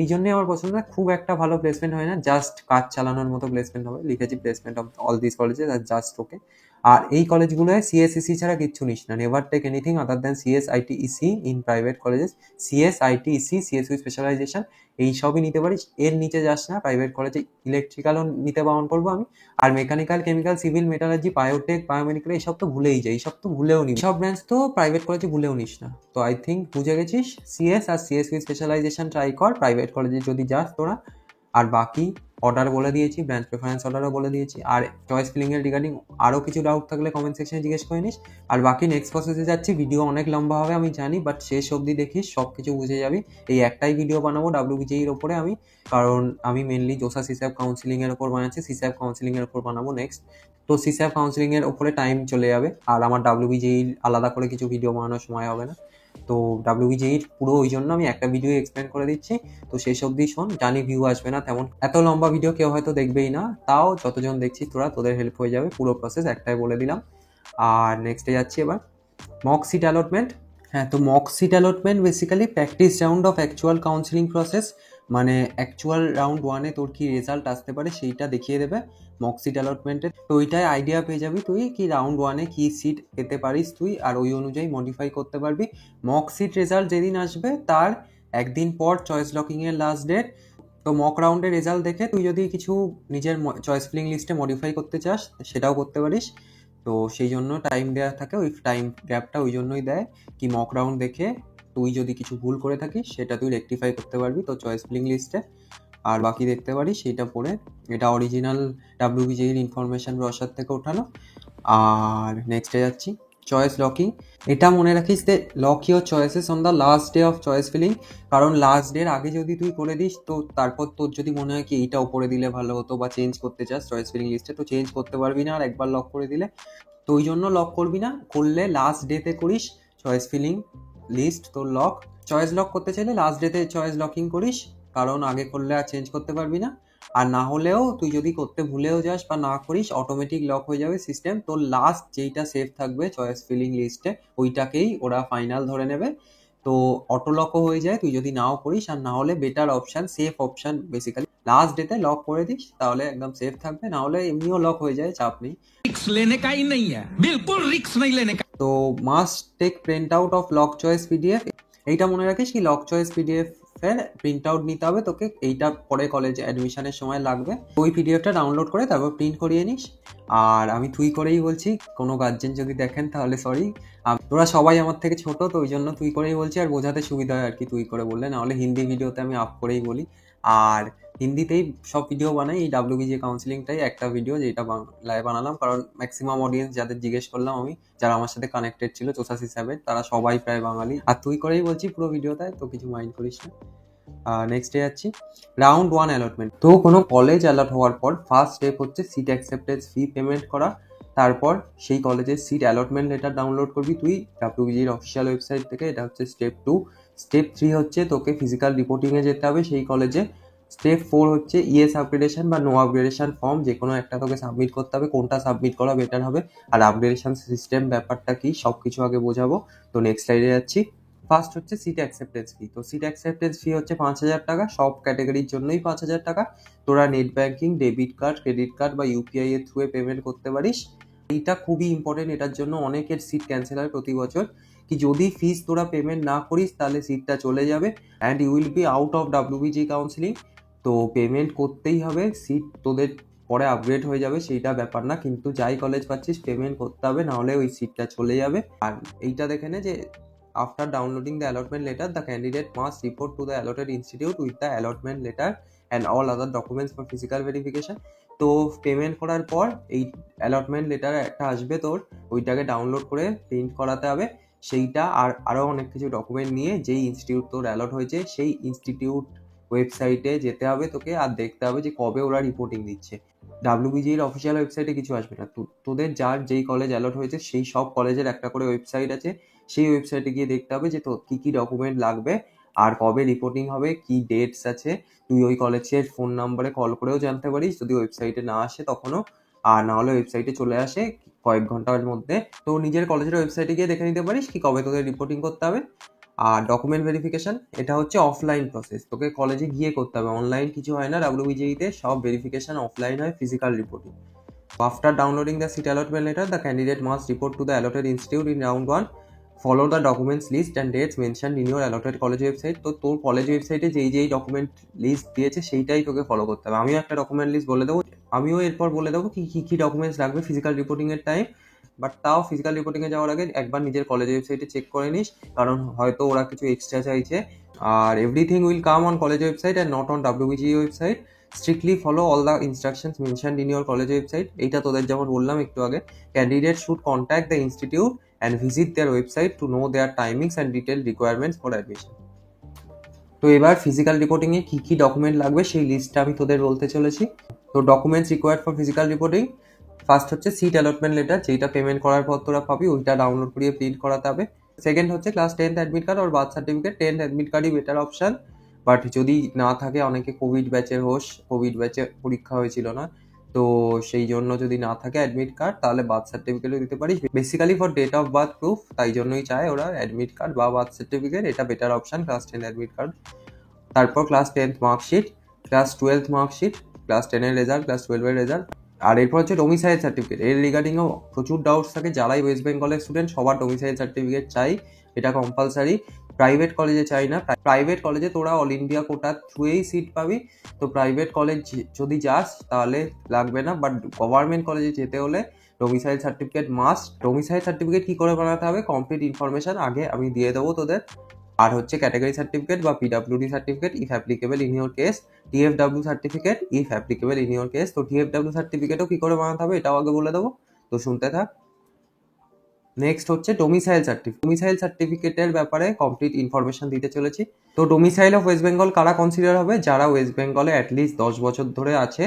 এই জন্যই আমার পছন্দ না, খুব একটা ভালো প্লেসমেন্ট হয় না, জাস্ট কাজ চালানোর মতো প্লেসমেন্ট হবে। লিখেছি placement of all this colleges are just okay. আর এই কলেজগুলোয় সিএসইসি ছাড়া কিচ্ছু নিস না, never take anything other than CS IT EC in private colleges. CS IT EC CS with specialisation এই সবই নিতে পারিস, এর নিচে যাস না। প্রাইভেট কলেজে ইলেকট্রিক্যালও নিতে বারণ করবো আমি, আর mechanical, chemical, civil, metallurgy, biotech, biomedical এইসব তো ভুলেই যাই, এইসব তো ভুলেও নিস, সব ব্রাঞ্চ তো প্রাইভেট কলেজে ভুলেও নিস না। তো আই থিঙ্ক বুঝে গেছিস, সিএস আর সিএস উইথ স্পেশালাইজেশন ট্রাই কর প্রাইভেট কলেজে যদি যাস তোরা। আর বাকি অর্ডার বলে দিয়েছি, ব্রাঞ্চ প্রেফারেন্স অর্ডারও বলে দিয়েছি। আর চয়েস ফিলিং এর রিগার্ডিং আরও কিছু ডাউট থাকলে কমেন্ট সেকশনে জিজ্ঞেস করে নিস। আর বাকি নেক্সট প্রসেসে যাচ্ছি, ভিডিও অনেক লম্বা হবে আমি জানি, বাট শেষ অবধি দেখিস, সব কিছু বুঝে যাবি। এই একটাই ভিডিও বানাবো ডাব্লিউবিজেইর ওপরে আমি, কারণ আমি মেনলি জোসা সিস্যাপ কাউন্সিলিং এর ওপর বানাচ্ছি, সিস্যাপ কাউন্সিলিং এর ওপর বানাবো নেক্সট। তো সিস্যাপ কাউন্সিলিং এর ওপরে টাইম চলে যাবে, আর আমার ডাব্লিউবিজেইর আলাদা করে কিছু ভিডিও বানানোর সময় হবে না। তো ডাব্লিউবিজেইর পুরো ওই জন্য আমি একটা ভিডিও এক্সপ্লেন করে দিচ্ছি, তো শেষ অবধি শোন। জানি ভিউ আসবে না তেমন, এত লম্বা ভিডিও কেউ হয়তো দেখবেই না, তাও যতজন দেখছিস তোরা, তোদের হেল্প হয়ে যাবে। পুরো প্রসেস একটাই বলে দিলাম। আর নেক্সটে যাচ্ছি এবার, মক সিট অ্যালটমেন্ট। হ্যাঁ, তো mock seat allotment basically practice round of actual counselling process, মানে অ্যাকচুয়াল রাউন্ড 1-এ তোর কি রেজাল্ট আসতে পারে সেইটা দেখিয়ে দেবে মক সিট অ্যালটমেন্টে। তো ওইটাই আইডিয়া পেয়ে যাবি তুই কি রাউন্ড 1-এ কি সিট পেতে পারিস তুই, আর ওই অনুযায়ী মডিফাই করতে পারবি। মক সিট রেজাল্ট যেদিন আসবে তার একদিন পর চয়েস লকিংয়ের লাস্ট ডেট। তো মক রাউন্ডের রেজাল্ট দেখে তুই যদি কিছু নিজের চয়েস ফিলিং লিস্টে মডিফাই করতে চাস সেটাও করতে পারিস। তো সেই জন্য টাইম দেওয়া থাকে, ওই টাইম গ্যাপটা ওই জন্যই দেয় কি মক রাউন্ড দেখে তুই যদি কিছু ভুল করে থাকিস সেটা তুই রেকটিফাই করতে পারবি তো চয়েস ফিলিং লিস্টে। আর বাকি দেখতে পারিস সেইটা পড়ে, এটা অরিজিনাল ডাব্লিউবিজেইর ইনফরমেশন ব্রসার থেকে ওঠানো। আর নেক্সটে যাচ্ছি, চয়েস লকিং। এটা মনে রাখিস যে lock your choices on the last day of choice filling, কারণ লাস্ট ডের আগে যদি তুই করে দিস তো তারপর তোর যদি মনে হয় কি এইটা উপরে দিলে ভালো হতো বা চেঞ্জ করতে চাস চয়েস ফিলিং লিস্টে, তো চেঞ্জ করতে পারবি না আর একবার লক করে দিলে। তো ওই জন্য লক করবি না, করলে লাস্ট ডেতে করিস চয়েস ফিলিং লিস্ট তোর লক। চয়েস লক করতে চাইলে লাস্ট ডেতে চয়েস লকিং করিস, কারণ আগে করলে আর চেঞ্জ করতে পারবি না। আর না হলেও তুই যদি করতে ভুলেও যাস বা না করিস অটোমেটিক লক হয়ে যাবে সিস্টেম, তোর লাস্ট যেইটা সেভ থাকবে চয়েস ফিলিং লিস্টে ওইটাকেই ওরা ফাইনাল ধরে নেবে। তো অটো লকও হয়ে যায় তুই যদি নাও করিস, আর না হলে better option safe option basically last ডেতে লক করে দিস, তাহলে একদম সেফ থাকবে। না হলে এমনিও লক হয়ে যায়, চাপ নেই। रिक्स लेने का ही नहीं है, बिल्कुल रिक्स नहीं लेने का। তো must take print out of lock choice PDF, এইটা মনে রাখিস কি লক চয়েস পিডিএফ এর প্রিন্ট আউট নিতে হবে তোকে, এইটা পরে কলেজে অ্যাডমিশনের সময় লাগবে। ওই পিডিএফটা ডাউনলোড করে তারপর প্রিন্ট করিয়ে নিস। আর আমি তুই করেই বলছি, কোনো গার্জেন যদি দেখেন তাহলে সরি, তোরা সবাই আমার থেকে ছোট তো ওই জন্য তুই করেই বলছি, আর বোঝাতে সুবিধা হয় আর কি তুই করে বললে, নাহলে হিন্দি ভিডিওতে আমি আপ করেই বলি। আর হিন্দিতেই সব ভিডিও বানাই, এই ডাব্লিউবিজে কাউন্সিলিংটাই একটা ভিডিও যেটা বাংলায় বানালাম, কারণ ম্যাক্সিমাম অডিয়েন্স যাদের জিজ্ঞেস করলাম আমি, যারা আমার সাথে কানেক্টেড ছিল চোসাস হিসাবে, তারা সবাই প্রায় বাঙালি। আর তুই করেই বলছি পুরো ভিডিওটায়, তো কিছু মাইন্ড করিস না। নেক্সটে যাচ্ছি, রাউন্ড 1 অ্যালটমেন্ট। তো কোনো কলেজ অ্যালট হওয়ার পর ফার্স্ট স্টেপ হচ্ছে সিট অ্যাকসেপ্টেন্স ফি পেমেন্ট করা। তারপর সেই কলেজের সিট অ্যালটমেন্ট লেটার ডাউনলোড করবি তুই ডাব্লিউবিজির অফিসিয়াল ওয়েবসাইট থেকে, এটা হচ্ছে স্টেপ 2। স্টেপ 3 হচ্ছে তোকে ফিজিক্যাল রিপোর্টিংয়ে যেতে হবে সেই কলেজে। স্টেপ 4 হচ্ছে ইএস আপগ্রেডেশন বা নো আপগ্রেডেশন ফর্ম, যে কোনো একটা তোকে সাবমিট করতে হবে, কোনটা সাবমিট করা বেটার হবে আর আপগ্রেডেশন সিস্টেম ব্যাপারটা কি সব কিছু আগে বোঝাবো। তো নেক্সট স্লাইডে যাচ্ছি। ফার্স্ট হচ্ছে সিট অ্যাকসেপ্টেন্স ফি। তো সিট অ্যাকসেপ্টেন্স ফি হচ্ছে 5,000 টাকা, সব ক্যাটাগরির জন্যই 5,000 টাকা। তোরা net banking, debit card, credit card বা ইউপিআই এর থ্রুয়ে পেমেন্ট করতে পারিস। এইটা খুবই ইম্পর্টেন্ট, এটার জন্য অনেকের সিট ক্যান্সেল হয় প্রতি বছর, কি যদি ফিস তোরা পেমেন্ট না করিস তাহলে সিটটা চলে যাবে and you will be out of WBJEE counselling. তো পেমেন্ট করতেই হবে, সিট তোদের পরে আপগ্রেড হয়ে যাবে সেইটা ব্যাপার না, কিন্তু যাই কলেজ পাচ্ছিস পেমেন্ট করতে হবে, নাহলে ওই সিটটা চলে যাবে। আর এইটা দেখে নে যে after downloading the allotment letter the candidate must report to the allotted institute with the allotment letter and all other documents for physical verification. তো পেমেন্ট করার পর এই অ্যালটমেন্ট লেটার একটা আসবে তোর, ওইটাকে ডাউনলোড করে প্রিন্ট করাতে হবে, সেইটা আর আরও অনেক কিছু ডকুমেন্ট নিয়ে যেই ইনস্টিটিউট তোর অ্যালট হয়েছে সেই ইনস্টিটিউট ওয়েবসাইটে যেতে হবে তোকে, আর দেখতে হবে যে কবে ওরা রিপোর্টিং দিচ্ছে। ডাব্লিউবিজির অফিসিয়াল ওয়েবসাইটে কিছু আসবে না, তোদের যার যেই কলেজ অ্যালট হয়েছে সেই সব কলেজের একটা করে ওয়েবসাইট আছে, সেই ওয়েবসাইটে গিয়ে দেখতে হবে যে তোর কী কী ডকুমেন্ট লাগবে আর কবে রিপোর্টিং হবে, কি ডেটস আছে। তুই ওই কলেজের ফোন নাম্বারে কল করেও জানতে পারিস যদি ওয়েবসাইটে না আসে তখনও, আর না হলে ওয়েবসাইটে চলে আসে কয়েক ঘন্টার মধ্যে। তো নিজের কলেজের ওয়েবসাইটে গিয়ে দেখে নিতে পারিস কি কবে তোদের রিপোর্টিং করতে হবে। আর ডকুমেন্ট ভেরিফিকেশন এটা হচ্ছে অফলাইন প্রসেস, তোকে কলেজে গিয়ে করতে হবে, অনলাইন কিছু হয় না ডাব্লিউবিজিতে, সব ভেরিফিকেশন অফলাইন হয়, physical reporting. After downloading the seat allotment letter the candidate must report to the allotted institute in round 1, follow the documents list and dates mention in your allotted college website. তো তোর কলেজ ওয়েবসাইটে যেই ডকুমেন্ট লিস্ট দিয়েছে সেইটাই তোকে ফলো করতে হবে। আমিও একটা ডকুমেন্ট লিস্ট বলে দেবো, আমিও এরপর বলে দেবো কি ডকুমেন্টস লাগবে ফিজিক্যাল রিপোর্টিংয়ের টাইম, বাট তাও ফিজিক্যাল রিপোর্টিংয়ে যাওয়ার আগে একবার নিজের কলেজ ওয়েবসাইটে চেক করে নিস, কারণ হয়তো ওরা কিছু এক্সট্রা চাইছে। আর everything will come on college website and not on WBJEE website. Strictly follow all the instructions mentioned in your college website. এইটা তোদের যেমন বললাম একটু আগে, candidate should contact the institute and visit their website to know their timings and detailed requirements for admission. তো এবার ফিজিক্যাল রিপোর্টিংয়ে কী কী ডকুমেন্ট লাগবে সেই লিস্টটা আমি তোদের বলতে চলেছি। তো documents required for physical reporting, first হচ্ছে সিট অ্যালটমেন্ট লেটার, যেটা পেমেন্ট করার পর তোরা পাবি, ওইটা ডাউনলোড করিয়ে প্রিন্ট করাতে হবে। সেকেন্ড হচ্ছে class 10th admit card or birth certificate. 10th admit কার্ডই বেটার অপশান, বাট যদি না থাকে, অনেকে কোভিড ব্যাচের হোস, কোভিড ব্যাচে পরীক্ষা হয়েছিল না, তো সেই জন্য যদি না থাকে অ্যাডমিট কার্ড তাহলে বার্থ সার্টিফিকেটও দিতে পারিস। Basically for date of birth proof, তাই জন্যই চায় ওরা অ্যাডমিট কার্ড বা বার্থ সার্টিফিকেট, এটা better option class 10 admit card. তারপর class 10th marksheet, class 12th marksheet, class 10-এর রেজাল্ট, ক্লাস 12-এর রেজাল্ট। আর এরপর হচ্ছে ডোমিসাইল সার্টিফিকেট। এর রিগার্ডিংও প্রচুর ডাউটস থাকে, যারাই ওয়েস্ট বেঙ্গলের স্টুডেন্ট সবার ডোমিসাইল সার্টিফিকেট চাই, এটা কম্পালসারি। প্রাইভেট কলেজে চাই না, প্রাইভেট কলেজে তোরা অল ইন্ডিয়া কোটার থ্রুয়েই সিট পাবি, তো প্রাইভেট কলেজ যদি যাস তাহলে লাগবে না, বাট গভর্নমেন্ট কলেজে যেতে হলে domicile certificate must. Domicile certificate কী করে বানাতে হবে, কমপ্লিট ইনফরমেশন আগে আমি দিয়ে দেবো তোদের। আর হচ্ছে ক্যাটাগরি সার্টিফিকেট বা PWD certificate if applicable in your case, TFW certificate if applicable in your case. তো টিএফডাব্লিউ সার্টিফিকেটও কী করে বানাতে হবে এটাও আগে বলে দেবো, তো শুনতে থাক। নেক্সট হচ্ছে ডোমিসাইল সার্টিফিকেট। ডোমিসাইল সার্টিফিকেটের ব্যাপারে কমপ্লিট ইনফরমেশন দিতে চলেছি। তো ডোমিসাইল অফ ওয়েস্ট বেঙ্গল কারা কনসিডার হবে, যারা ওয়েস্ট বেঙ্গলে অ্যাটলিস্ট 10 বছর ধরে আছে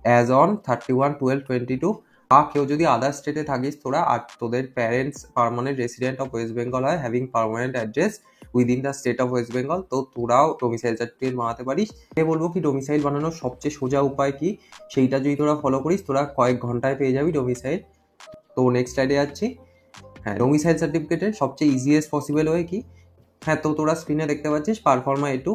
অ্যাজ অন 31/12/22, বা কেউ যদি আদার স্টেটে থাকিস তোরা আর তোদের parents permanent resident of West Bengal হয় having permanent address within the state of West Bengal, তো তোরাও ডোমিসাইল সার্টিফিকেট বানাতে পারিস। বলবো কি ডোমিসাইল বানানোর সবচেয়ে সোজা উপায় কি, সেইটা যদি তোরা ফলো করিস তোরা কয়েক ঘন্টায় পেয়ে যাবি ডোমিসাইল। তো নেক্সট স্লাইডে যাচ্ছি। হ্যাঁ, ডোমিসাইল সার্টিফিকেটের সবচেয়ে ইজিয়েস্ট পসিবল ওয়ে কি, হ্যাঁ তো তোরা স্ক্রিনে দেখতে পাচ্ছিস পারফর্মা A2,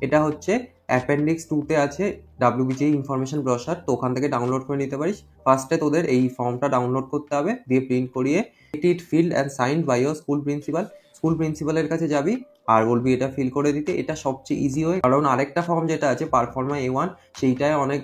এটা হচ্ছে অ্যাপেন্ডিক্স 2-তে আছে ডাব্লিউবিজি ইনফরমেশন ব্রোশার, তো ওখান থেকে ডাউনলোড করে নিতে পারিস। ফার্স্টে তোদের এই ফর্মটা ডাউনলোড করতে হবে, দিয়ে প্রিন্ট করিয়ে it filled and signed by your school principal. School প্রিন্সিপালের কাছে যাবি আর বলবি এটা ফিল করে দিতে, এটা সবচেয়ে ইজি হয়। কারণ আরেকটা ফর্ম যেটা আছে পারফর্মা A1, সেইটায় অনেক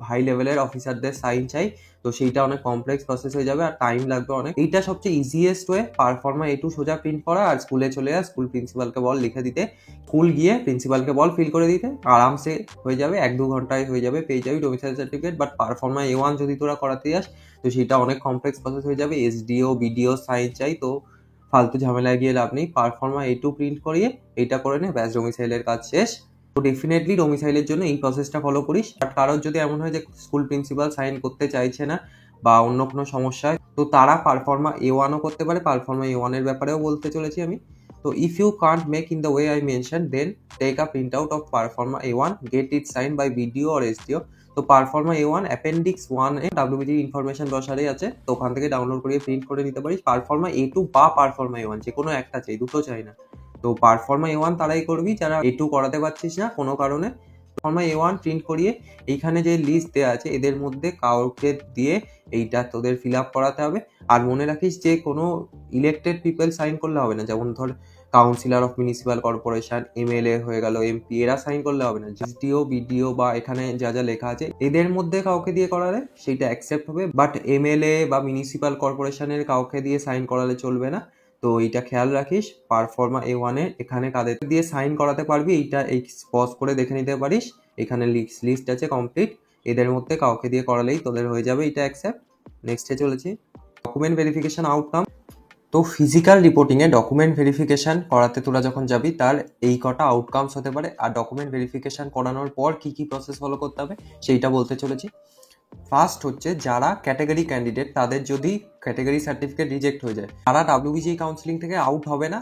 হাই লেভেলের অফিসারদের সাইন চাই, তো সেইটা অনেক কমপ্লেক্স প্রসেস হয়ে যাবে আর টাইম লাগবে অনেক। এইটা সবচেয়ে ইজিয়েস্ট ওয়ে, পারফর্মা A2 সোজা প্রিন্ট করা আর স্কুলে চলে যা, স্কুল প্রিন্সিপালকে বল লিখে দিতে, স্কুল গিয়ে প্রিন্সিপালকে বল ফিল করে দিতে, আরামসে হয়ে যাবে, 1-2 ঘন্টায় হয়ে যাবে, পেয়ে যাবি ডোমিসাইল সার্টিফিকেট। বাট পারফর্মা A1 যদি তোরা করাতে যাস তো সেটা অনেক কমপ্লেক্স প্রসেস হয়ে যাবে, এসডিও বিডিও সাইন চাই, তো ফালতু ঝামেলায় গিয়ে লাভ নেই। পারফর্মা A2 প্রিন্ট করিয়ে এইটা করে নে, ব্যাস ডোমিসাইলের কাজ শেষ। তো ডেফিনেটলি ডোমিসাইলের জন্য এই প্রসেসটা ফলো করিস। বাট কারোর যদি এমন হয় যে স্কুল প্রিন্সিপাল সাইন করতে চাইছে না বা অন্য কোনো সমস্যা হয়, তো তারা পারফর্মা A1ও করতে পারে। পারফর্মা A1 এর ব্যাপারেও বলতে চলেছি আমি। তো if you can't make in the way I mention, then take a print out of proforma A1, get it sign by BDO or SDO. তো পারফর্মা A1 অ্যাপেন্ডিক্স 1 এ ডাব্লিউবিজি ইনফরমেশন ব্রোশারে আছে, তো ওখান থেকে ডাউনলোড করিয়ে প্রিন্ট করে নিতে পারিস। পারফর্মা A2 বা পারফর্মা A1 যে কোনো একটা চাই, দুটো চাই না। তো পারফর্মা A1 তারাই করবি যারা A2 করাতে পারছিস না কোনো কারণে, ফর্মা A1 প্রিন্ট করিয়ে এইখানে যে লিস্ট দেওয়া আছে এদের মধ্যে কাউকে দিয়ে এইটা তোদের ফিল আপ করাতে হবে। আর মনে রাখিস যে কোনো ইলেক্টেড পিপল সাইন করলে হবে না, যেমন ধর councillor of municipal corporation, MLA হয়ে গেল, MP, এরা সাইন করলে হবে না। GTO, BDO বা এখানে যা যা লেখা আছে এদের মধ্যে কাউকে দিয়ে করালে সেইটা অ্যাকসেপ্ট হবে, বাট MLA বা মিউনিসিপ্যাল কর্পোরেশনের কাউকে দিয়ে সাইন করালে চলবে না। তো এইটা খেয়াল রাখিস। পারফর্মা A1 এর এখানে কাদের দিয়ে সাইন করাতে পারবি এইটা এই পজ করে দেখে নিতে পারিস, এখানে লিস্ট আছে কমপ্লিট, এদের মধ্যে কাউকে দিয়ে করালেই তোদের হয়ে যাবে এটা অ্যাকসেপ্ট। নেক্সটে চলেছি, ডকুমেন্ট ভেরিফিকেশন আউটকাম। তো ফিজিক্যাল রিপোর্টিংয়ে ডকুমেন্ট ভেরিফিকেশন করাতে তোরা যখন যাবি তার এই কটা আউটকামস হতে পারে। আর ডকুমেন্ট ভেরিফিকেশন করানোর পর কি কি প্রসেস ফলো করতে হবে সেইটা বলতে চলেছি। ফার্স্ট হচ্ছে যারা ক্যাটাগরি ক্যান্ডিডেট তাদের যদি ক্যাটাগরি সার্টিফিকেট রিজেক্ট হয়ে যায়, তারা WBGE কাউন্সিলিং থেকে আউট হবে না,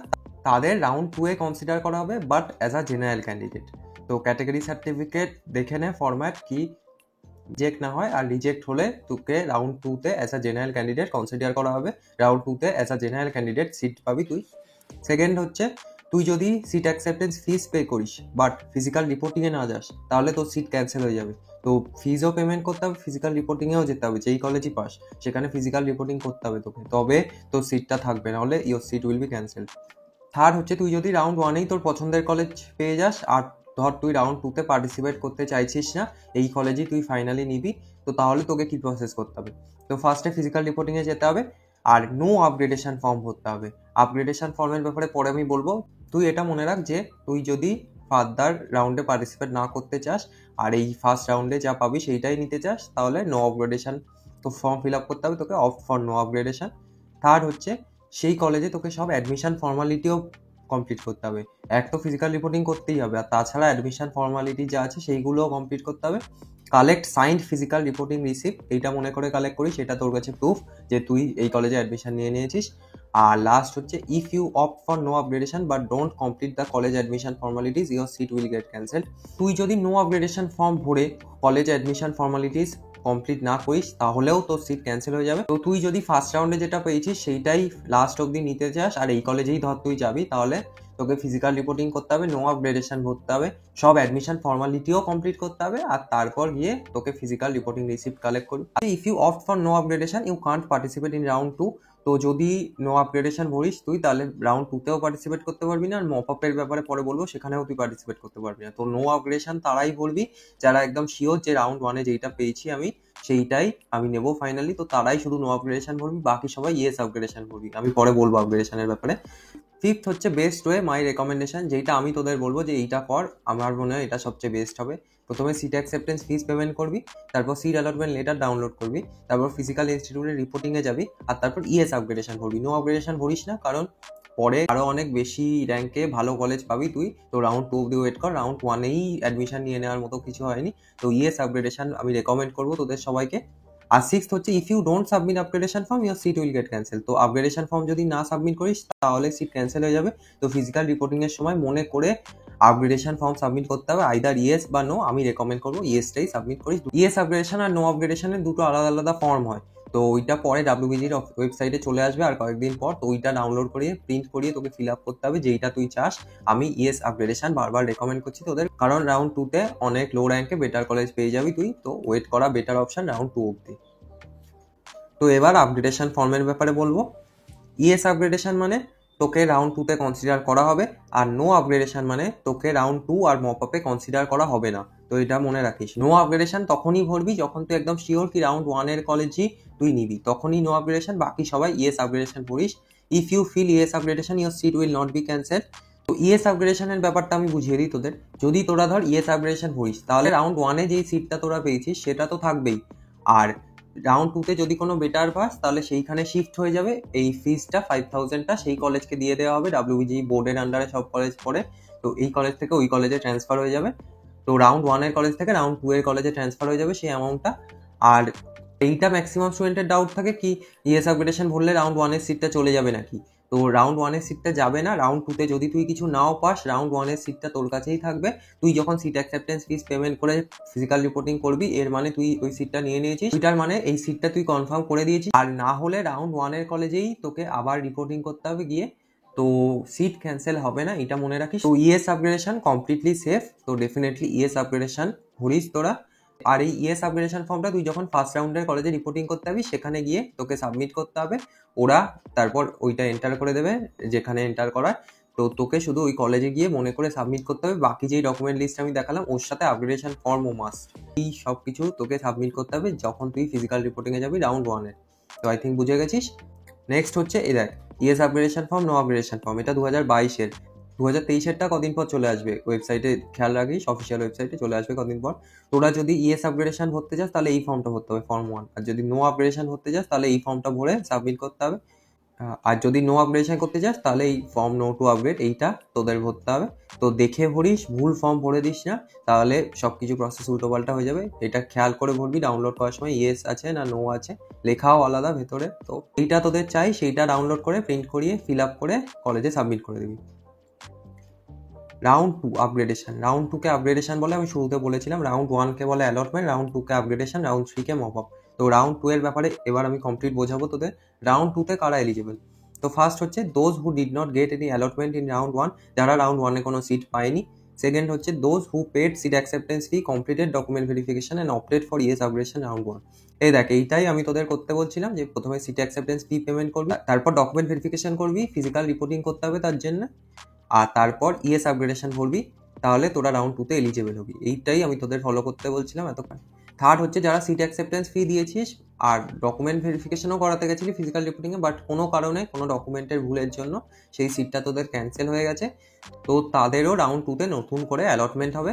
তাদের রাউন্ড 2 এ কনসিডার করা হবে, but as a general candidate. তো ক্যাটাগরি সার্টিফিকেট দেখে নে ফরম্যাট কি রিজেক্ট না হয়, আর রিজেক্ট হলে তোকে রাউন্ড 2 তে as a general candidate consider করা হবে, রাউন্ড 2 তে as a general candidate seat পাবি তুই। সেকেন্ড হচ্ছে তুই যদি সিট অ্যাকসেপ্টেন্স ফিস পে করিস বাট ফিজিক্যাল রিপোর্টিংয়ে না যাস তাহলে তোর সিট ক্যান্সেল হয়ে যাবে। তো ফিজও পেমেন্ট করতে হবে, ফিজিক্যাল রিপোর্টিংয়েও যেতে হবে, যেই কলেজই পাস সেখানে ফিজিক্যাল রিপোর্টিং করতে হবে তোকে, তবে তোর সিটটা থাকবে, না হলে your seat will be cancel. Third হচ্ছে তুই যদি রাউন্ড 1এই তোর পছন্দের কলেজ পেয়ে যাস আর ধর তুই রাউন্ড 2তে পার্টিসিপেট করতে চাইছিস না, এই কলেজেই তুই ফাইনালি নিবি, তো তাহলে তোকে কি প্রসেস করতে হবে? তো ফার্স্টে ফিজিক্যাল রিপোর্টিংয়ে যেতে হবে আর নো আপগ্রেডেশন ফর্ম ভরতে হবে। আপগ্রেডেশন ফর্মের ব্যাপারে পরে আমি বলবো, তুই এটা মনে রাখ যে তুই যদি ফার্দার রাউন্ডে পার্টিসিপেট না করতে চাস আর এই ফার্স্ট রাউন্ডে যা পাবি সেইটাই নিতে চাস তাহলে নো আপগ্রেডেশন তো ফর্ম ফিল আপ করতে হবে তোকে, opt for no upgradation. Third হচ্ছে সেই কলেজে তোকে সব অ্যাডমিশন ফর্মালিটিও কমপ্লিট করতে হবে। এক তো ফিজিক্যাল রিপোর্টিং করতেই হবে আর তাছাড়া অ্যাডমিশন ফর্মালিটি যা আছে সেইগুলোও কমপ্লিট করতে হবে। Collect signed physical reporting receipt, এইটা মনে করে কালেক্ট করিস, সেটা তোর কাছে প্রুফ যে তুই এই কলেজে অ্যাডমিশন নিয়ে নিয়েছিস। আর লাস্ট হচ্ছে if you opt for no upgradation but don't complete the college admission formalities your seat will get cancelled. তুই যদি নো আপগ্রেডেশন ফর্ম ভরে কলেজ অ্যাডমিশন ফর্মালিটিস কমপ্লিট না করিস তাহলেও তোর সিট ক্যান্সেল হয়ে যাবে। তো তুই যদি ফার্স্ট রাউন্ডে যেটা পেয়েছিস সেইটাই লাস্ট অবধি নিতে চাস আর এই কলেজেই ধর তুই যাবি, তাহলে তোকে ফিজিক্যাল রিপোর্টিং করতে হবে, নো আপগ্রেডেশন ভরতে হবে, সব অ্যাডমিশন ফর্মালিটিও কমপ্লিট করতে হবে আর তারপর গিয়ে তোকে ফিজিক্যাল রিপোর্টিং রিসিপ্ট কালেক্ট করবি। If you opt for no upgradation you can't participate in round 2। তো যদি নো আপগ্রেডেশন ভরিস তুই তাহলে রাউন্ড 2তেও পার্টিসিপেট করতে পারবি না, আর মপ আপের ব্যাপারে পরে বলবো সেখানেও তুই পার্টিসিপেট করতে পারবি না। তো নো আপগ্রেডেশন তারাই ভরবি যারা একদম শিওর যে রাউন্ড 1-এ যেইটা পেয়েছি আমি সেইটাই আমি নেবো ফাইনালি, তো তারাই শুধু নো আপগ্রেডেশন ভরবি, বাকি সবাই ইয়েস আপগ্রেডেশন ভরবি। আমি পরে বলবো আপগ্রেডেশনের ব্যাপারে। ফিফথ হচ্ছে বেস্ট ওয়ে মাই রেকমেন্ডেশন, যেটা আমি তোদের বলবো যে এইটা কর, আমার মনে হয় এটা সবচেয়ে বেস্ট হবে। প্রথমে সিট অ্যাকসেপ্টেন্স ফিস পেমেন্ট করবি, তারপর সিট অ্যালটমেন্ট লেটার ডাউনলোড করবি, তারপর ফিজিক্যাল ইনস্টিটিউটের রিপোর্টিংয়ে যাবি আর তারপর ইএস আপগ্রেডেশন করবি। নো আপগ্রেডেশন ভরিস না, কারণ পরে আরও অনেক বেশি র্যাঙ্কে ভালো কলেজ পাবি তুই। তো রাউন্ড 2 অব্দি ওয়েট কর, রাউন্ড 1-এই অ্যাডমিশন নিয়ে নেওয়ার মতো কিছু হয়নি। তো ইএস আপগ্রেডেশন আমি রেকমেন্ড করবো তোদের সবাইকে। আর সিক্সথ হচ্ছে if you don't submit upgradation form your seat will get cancel. তো আপগ্রেডেশন ফর্ম যদি না সাবমিট করিস তাহলে সিট ক্যান্সেল হয়ে যাবে। তো ফিজিক্যাল রিপোর্টিংয়ের সময় মনে করে আপগ্রেডেশন ফর্ম সাবমিট করতে হবে, আইদার ইয়েস বা নো। আমি রেকমেন্ড করবো ইয়েসটাই সাবমিট করিস। ইয়েস আপগ্রেডেশন আর নো আপগ্রেডেশনের দুটো আলাদা আলাদা ফর্ম হয়, তো ওইটা পরে WBGEর ওয়েবসাইটে চলে আসবে আর কয়েকদিন পর। তো ওইটা ডাউনলোড করিয়ে প্রিন্ট করিয়ে তোকে ফিল আপ করতে হবে যেইটা তুই চাস। আমি ইয়েস আপগ্রেডেশন বারবার রেকমেন্ড করছি তোদের, কারণ রাউন্ড 2-তে অনেক লো র্যাঙ্কে বেটার কলেজ পেয়ে যাবি তুই। তো ওয়েট করা বেটার অপশন রাউন্ড 2 অব্দি। তো এবার আপগ্রেডেশন ফর্মের ব্যাপারে বলবো। ইএস আপগ্রেডেশন মানে তোকে রাউন্ড 2-তে কনসিডার করা হবে, আর নো আপগ্রেডেশন মানে তোকে রাউন্ড 2 আর মপ আপে কনসিডার করা হবে না। তো এটা মনে রাখিস, নো আপগ্রেডেশন তখনই ভরবি যখন তুই একদম শিওর কি রাউন্ড 1-এর কলেজই তুই নিবি, তখনই নো আপগ্রেডেশন। বাকি সবাই ইএস আপগ্রেডেশন ভরিস। If you fill ES upgradation your seat will not be cancel. তো ইএস আপগ্রেডেশনের ব্যাপারটা আমি বুঝিয়ে দিই তোদের। যদি তোরা ধর ইএস আপগ্রেডেশন ভরিস তাহলে রাউন্ড 1-এ যেই সিটটা তোরা পেয়েছিস সেটা তো থাকবেই, আর রাউন্ড 2-তে যদি কোনো বেটার পাস তাহলে সেইখানে শিফট হয়ে যাবে। এই ফিসটা 5000টা সেই কলেজকে দিয়ে দেওয়া হবে, WBGE বোর্ডের আন্ডারে সব কলেজ পড়ে। তো এই কলেজ থেকে ওই কলেজে ট্রান্সফার হয়ে যাবে। তো রাউন্ড 1-এর কলেজ থেকে রাউন্ড 2-এর কলেজে ট্রান্সফার হয়ে যাবে সেই অ্যামাউন্টটা। আর এইটা ম্যাক্সিমাম স্টুডেন্টের ডাউট থাকে কি ইএস আপগ্রেডেশন ভরলে রাউন্ড 1-এর সিটটা চলে যাবে নাকি। তো রাউন্ড 1-এর সিটটা যাবে না, রাউন্ড 2-তে যদি তুই কিছু নাও পাস রাউন্ড 1-এর সিটটা তোর কাছেই থাকবে। তুই যখন সিট অ্যাকসেপ্টেন্স ফিস পেমেন্ট করে ফিজিক্যাল রিপোর্টিং করবি এর মানে তুই ওই সিটটা নিয়ে নিয়েছিস, এটার মানে এই সিটটা তুই কনফার্ম করে দিয়েছিস। আর না হলে রাউন্ড 1-এর কলেজেই তোকে আবার রিপোর্টিং করতে হবে গিয়ে। তো তো সিট ক্যান্সেল হবে না, এটা মনে রাখিস। তো ইএস আপগ্রেডেশন কমপ্লিটলি সেফ, তো ডেফিনেটলি ইএস আপগ্রেডেশন ভরিস তোরা। আর এই ইএস আপগ্রেডেশন ফর্মটা তুই যখন ফার্স্ট রাউন্ডের কলেজে রিপোর্টিং করতে যাবি সেখানে গিয়ে তোকে সাবমিট করতে হবে, ওরা তারপর ওইটা এন্টার করে দেবে যেখানে এন্টার করার। তো তোকে শুধু ওই কলেজে গিয়ে মনে করে সাবমিট করতে হবে, বাকি যেই ডকুমেন্ট লিস্ট আমি দেখালাম ওর সাথে আপগ্রেডেশন ফর্মও মাস্ট, এই সব কিছু তোকে সাবমিট করতে হবে যখন তুই ফিজিক্যাল রিপোর্টিংয়ে যাবি রাউন্ড 1-এর। তো আই থিঙ্ক বুঝে গেছিস। নেক্সট হচ্ছে এই দেখ, yes upgradation form, no upgradation form, এটা 2022-এর। 2023-এরটা কদিন পর চলে আসবে ওয়েবসাইটে, খেয়াল রাখিস অফিসিয়াল ওয়েবসাইটে চলে আসবে কদিন পর। তোরা যদি ইএস আপগ্রেডেশন ভরতে যাস তাহলে এই ফর্মটা ভরতে হবে, ফর্ম 1। আর যদি নো আপগ্রেডেশন ভরতে যাস তাহলে এই ফর্মটা ভরে সাবমিট করতে হবে। আর যদি নো আপগ্রেডেশন করতে যাস তাহলে এই ফর্ম নো টু আপগ্রেড এইটা তোদের ভরতে হবে। তো দেখে ভরিস, ভুল ফর্ম ভরে দিস না, তাহলে সব কিছু প্রসেস উল্টোপাল্টা হয়ে যাবে। এটা খেয়াল করে ভরবি ডাউনলোড করার সময় ইয়েস আছে না নো আছে, লেখাও আলাদা ভেতরে। তো এইটা তোদের চাই, সেইটা ডাউনলোড করে প্রিন্ট করিয়ে ফিল আপ করে কলেজে সাবমিট করে দিবি। রাউন্ড 2 আপগ্রেডেশন, রাউন্ড 2-কে আপগ্রেডেশন বলে, আমি শুরুতে বলেছিলাম। রাউন্ড 1-কে বলে অ্যালটমেন্ট, রাউন্ড 2-কে আপগ্রেডেশন, রাউন্ড 3-কে মপ আপ। তো রাউন্ড 2 এর ব্যাপারে এবার আমি কমপ্লিট বোঝাবো তোদের। রাউন্ড 2-তে কারা এলিজিবল? তো ফার্স্ট হচ্ছে those who did not get any allotment in round 1, যারা রাউন্ড 1-এ কোনো সিট পায়নি। সেকেন্ড হচ্ছে those who paid seat acceptance fee, completed document verification and opted for yes upgradation round 1। এই দেখ, এইটাই আমি তোদের করতে বলছিলাম যে প্রথমে সিট অ্যাকসেপ্টেন্স ফি পেমেন্ট করবি, তারপর ডকুমেন্ট ভেরিফিকেশন করবি, ফিজিক্যাল রিপোর্টিং করতে হবে তার জন্য, আর তারপর ইএস আপগ্রেডেশন করবি, তাহলে তোরা রাউন্ড 2-তে এলিজিবল হবি। এইটাই আমি তোদের ফলো করতে বলছিলাম এতক্ষণ। থার্ড হচ্ছে যারা সিট অ্যাকসেপ্টেন্স ফি দিয়েছিস আর ডকুমেন্ট ভেরিফিকেশনও করাতে গেছিলি ফিজিক্যাল রিপোর্টিংয়ে, বাট কোনো কারণে কোনো ডকুমেন্টের ভুলের জন্য সেই সিটটা তোদের ক্যান্সেল হয়ে গেছে, তো তাদেরও রাউন্ড 2-তে নতুন করে অ্যালটমেন্ট হবে।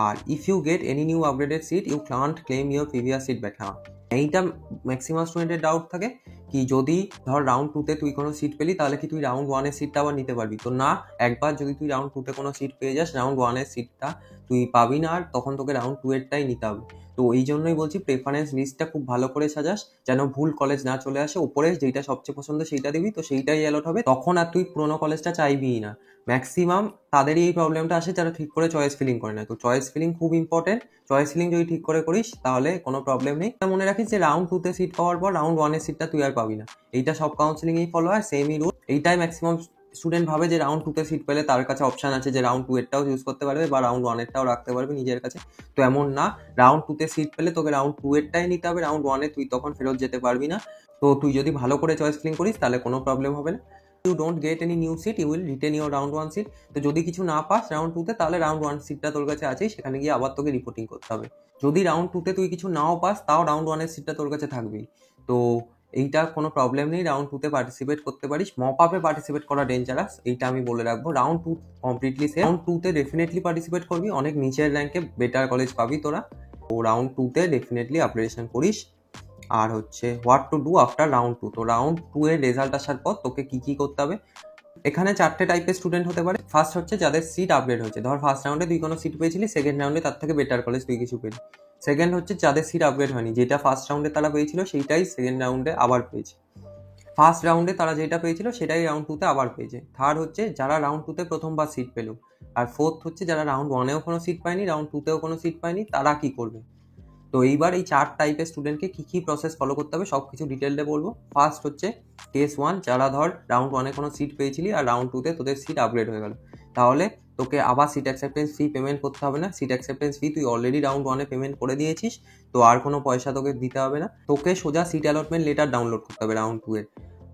আর if you get any new upgraded seat you can't claim your previous seat back. হ্যাঁ, এইটা ম্যাক্সিমাম স্টুডেন্টের ডাউট থাকে কি যদি ধর রাউন্ড 2-তে তুই কোনো সিট পেলি তাহলে কি তুই রাউন্ড 1-এর সিটটা আবার নিতে পারবি? তো না, একবার যদি তুই রাউন্ড 2-তে কোনো সিট পেয়ে যাস রাউন্ড 1-এর সিটটা তুই পাবি না, আর তখন তোকে রাউন্ড 2-এরটাই নিতে হবে। তো এই জন্যই বলছি প্রেফারেন্স লিস্টটা খুব ভালো করে সাজাস, যেন ভুল কলেজ না চলে আসে। ওপরে যেটা সবচেয়ে পছন্দ সেইটা দিবি, তো সেইটাই অ্যালট হবে, তখন আর তুই পুরোনো কলেজটা চাইবিই না। ম্যাক্সিমাম তাদেরই এই প্রবলেমটা আসে যারা ঠিক করে চয়েস ফিলিং করে না। তো চয়েস ফিলিং খুব ইম্পর্টেন্ট, চয়েস ফিলিং যদি ঠিক করে করিস তাহলে কোনো প্রবলেম নেই। মনে রাখিস যে রাউন্ড 2-তে সিট পাওয়ার পর রাউন্ড 1-এর সিটটা তুই আর পাবি না, এইটা সব কাউন্সিলিংয়েই ফলো হয়, সেমই রুল। এইটাই ম্যাক্সিমাম স্টুডেন্ট ভাবে যে রাউন্ড 2-তে সিট পেলে তার কাছে অপশন আছে যে রাউন্ড 2-এরটাও ইউজ করতে পারবে বা রাউন্ড 1-এরটাও রাখতে পারবে নিজের কাছে। তো এমন না, রাউন্ড 2-তে সিট পেলে তোকে রাউন্ড 2-এরটাই নিতে হবে, রাউন্ড 1-এ তুই তখন ফেরত যেতে পারবি না। তো তুই যদি ভালো করে চয়েস ফিলিং করিস তাহলে কোনো প্রবলেম হবে না। You don't get any new seat you will retain your round 1 seat. তো যদি কিছু না পাস রাউন্ড 2-তে তাহলে রাউন্ড 1 সিটটা তোর কাছে আছেই, সেখানে গিয়ে আবার তোকে রিপোর্টিং করতে হবে। যদি রাউন্ড 2-তে তুই কিছু নাও পাস তাও রাউন্ড 1-এর সিটটা তোর কাছে থাকবেই। তো এইটা কোনো প্রবলেম নেই, রাউন্ড 2-তে পার্টিসিপেট করতে পারিস। মপ আপে পার্টিসিপেট করা ডেঞ্জারাস, এইটা আমি বলে রাখবো। রাউন্ড 2 কমপ্লিটলি সেফ, রাউন্ড 2-তে ডেফিনেটলি পার্টিসিপেট করবি, অনেক নিচের র্যাঙ্কে বেটার কলেজ পাবি তোরা। তো রাউন্ড 2-তে ডেফিনেটলি অ্যাপ্লিকেশন করিস। আর হচ্ছে what to do after round 2। তো রাউন্ড 2 এর রেজাল্ট আসার পর তোকে কি করতে হবে, এখানে 4টে টাইপের স্টুডেন্ট হতে পারে। ফার্স্ট হচ্ছে যাদের সিট আপগ্রেড হয়েছে, ধর ফার্স্ট রাউন্ডে তুই কোনো সিট পেয়েছিলি, সেকেন্ড রাউন্ডে তার থেকে বেটার কলেজ তুই কিছু পেলি। সেকেন্ড হচ্ছে যাদের সিট আপগ্রেড হয়নি, যেটা ফার্স্ট রাউন্ডে তারা পেয়েছিল সেইটাই সেকেন্ড রাউন্ডে আবার পেয়েছে। ফার্স্ট রাউন্ডে তারা যেটা পেয়েছিল সেটাই রাউন্ড 2-তে আবার পেয়েছে। থার্ড হচ্ছে যারা রাউন্ড 2-তে প্রথমবার সিট পেল। আর ফোর্থ হচ্ছে যারা রাউন্ড 1-এও কোনো সিট পায়নি, রাউন্ড 2-তেও কোনো সিট পায়নি, তারা কি করবে। তো এইবার এই 4 টাইপের স্টুডেন্টকে কি প্রসেস ফলো করতে হবে সব কিছু ডিটেলডে বলবো। ফার্স্ট হচ্ছে কেস 1, যারা ধর রাউন্ড 1-এ কোনো সিট পেয়েছিলি আর রাউন্ড 2-তে তোদের সিট আপগ্রেড হয়ে গেল, তাহলে তোকে আবার সিট অ্যাকসেপ্টেন্স ফি পেমেন্ট করতে হবে না। সিট অ্যাকসেপ্টেন্স ফি তুই অলরেডি রাউন্ড 1-এ পেমেন্ট করে দিয়েছিস, তো আর কোনো পয়সা তোকে দিতে হবে না। তোকে সোজা সিট অ্যালটমেন্ট লেটার ডাউনলোড করতে হবে রাউন্ড 2-এর,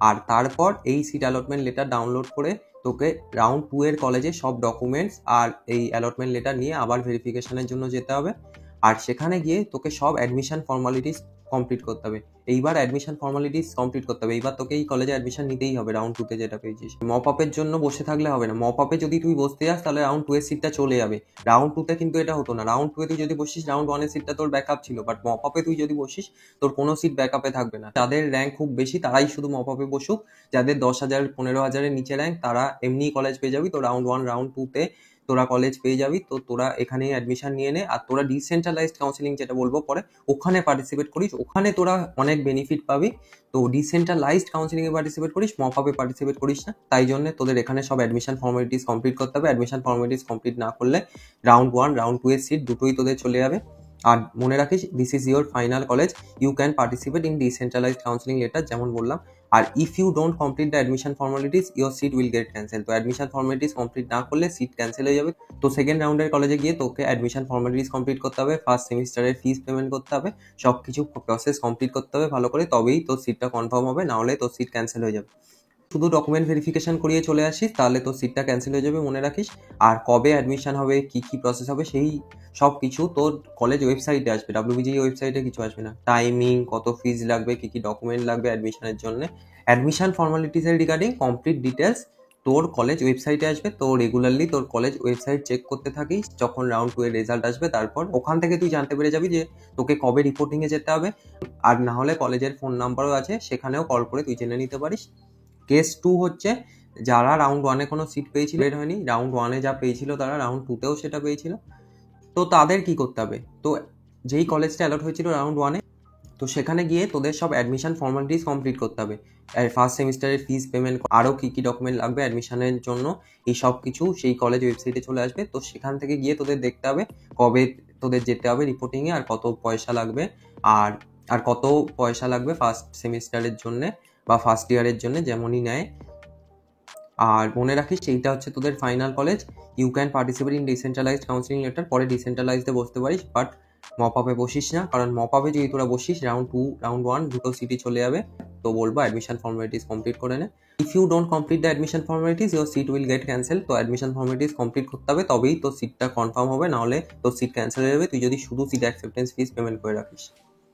আর তারপর এই সিট অ্যালটমেন্ট লেটার ডাউনলোড করে তোকে রাউন্ড 2-এর কলেজে সব ডকুমেন্টস আর এই অ্যালটমেন্ট লেটার নিয়ে আবার ভেরিফিকেশনের জন্য যেতে হবে। আর সেখানে গিয়ে তোকে সব অ্যাডমিশন ফর্মালিটিস কমপ্লিট করতে হবে। এইবার অ্যাডমিশন ফর্মালিটিস কমপ্লিট করতে হবে, এইবার তোকে এই কলেজে অ্যাডমিশন নিতেই হবে রাউন্ড 2-তে যেটা পেয়েছিস। মপ আপের জন্য বসে থাকলে হবে না, মপ আপে যদি তুই বসতে যাস তাহলে রাউন্ড 2-এর সিটটা চলে যাবে। রাউন্ড 2-তে কিন্তু এটা হতো না, রাউন্ড 2-এ তুই যদি বসিস রাউন্ড 1-এর সিটটা তোর ব্যাকআপ ছিল, বাট মপ আপে তুই যদি বসিস তোর কোনো সিট ব্যাকআপে থাকবে না। যাদের র্যাঙ্ক খুব বেশি তারাই শুধু মপ আপে বসুক, যাদের 10,000 15,000-এর নিচে র্যাঙ্ক তারা এমনিই কলেজ পেয়ে যাবি। তো রাউন্ড 1 রাউন্ড 2-তে তোরা কলেজ পেয়ে যাবি, তো তোরা এখানেই অ্যাডমিশন নিয়ে নে। আর তোরা ডিসেন্ট্রালাইজড কাউন্সিলিং যেটা বলবো পরে, ওখানে পার্টিসিপেট করিস, ওখানে তোরা অনেক বেনিফিট পাবি। তো ডিসেন্ট্রালাইজড কাউন্সিলিং এ পার্টিসিপেট করিস, মপ আপে পার্টিসিপেট করিস না। তাই জন্য তোদের এখানে সব অ্যাডমিশন ফর্মালিটিস কমপ্লিট করতে হবে। অ্যাডমিশন ফর্মালিটিস কমপ্লিট না করলে রাউন্ড 1 রাউন্ড 2 এর সিট দুটোই তোদের চলে যাবে। আর মনে রাখিস this is your final college, you can participate in decentralised counselling later, যেমন বললাম। আর if you don't complete the admission formalities your seat will get cancel. তো অ্যাডমিশন ফর্মালিটিস কমপ্লিট না করলে সিট ক্যান্সেল হয়ে যাবে। তো সেকেন্ড রাউন্ডের কলেজে গিয়ে তোকে অ্যাডমিশন ফর্মালিটিস কমপ্লিট করতে হবে, ফার্স্ট সেমিস্টারের ফিস পেমেন্ট করতে হবে, সব কিছু প্রসেস কমপ্লিট করতে হবে ভালো করে, তবেই তোর সিটটা কনফার্ম হবে, না হলে তোর সিট ক্যান্সেল হয়ে যাবে। শুধু ডকুমেন্ট ভেরিফিকেশন করিয়ে চলে আসিস তাহলে তোর সিটটা ক্যান্সেল হয়ে যাবে, মনে রাখিস। আর কবে অ্যাডমিশন হবে, কি কি প্রসেস হবে, সেই সব কিছু তোর কলেজ ওয়েবসাইটে আসবে, ডাব্লিউবিজি ওয়েবসাইটে কিছু আসবে না। টাইমিং, কত ফিজ লাগবে, কি কি ডকুমেন্ট লাগবে অ্যাডমিশনের জন্য, অ্যাডমিশন ফর্মালিটিসের রিগার্ডিং কমপ্লিট ডিটেলস তোর কলেজ ওয়েবসাইটে আসবে। তো রেগুলারলি তোর কলেজ ওয়েবসাইট চেক করতে থাকিস, যখন রাউন্ড 2 এর রেজাল্ট আসবে তারপর ওখান থেকে তুই জানতে পেরে যাবি যে তোকে কবে রিপোর্টিংয়ে যেতে হবে। আর না হলে কলেজের ফোন নাম্বারও আছে, সেখানেও কল করে তুই জেনে নিতে পারিস। কেস 2 হচ্ছে যারা রাউন্ড 1-এ কোনো সিট পেয়েছিল, বের হয়নি, রাউন্ড 1-এ যা পেয়েছিল তারা রাউন্ড 2-তেও সেটা পেয়েছিল। তো তাদের কি করতে হবে, তো যেই কলেজটা অ্যালট হয়েছিল রাউন্ড 1-এ, তো সেখানে গিয়ে তোদের সব অ্যাডমিশন ফর্মালিটিস কমপ্লিট করতে হবে। ফার্স্ট সেমিস্টারের ফিস পেমেন্ট, আরও কী কী ডকুমেন্ট লাগবে অ্যাডমিশনের জন্য, এই সব কিছু সেই কলেজ ওয়েবসাইটে চলে আসবে। তো সেখান থেকে গিয়ে তোদের দেখতে হবে কবে তোদের যেতে হবে রিপোর্টিংয়ে, আর কত পয়সা লাগবে, আর আর কত পয়সা লাগবে ফার্স্ট সেমিস্টারের জন্যে বা ফার্স্ট ইয়ারের জন্য যেমনই নেয়। আর মনে রাখিস এইটা হচ্ছে তোদের final college. You can participate in decentralised counselling later, পরে ডিসেন্ট্রালাইজডে বসতে পারিস, বাট মপ আপে বসিস না, কারণ মপ আপে যদি তোরা বসিস রাউন্ড 2 রাউন্ড 1 দুটো সিটি চলে যাবে। তো বলবো অ্যাডমিশন ফর্মালিটিস কমপ্লিট করে নে। If you don't complete the admission formalities your seat will get cancel. তো অ্যাডমিশন ফর্মালিটিস কমপ্লিট করতে হবে, তবেই তোর সিটটা কনফার্ম হবে, নাহলে তোর সিট ক্যান্সেল হয়ে যাবে তুই যদি শুধু সিট অ্যাকসেপ্টেন্স ফিস পেমেন্ট করে রাখিস।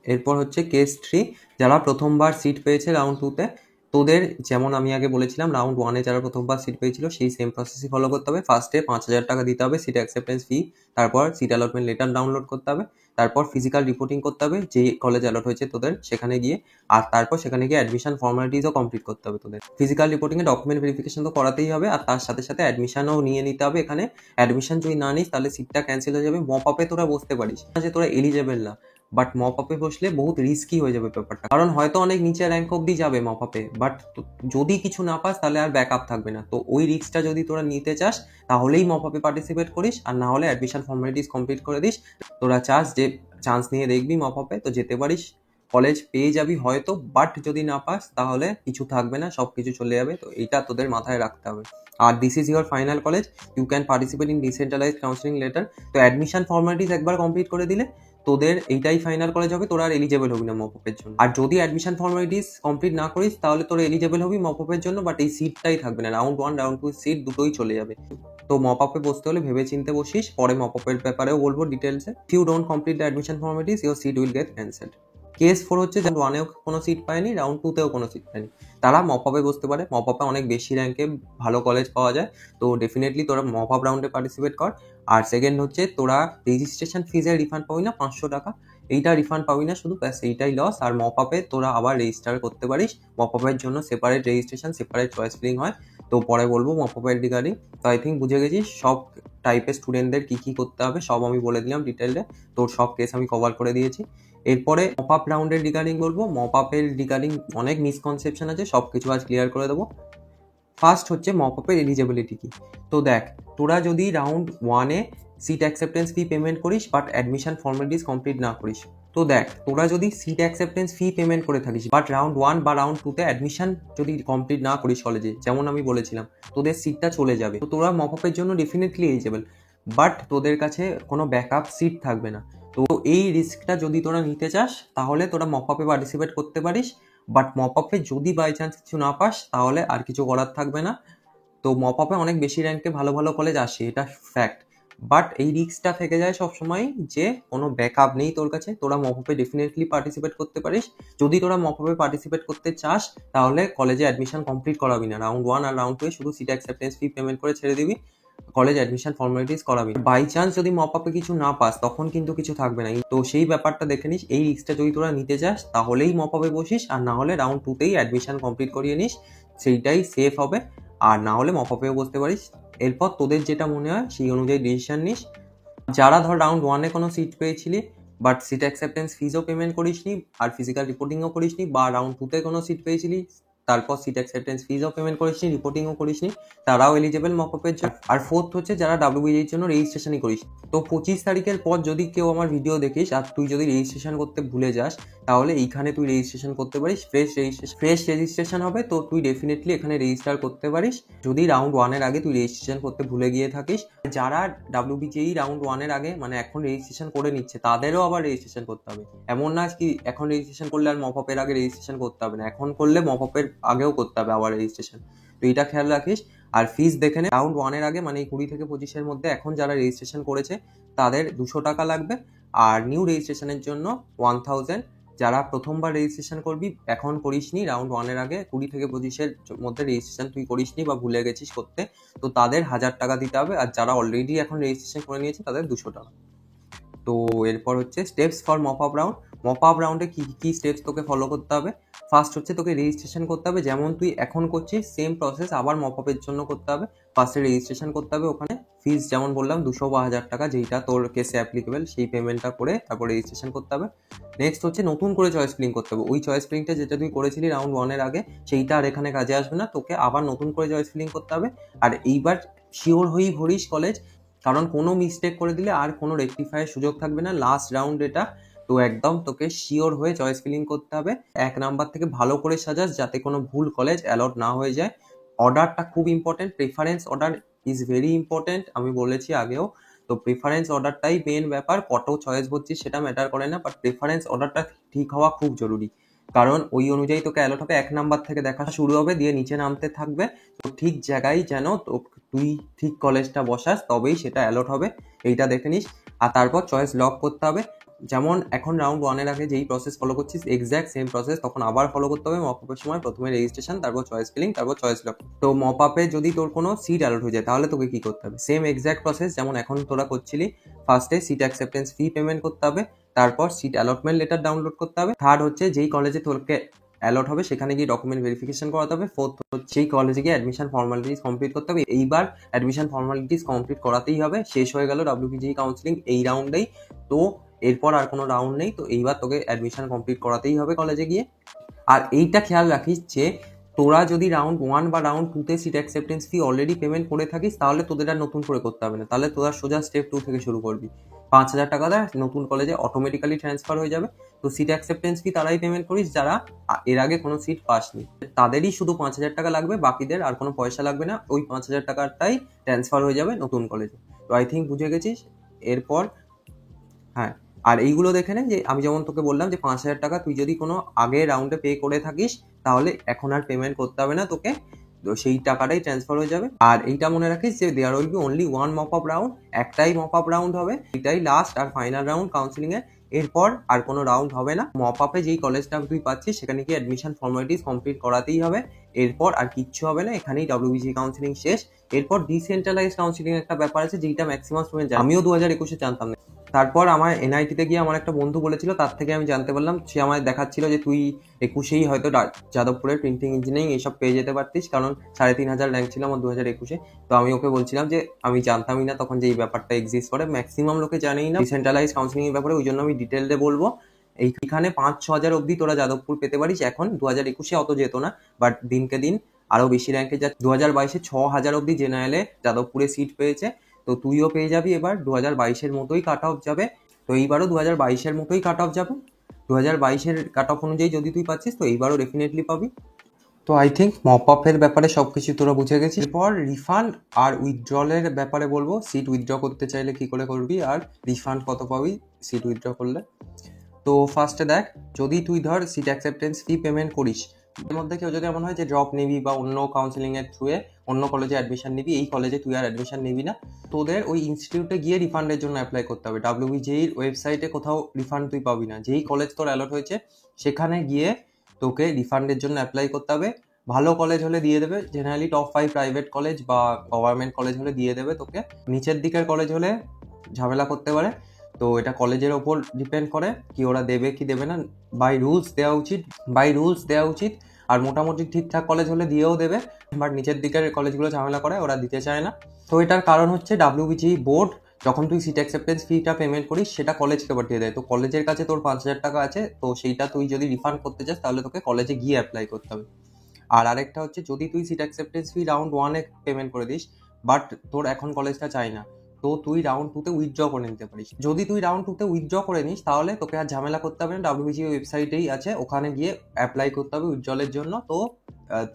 এরপর হচ্ছে কেস 3, যারা প্রথমবার সিট পেয়েছে রাউন্ড 2-তে, তোদের যেমন আমি আগে বলেছিলাম রাউন্ড 1-এ যারা প্রথমবার সিট পেয়েছিল সেই সেম প্রসেসই ফলো করতে হবে। ফার্স্টে 5,000 টাকা দিতে হবে সিট অ্যাকসেপ্টেন্স ফি, তারপর সিট অ্যালটমেন্ট লেটার ডাউনলোড করতে হবে, তারপর ফিজিক্যাল রিপোর্টিং করতে হবে যে কলেজ অ্যালট হয়েছে তোদের সেখানে গিয়ে, আর তারপর সেখানে গিয়ে অ্যাডমিশন ফর্মালিটিসও কমপ্লিট করতে হবে তোদের। ফিজিক্যাল রিপোর্টিংয়ে ডকুমেন্ট ভেরিফিকেশন তো করাতেই হবে, আর তার সাথে সাথে অ্যাডমিশনও নিয়ে নিতে হবে। এখানে অ্যাডমিশন যদি না নিস তাহলে সিটটা ক্যান্সেল হয়ে যাবে। মপ আপে তোরা বসতে পারিস না যে তোরা এলিজেবল না, বাট মপ আপে বসলে বহুত রিস্কি হয়ে যাবে ব্যাপারটা, কারণ হয়তো অনেক নিচে র্যাঙ্ক অব্দি যাবে মপ আপে, বাট যদি কিছু না পাস তাহলে আর ব্যাক আপ থাকবে না। তো ওই রিস্কটা যদি তোরা নিতে চাস তাহলেই মপ আপে পার্টিসিপেট করিস, আর না হলে অ্যাডমিশন ফর্মালিটিস কমপ্লিট করে দিস। তোরা চান্স নিয়ে দেখবি মপ আপে, তো যেতে পারিস, কলেজ পেয়ে যাবি হয়তো, বাট যদি না পাস তাহলে কিছু থাকবে না, সব কিছু চলে যাবে। তো এইটা তোদের মাথায় রাখতে হবে। আর this is your final college, you can participate in decentralised counselling later. তো অ্যাডমিশন ফর্মালিটিস একবার কমপ্লিট করে দিলে তোদের এইটাই ফাইনাল কলেজ হবে, তোরা আর এলিজেবল হবি না মপপের জন্য। আর যদি অ্যাডমিশন ফর্মালিটিস কমপ্লিট না করিস তাহলে তোরা এলিজেবল হবি মপপের জন্য, বাট এই সিটটাই থাকবে না, রাউন্ড 1 রাউন্ড 2 সিট দুটোই চলে যাবে। তো মপ আপে বসতে হলে ভেবে চিনতে বসিস, পরে মপ আপের ব্যাপারেও বলবো ডিটেলসে। If you don't complete the admission formalities your seat will get cancelled. Case 4 হচ্ছে রাউন্ড 1-এও কোনো সিট পায়নি, রাউন্ড 2-তেও কোনো সিট পায়নি, তারা মপ আপে বসতে পারে। মপ আপে অনেক বেশি র্যাঙ্কে ভালো কলেজ পাওয়া যায়, তো ডেফিনেটলি তোরা মপ আপ রাউন্ডে পার্টিসিপেট কর। আর সেকেন্ড হচ্ছে তোরা রেজিস্ট্রেশন ফিজের রিফান্ড পাবি না 500 টাকা, এইটা রিফান্ড পাবি না শুধু, ব্যাস এইটাই লস। আর মপ আপে তোরা আবার রেজিস্টার করতে পারিস, মপ আপের জন্য separate registration, separate choice filling হয়। তো পরে বলবো মপ আপের রিগার্ডিং। তো আই থিঙ্ক বুঝে গেছিস সব টাইপের স্টুডেন্টদের কী কী করতে হবে, সব আমি বলে দিলাম ডিটেলসে, তোর সব কেস আমি কভার করে দিয়েছি। এরপরে মপ আপ রাউন্ডের রিগার্ডিং বলবো। মপ আপের রিগার্ডিং অনেক মিসকনসেপশন আছে, সব কিছু আজ ক্লিয়ার করে দেবো। ফার্স্ট হচ্ছে মপ আপের এলিজিবিলিটি কি। তো দেখ, তোরা যদি রাউন্ড 1-এ সিট অ্যাকসেপ্টেন্স ফি পেমেন্ট করিস বাট অ্যাডমিশন ফর্মালিটিস কমপ্লিট না করিস, তো দেখ তোরা যদি সিট অ্যাকসেপ্টেন্স ফি পেমেন্ট করে থাকিস বাট রাউন্ড 1 বা রাউন্ড 2-তে অ্যাডমিশন যদি কমপ্লিট না করিস কলেজে, যেমন আমি বলেছিলাম তোদের সিটটা চলে যাবে। তো তোরা মপ আপের জন্য ডেফিনেটলি এলিজেবল, বাট তোদের কাছে কোনো ব্যাকআপ সিট থাকবে না। তো এই রিস্কটা যদি তোরা নিতে চাস তাহলে তোরা মপ আপে পার্টিসিপেট করতে পারিস, বাট মপ আপে যদি বাই চান্স কিছু না পাস তাহলে আর কিছু করার থাকবে না। তো মপ আপে অনেক বেশি র্যাঙ্কে ভালো ভালো কলেজ আসে, এটা ফ্যাক্ট, বাট এই রিস্কটা থেকে যায় সবসময় যে কোনো ব্যাকআপ নেই তোর কাছে। তোরা মপ আপে ডেফিনেটলি পার্টিসিপেট করতে পারিস। যদি তোরা মপ আপে পার্টিসিপেট করতে চাস তাহলে কলেজে অ্যাডমিশন কমপ্লিট করাবি না, রাউন্ড 1 আর রাউন্ড 2-এ শুধু সিট অ্যাকসেপ্টেন্স ফি পেমেন্ট করে ছেড়ে দিবি, কলেজ অ্যাডমিশন ফর্মালিটিস করাবি। বাই চান্স যদি মপ আপে কিছু না পাস তখন কিন্তু কিছু থাকবে না। তো সেই ব্যাপারটা দেখে নিস, এই রিস্কটা যদি তোরা নিতে চাস তাহলেই মপ আপে বসিস, আর না হলে রাউন্ড 2-তেই অ্যাডমিশন কমপ্লিট করিয়ে নিস, সেইটাই সেফ হবে। আর না হলে মপ আপেও বসতে পারিস। এরপর তোদের যেটা মনে হয় সেই অনুযায়ী ডিসিশন নিস। যারা ধর রাউন্ড 1-এ কোনো সিট পেয়েছিলি বাট সিট অ্যাকসেপ্টেন্স ফিজও পেমেন্ট করিসনি আর ফিজিক্যাল রিপোর্টিংও করিসনি, বা রাউন্ড 2-তে কোনো সিট পেয়েছিলি তারপর সিট অ্যাকসেপ্টেন্স ফিজও পেমেন্ট করিসনি, রিপোর্টিংও করিসনি, তারাও এলিজেবল মপআপের জন্য। আর ফোর্থ হচ্ছে যারা ডাব্লিউবিজির জন্য রেজিস্ট্রেশনই করিস। তো 25 তারিখের পর যদি কেউ আমার ভিডিও দেখিস আর তুই যদি রেজিস্ট্রেশন করতে ভুলে যাস, তাহলে এইখানে তুই রেজিস্ট্রেশন করতে পারিস। ফ্রেশ রেজিস্ট্রেশন হবে, তো তুই ডেফিনেটলি এখানে রেজিস্টার করতে পারিস যদি রাউন্ড 1-এর আগে তুই রেজিস্ট্রেশন করতে ভুলে গিয়ে থাকিস। যারা ডাব্লিউবিজিই রাউন্ড 1-এর আগে মানে এখন রেজিস্ট্রেশন করে নিচ্ছে, তাদেরও আবার রেজিস্ট্রেশন করতে হবে। এমন না কি এখন রেজিস্ট্রেশন করলে আর মপআপের আগে রেজিস্ট্রেশন করতে হবে না, এখন করলে মপআপের আগেও করতে হবে আবার রেজিস্ট্রেশন। তো এটা খেয়াল রাখিস। আর ফিস দেখে নে, রাউন্ড 1-এর আগে মানে 20 থেকে 25-এর মধ্যে এখন যারা রেজিস্ট্রেশন করেছে তাদের 200 টাকা লাগবে। আর নিউ রেজিস্ট্রেশনের জন্য 1000। যারা প্রথমবার রেজিস্ট্রেশন করবি, এখন করিসনি রাউন্ড 1-এর আগে 20 থেকে 25-এর মধ্যে রেজিস্ট্রেশন তুই করিসনি বা ভুলে গেছিস করতে, তো তাদের 1000 টাকা দিতে হবে। আর যারা অলরেডি এখন রেজিস্ট্রেশন করে নিয়েছে তাদের 200 টাকা। তো এরপর হচ্ছে স্টেপস ফর মপআপ রাউন্ড। মপআপ রাউন্ডে কি কি স্টেপস তোকে ফলো করতে হবে? ফার্স্ট হচ্ছে তোকে রেজিস্ট্রেশন করতে হবে, যেমন তুই এখন করছিস সেম প্রসেস আবার মপআপের জন্য করতে হবে। ফার্স্টে রেজিস্ট্রেশন করতে হবে, ওখানে ফিস যেমন বললাম 200 বা 1000 টাকা যেইটা তোর কেসে অ্যাপ্লিকেবল, সেই পেমেন্টটা করে তারপর রেজিস্ট্রেশন করতে হবে। নেক্সট হচ্ছে নতুন করে চয়েস ফিলিং করতে হবে। ওই চয়েস ফিলিংটা যেটা তুই করেছিলি রাউন্ড 1-এর আগে, সেইটা আর এখানে কাজে আসবে না, তোকে আবার নতুন করে চয়েস ফিলিং করতে হবে। আর এইবার শিওর হয়েই ভরিস কলেজ, কারণ কোনো মিস্টেক করে দিলে আর কোনো রেকটিফাইয়ের সুযোগ থাকবে না। লাস্ট রাউন্ড এটা, তো একদম তোকে শিওর হয়ে চয়েস ফিলিং করতে হবে। 1 নাম্বার থেকে ভালো করে সাজাস যাতে কোনো ভুল কলেজ অ্যালট না হয়ে যায়। অর্ডারটা খুব important, preference order is very important, আমি বলেছি আগেও। তো প্রেফারেন্স অর্ডারটাই মেন ব্যাপার, কত চয়েস ভরছিস সেটা ম্যাটার করে না, বাট প্রেফারেন্স অর্ডারটা ঠিক হওয়া খুব জরুরি, কারণ ওই অনুযায়ী তোকে অ্যালট হবে। 1 নাম্বার থেকে দেখা শুরু হবে, দিয়ে নিচে নামতে থাকবে। তো ঠিক জায়গায় যেন তুই ঠিক কলেজটা বসাস, তবেই সেটা অ্যালট হবে, এইটা দেখে নিস। আর তারপর চয়েস লক করতে হবে। যেমন এখন রাউন্ড 1-এর আগে যেই প্রসেস ফলো করছিস এক্স্যাক্ট সেম প্রসেস তখন আবার ফলো করতে হবে মপআপের সময়। প্রথমে রেজিস্ট্রেশন, তারপর চয়েস ফিলিং, তারপর চয়েস লক। তো মপআপে যদি তোর কোনো সিট অ্যালট হয়ে যায় তাহলে তোকে কি করতে হবে? সেম এক্স্যাক্ট প্রসেস যেমন এখন তোরা করছিলি। ফার্স্টে সিট অ্যাকসেপ্টেন্স ফি পেমেন্ট করতে হবে, তারপর সিট অ্যালটমেন্ট লেটার ডাউনলোড করতে হবে। থার্ড হচ্ছে যেই কলেজে তোকে অ্যালট হবে সেখানে গিয়ে ডকুমেন্ট ভেরিফিকেশন করাতে হবে। ফোর্থ হচ্ছে সেই কলেজে গিয়ে অ্যাডমিশন ফর্মালিটিস কমপ্লিট করতে হবে। এইবার অ্যাডমিশন ফর্মালিটিস কমপ্লিট করাতেই হবে। শেষ হয়ে গেল ডাব্লিউপিজি কাউন্সিলিং এই রাউন্ডেই, তো এরপর আর কোনো রাউন্ড নেই। তো এইবার তোকে অ্যাডমিশন কমপ্লিট করাতেই হবে কলেজে গিয়ে। আর এইটা খেয়াল রাখিস যে তোরা যদি রাউন্ড 1 বা রাউন্ড 2-তে সিট অ্যাকসেপ্টেন্স ফি অলরেডি পেমেন্ট করে থাকিস, তাহলে তোদের আর নতুন করে করতে হবে না, তাহলে তোরা সোজা স্টেপ 2 থেকে শুরু করবি। 5000 টাকা দেয়, নতুন কলেজে অটোমেটিক্যালি ট্রান্সফার হয়ে যাবে। তো সিট অ্যাকসেপ্টেন্স ফি তারাই পেমেন্ট করিস যারা এর আগে কোনো সিট পাসনি, তাদেরই শুধু 5000 টাকা লাগবে, বাকিদের আর কোনো পয়সা লাগবে না। ওই 5000 টাকাটাই ট্রান্সফার হয়ে যাবে নতুন কলেজে। তো আই থিঙ্ক বুঝে গেছিস। এরপর হ্যাঁ, আর এইগুলো দেখে নে যে আমি যেমন তোকে বললাম যে 5000 টাকা তুই যদি কোনো আগে রাউন্ডে পে করে থাকিস তাহলে এখন আর পেমেন্ট করতে হবে না তোকে, তো সেই টাকাটাই ট্রান্সফার হয়ে যাবে। আর এইটা মনে রাখিস যে there will be only 1 mop up round, একটাই মপআপ রাউন্ড হবে, এটাই লাস্ট আর ফাইনাল রাউন্ড কাউন্সিলিং এর। এরপর আর কোনো রাউন্ড হবে না। মপআপে যেই কলেজটা তুই পাচ্ছিস সেখানে কি অ্যাডমিশন ফর্মালিটিস কমপ্লিট করাতেই হবে, এরপর আর কিচ্ছু হবে না, এখানেই ডাব্লিউবিজি কাউন্সিলিং শেষ। এরপর ডিসেন্ট্রালাইজ কাউন্সিলিং একটা ব্যাপার আছে যেটা ম্যাক্সিমাম স্টুডেন্ট জানে, আমিও 2021-এ জানতাম না। তারপর আমার এনআইটিতে গিয়ে আমার একটা বন্ধু বলেছিল, তার থেকে আমি জানতে পারলাম। সে আমায় দেখাচ্ছিল যে তুই 21-এই হয়তো যাদবপুরের প্রিন্টিং ইঞ্জিনিয়ারিং এইসব পেয়ে যেতে পারতিস, কারণ 3500 র্যাঙ্ক ছিল আমার 2021-এ। তো আমি ওকে বলছিলাম যে আমি জানতামই না তখন যে এই ব্যাপারটা এক্সিস্ট করে, ম্যাক্সিমাম লোকে জানেই না ডিসেন্ট্রালাইজ কাউন্সিলিং এর ব্যাপারে, ওই জন্য আমি ডিটেলসে বলবো। এইখানে 5-6 হাজার অব্দি তোরা যাদবপুর পেতে পারিস, এখন 2021-এ অত যেত না, বাট দিনকে দিন আরো বেশি র্যাঙ্কে যা 2022-এ 6000 অব্দি জেনারেলে যাদবপুরে সিট পেয়েছে। তো তুইও পেয়ে যাবি এবার, 2022-এর মতোই কাট অফ যাবে। তো এইবারও 2022-এর মতোই কাট অফ যাবে, 2022-এর কাট অফ অনুযায়ী যদি তুই পাচ্ছিস তো এইবারও ডেফিনেটলি পাবি। তো আই থিঙ্ক মপআপের ব্যাপারে সবকিছু তোরা বুঝে গেছিস। এরপর রিফান্ড আর উইথড্রলের ব্যাপারে বলবো। সিট উইথড্র করতে চাইলে কি করে করবি আর রিফান্ড কত পাবি সিট উইথড্র করলে। তো ফার্স্টে দেখ, যদি তুই ধর সিট অ্যাকসেপ্টেন্স ফি পেমেন্ট করিস, এর মধ্যে কেউ যদি এমন হয় যে ড্রপ নিবি বা অন্য কাউন্সিলিং এর থ্রুয়ে অন্য কলেজে অ্যাডমিশন নিবি, এই কলেজে তুই আর অ্যাডমিশন নিবি না, তোদের ওই ইনস্টিটিউটে গিয়ে রিফান্ডের জন্য অ্যাপ্লাই করতে হবে। ডাব্লিউবিজির ওয়েবসাইটে কোথাও রিফান্ড তুই পাবি না, যেই কলেজ তোর অ্যালট হয়েছে সেখানে গিয়ে তোকে রিফান্ডের জন্য অ্যাপ্লাই করতে হবে। ভালো কলেজ হলে দিয়ে দেবে, জেনারেলি টপ 5 প্রাইভেট কলেজ বা গভর্নমেন্ট কলেজ হলে দিয়ে দেবে তোকে। নিচের দিকের কলেজ হলে ঝামেলা করতে পারে, তো এটা কলেজের ওপর ডিপেন্ড করে কি ওরা দেবে কি দেবে না। বাই রুলস দেওয়া উচিত, আর মোটামুটি ঠিকঠাক কলেজ হলে দিয়েও দেবে, বাট নিচের দিকের কলেজগুলো ঝামেলা করে, ওরা দিতে চায় না। তো এটার কারণ হচ্ছে ডাব্লিউবিজি বোর্ড যখন তুই সিট অ্যাকসেপ্টেন্স ফিটা পেমেন্ট করিস সেটা কলেজকে পাঠিয়ে দেয়। তো কলেজের কাছে তোর 5000 টাকা আছে, তো সেইটা তুই যদি রিফান্ড করতে চাস তাহলে তোকে কলেজে গিয়ে অ্যাপ্লাই করতে হবে। আর আরেকটা হচ্ছে যদি তুই সিট অ্যাকসেপ্টেন্স ফি রাউন্ড 1-এ পেমেন্ট করে দিস, বাট তোর এখন কলেজটা চাই না, তো তুই রাউন্ড 2-তে উইথড্র করে নিতে পারিস। যদি তুই রাউন্ড 2-তে উইথড্র করে নিস তাহলে তোকে আর ঝামেলা করতে হবে না, WBG ওয়েবসাইটেই আছে, ওখানে গিয়ে অ্যাপ্লাই করতে হবে উইথড্রলের জন্য। তো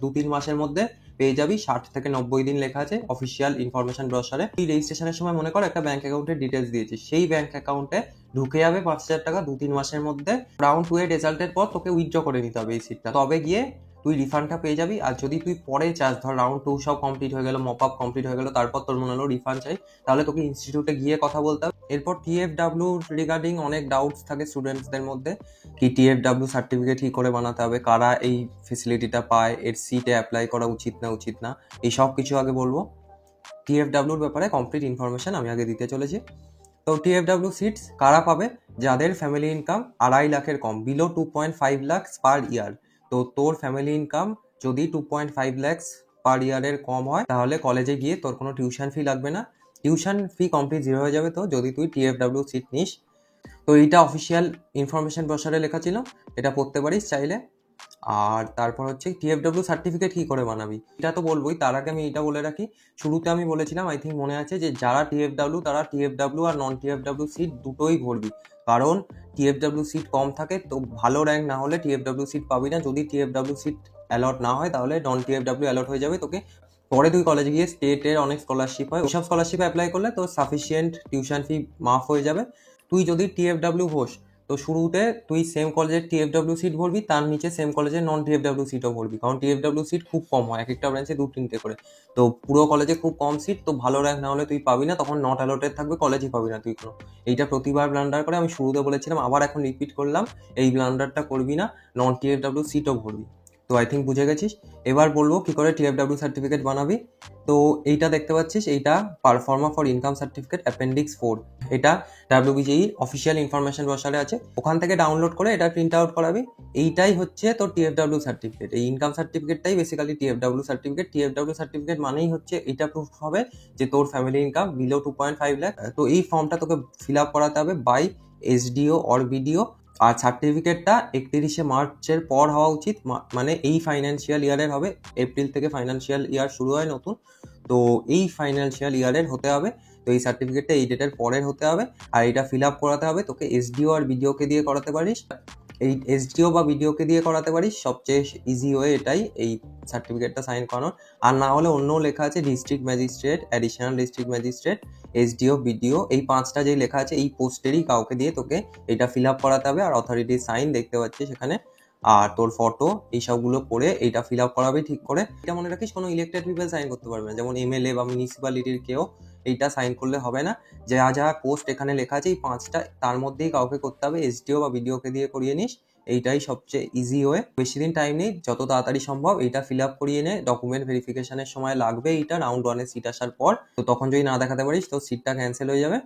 2-3 মাসের মধ্যে পেয়ে যাবি, 60 থেকে 90 দিন লেখা আছে অফিসিয়াল ইনফরমেশন ব্রোশারে। তুই রেজিস্ট্রেশনের সময় মনে কর একটা ব্যাংক অ্যাকাউন্টের ডিটেলস দিয়েছিস, সেই ব্যাংক অ্যাকাউন্টে ঢুকে যাবে 5,000 টাকা 2-3 মাসের মধ্যে। রাউন্ড 2 এর রেজাল্টের পর তোকে উইথড্র করে নিতে হবে এই সিটটা, তবে গিয়ে তুই রিফান্ডটা পেয়ে যাবি। আর যদি তুই পরে চাস, ধর রাউন্ড 2 সব কমপ্লিট হয়ে গেল, মপ আপ কমপ্লিট হয়ে গেল, তারপর তোর মনে হলো রিফান্ড চাই, তাহলে তোকে ইনস্টিটিউটে গিয়ে কথা বলতে হবে। এরপর TFW রিগার্ডিং অনেক ডাউটস থাকে স্টুডেন্টসদের মধ্যে, কি TFW সার্টিফিকেট কি করে বানাতে হবে, কারা এই ফেসিলিটিটা পায়, এর সিটে অ্যাপ্লাই করা উচিত না এই সব কিছু আগে বলবো। TFWর ব্যাপারে কমপ্লিট ইনফরমেশন আমি আগে দিতে চলেছি। তো TFW সিটস কারা পাবে? যাদের ফ্যামিলি ইনকাম 2.5 লাখের কম, বিলো 2.5 লাখ পার ইয়ার। তো তোর ফ্যামিলি ইনকাম যদি 2.5 লাখস পার ইয়ারের কম হয়, তাহলে কলেজে গিয়ে তোর কোনো টিউশন ফি লাগবে না, টিউশন ফি কমপ্লিট 0 হয়ে যাবে। তো যদি তুই TFW সিট নিস, তো এইটা অফিসিয়াল ইনফরমেশন ব্রোশারে লেখা ছিল, এটা পড়তে পারিস চাইলে। আর তারপর হচ্ছে TFW সার্টিফিকেট কি করে বানাবি, এটা তো বলবোই, তার আগে আমি এটা বলে রাখি। শুরুতে আমি বলেছিলাম, আই থিঙ্ক মনে আছে, যে যারা TFW তারা TFW আর নন TFW সিট দুটোই ভরবি, কারণ TFW সিট কম থাকে, তো ভালো র্যাঙ্ক না হলে TFW সিট পাবি না। যদি TFW সিট অ্যালট না হয় তাহলে নন TFW অ্যালট হয়ে যাবে তোকে। পরে তুই কলেজে গিয়ে স্টেটের অনেক স্কলারশিপ হয়, ওইসব স্কলারশিপে অ্যাপ্লাই করলে তোর সাফিসিয়েন্ট টিউশন ফি মাফ হয়ে যাবে। তুই যদি TFW হোস, তো শুরুতে তুই সেম কলেজের TFW সিট ভরবি, তার নিচে সেম কলেজের নন TFW সিটও ভরবি, কারণ TFW সিট খুব কম হয়, এক একটা ব্রাঞ্চে 2-3টে করে। তো পুরো কলেজে খুব কম সিট, তো ভালো র্যাঙ্ক না হলে তুই পাবি না, তখন নট অ্যালটেড থাকবে, কলেজই পাবি না তুই কোনো। এইটা প্রতিবার ব্লান্ডার করে, আমি শুরুতে বলেছিলাম, আবার এখন রিপিট করলাম, এই ব্লান্ডারটা করবি না, নন TFW সিটও ভরবি। তো আই থিঙ্ক বুঝে গেছিস। এবার বলবো কি করে TFW সার্টিফিকেট বানাবি। তো এইটা দেখতে পাচ্ছিস, এইটা পারফর্মা ফর ইনকাম সার্টিফিকেট অ্যাপেন্ডিক্স 4, এটা WBJE অফিসিয়াল ইনফরমেশন ব্রোশারে আছে, ওখান থেকে ডাউনলোড করে এটা প্রিন্ট আউট করাবি। এইটাই হচ্ছে তোর TFW সার্টিফিকেট। এই ইনকাম সার্টিফিকেটটাই basically TFW certificate. TFW certificate মানেই হচ্ছে এটা প্রুফ হবে যে তোর ফ্যামিলি ইনকাম বিলো 2.5 লাখ। তো এই ফর্মটা তোকে ফিল আপ করাতে হবে বাই SDO অর BDO। আর সার্টিফিকেটটা 31শে মার্চের পর হওয়া উচিত, মানে এই ফাইন্যান্সিয়াল ইয়ারের হবে, এপ্রিল থেকে ফাইন্যান্সিয়াল ইয়ার শুরু হয় নতুন, তো এই ফাইন্যান্সিয়াল ইয়ারের হতে হবে। তো এই সার্টিফিকেটটা এই ডেটের পরের হতে হবে, আর এটা ফিল আপ করাতে হবে তোকে SDO আর BDOকে দিয়ে করাতে পারিস। এই SDO বা BDOকে দিয়ে করাতে পারিস, সবচেয়ে ইজি ওয়ে এটাই এই সার্টিফিকেটটা সাইন করানোর। আর না হলে অন্য লেখা আছে district magistrate, additional district magistrate, SDO BDO, এই 5টা যেই লেখা আছে এই পোস্টেরই কাউকে দিয়ে তোকে এটা ফিল আপ করাতে হবে। আর অথরিটির সাইন দেখতে পাচ্ছিস সেখানে, আর তোর ফটো, এইসবগুলো করে এইটা ফিল আপ করাবে ঠিক করে। এটা মনে রাখিস, কোনো ইলেক্টেড পিপল সাইন করতে পারবে না, যেমন MLA বা মিউনিসিপ্যালিটির কেউ এইটা সাইন করলে হবে না। যা যা পোস্ট এখানে লেখা আছে এই 5টা, তার মধ্যেই কাউকে করতে হবে, SDO বা BDOকে দিয়ে করিয়ে নিস, এইটাই সবচেয়ে ইজি ওয়ে। বেশি দিন টাইম নেই, যত তাড়াতাড়ি সম্ভব এইটা ফিল আপ করিয়ে নে। ডকুমেন্ট ভেরিফিকেশনের সময় লাগবে এইটা, রাউন্ড 1-এ সিট আসার পর, তো তখন যদি না দেখাতে পারিস তো সিটটা ক্যান্সেল হয়ে যাবে।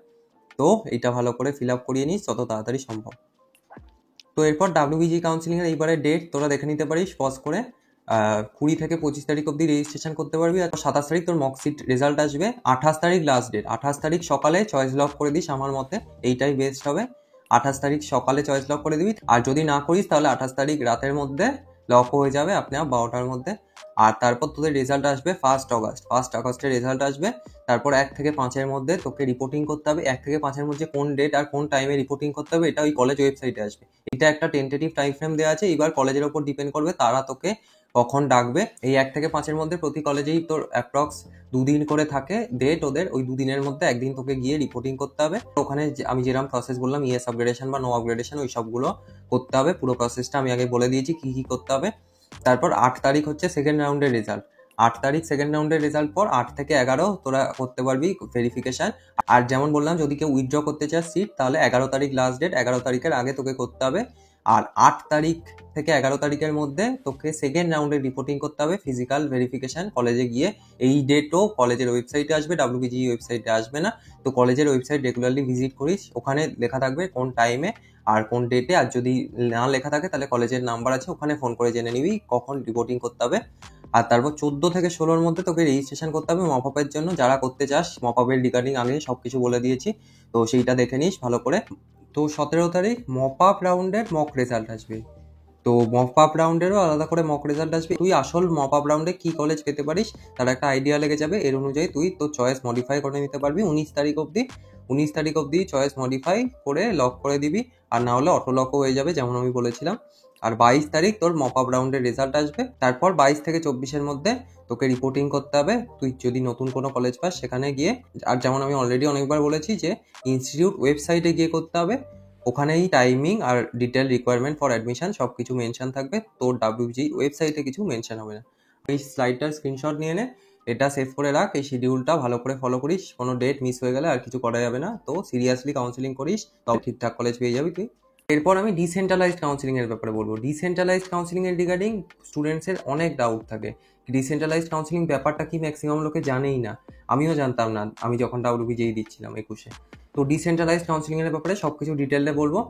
তো এইটা ভালো করে ফিল আপ করিয়ে নিস যত তাড়াতাড়ি সম্ভব। তো এরপর WBG কাউন্সিলিং এর এইবারে ডেট তোরা দেখে নিতে পারিস পজ করে। 20 থেকে 25 তারিখ অব্দি রেজিস্ট্রেশন করতে পারবি। আর 27 তারিখ তোর মকশিট রেজাল্ট আসবে। 28 তারিখ লাস্ট ডেট। 28 তারিখ সকালে চয়েস লক করে দিস, আমার মতে এইটাই বেস্ট হবে। 28 তারিখ সকালে চয়েস লক করে দিবি, আর যদি না করিস তাহলে 28 তারিখ রাতের মধ্যে লক হয়ে যাবে আপনি 12টার মধ্যে। আর তারপর তোদের রেজাল্ট আসবে 1 আগস্ট। 1 আগস্টের রেজাল্ট আসবে। তারপর 1 থেকে 5-এর মধ্যে তোকে রিপোর্টিং করতে হবে। 1 থেকে 5-এর মধ্যে কোন ডেট আর কোন টাইমে রিপোর্টিং করতে হবে এটা ওই কলেজ ওয়েবসাইটে আসবে। এটা একটা টেন্টেটিভ টাইম ফ্রেম দেওয়া আছে, এবার কলেজের ওপর ডিপেন্ড করবে তারা তোকে কখন ডাকবে। এই 1 থেকে 5-এর মধ্যে প্রতি কলেজেই তোর অ্যাপ্রক্স 2 দিন করে থাকে ডেট ওদের, ওই 2 দিনের মধ্যে একদিন তোকে গিয়ে রিপোর্টিং করতে হবে। ওখানে আমি যেরকম প্রসেস বললাম, ইয়েস আপগ্রেডেশন বা নো আপগ্রেডেশন, ওই সবগুলো করতে হবে। পুরো প্রসেসটা আমি আগে বলে দিয়েছি কি কি করতে হবে। তারপর 8 তারিখ হচ্ছে সেকেন্ড রাউন্ডের রেজাল্ট। 8 তারিখ সেকেন্ড রাউন্ডের রেজাল্ট পর 8 থেকে 11 তোরা করতে পারবি ভেরিফিকেশন। আর যেমন বললাম, যদি কেউ উইথড্র করতে চাস সিট, তাহলে 11 তারিখ লাস্ট ডেট, 11 তারিখের আগে তোকে করতে হবে। আর 8 তারিখ থেকে 11 তারিখের মধ্যে তোকে সেকেন্ড রাউন্ডে রিপোর্টিং করতে হবে, ফিজিক্যাল ভেরিফিকেশন কলেজে গিয়ে। এই ডেটও কলেজের ওয়েবসাইটে আসবে, WBGE ওয়েবসাইটে আসবে না। তো কলেজের ওয়েবসাইট রেগুলারলি ভিজিট করিস, ওখানে লেখা থাকবে কোন টাইমে আর কোন ডেটে। আর যদি না লেখা থাকে তাহলে কলেজের নাম্বার আছে, ওখানে ফোন করে জেনে নিবি কখন রিপোর্টিং করতে হবে। আর তারপর 14 থেকে 16-র মধ্যে তোকে রেজিস্ট্রেশন করতে হবে মপ আপের জন্য। যারা করতে চাস, মপ আপের রিগার্ডিং আগে সবকিছু বলে দিয়েছি, তো সেইটা দেখে নিস ভালো করে। তো 17 তারিখ মপ আপ রাউন্ডের মক রেজাল্ট আসবে। তো মপ আপ রাউন্ডেরও আলাদা করে মক রেজাল্ট আসবে। তুই আসল মপ আপ রাউন্ডে কি কলেজ পেতে পারিস তার একটা আইডিয়া লেগে যাবে। এর অনুযায়ী তুই তোর চয়েস মডিফাই করে নিতে পারবি 19 তারিখ অবধি চয়েস মডিফাই করে লক করে দিবি, আর না হলে অটো লকও হয়ে যাবে যেমন আমি বলেছিলাম। আর 22 তারিখ তোর মপ আপ রাউন্ডের রেজাল্ট আসবে। তারপর 22 থেকে 24-এর মধ্যে তোকে রিপোর্টিং করতে হবে। তুই যদি নতুন কোনো কলেজ পাস সেখানে গিয়ে, আর যেমন আমি অলরেডি অনেকবার বলেছি যে ইনস্টিটিউট ওয়েবসাইটে গিয়ে করতে হবে। ওখানেই টাইমিং আর ডিটেল রিকোয়ারমেন্ট ফর অ্যাডমিশন সব কিছু মেনশন থাকবে, তোর WG ওয়েবসাইটে কিছু মেনশন হবে না। এই স্লাইডটার স্ক্রিনশট নিয়ে নে, এটা সেভ করে রাখ, এই শিডিউলটা ভালো করে ফলো করিস, কোনো ডেট মিস হয়ে গেলে আর কিছু করা যাবে না। তো সিরিয়াসলি কাউন্সিলিং করিস, তবে ঠিকঠাক কলেজ পেয়ে যাবি তুই। এরপর আমি ডিসেন্ট্রালাইজড কাউন্সিলিং এর ব্যাপারে বলবো। ডিসেন্ট্রালাইজড কাউন্সিলিং এর রিগার্ডিং স্টুডেন্টসের অনেক ডাউট থাকে। ডিসেন্ট্রালাইজড কাউন্সিলিং ব্যাপারটা কি ম্যাক্সিমাম লোকে জানেই না, আমিও জানতাম না, আমি যখন WBJEE দিচ্ছিলাম 21-এ। তো ডিসেন্ট্রালাইজড কাউন্সিলিং এর ব্যাপারে সবকিছু ডিটেলে বলবো।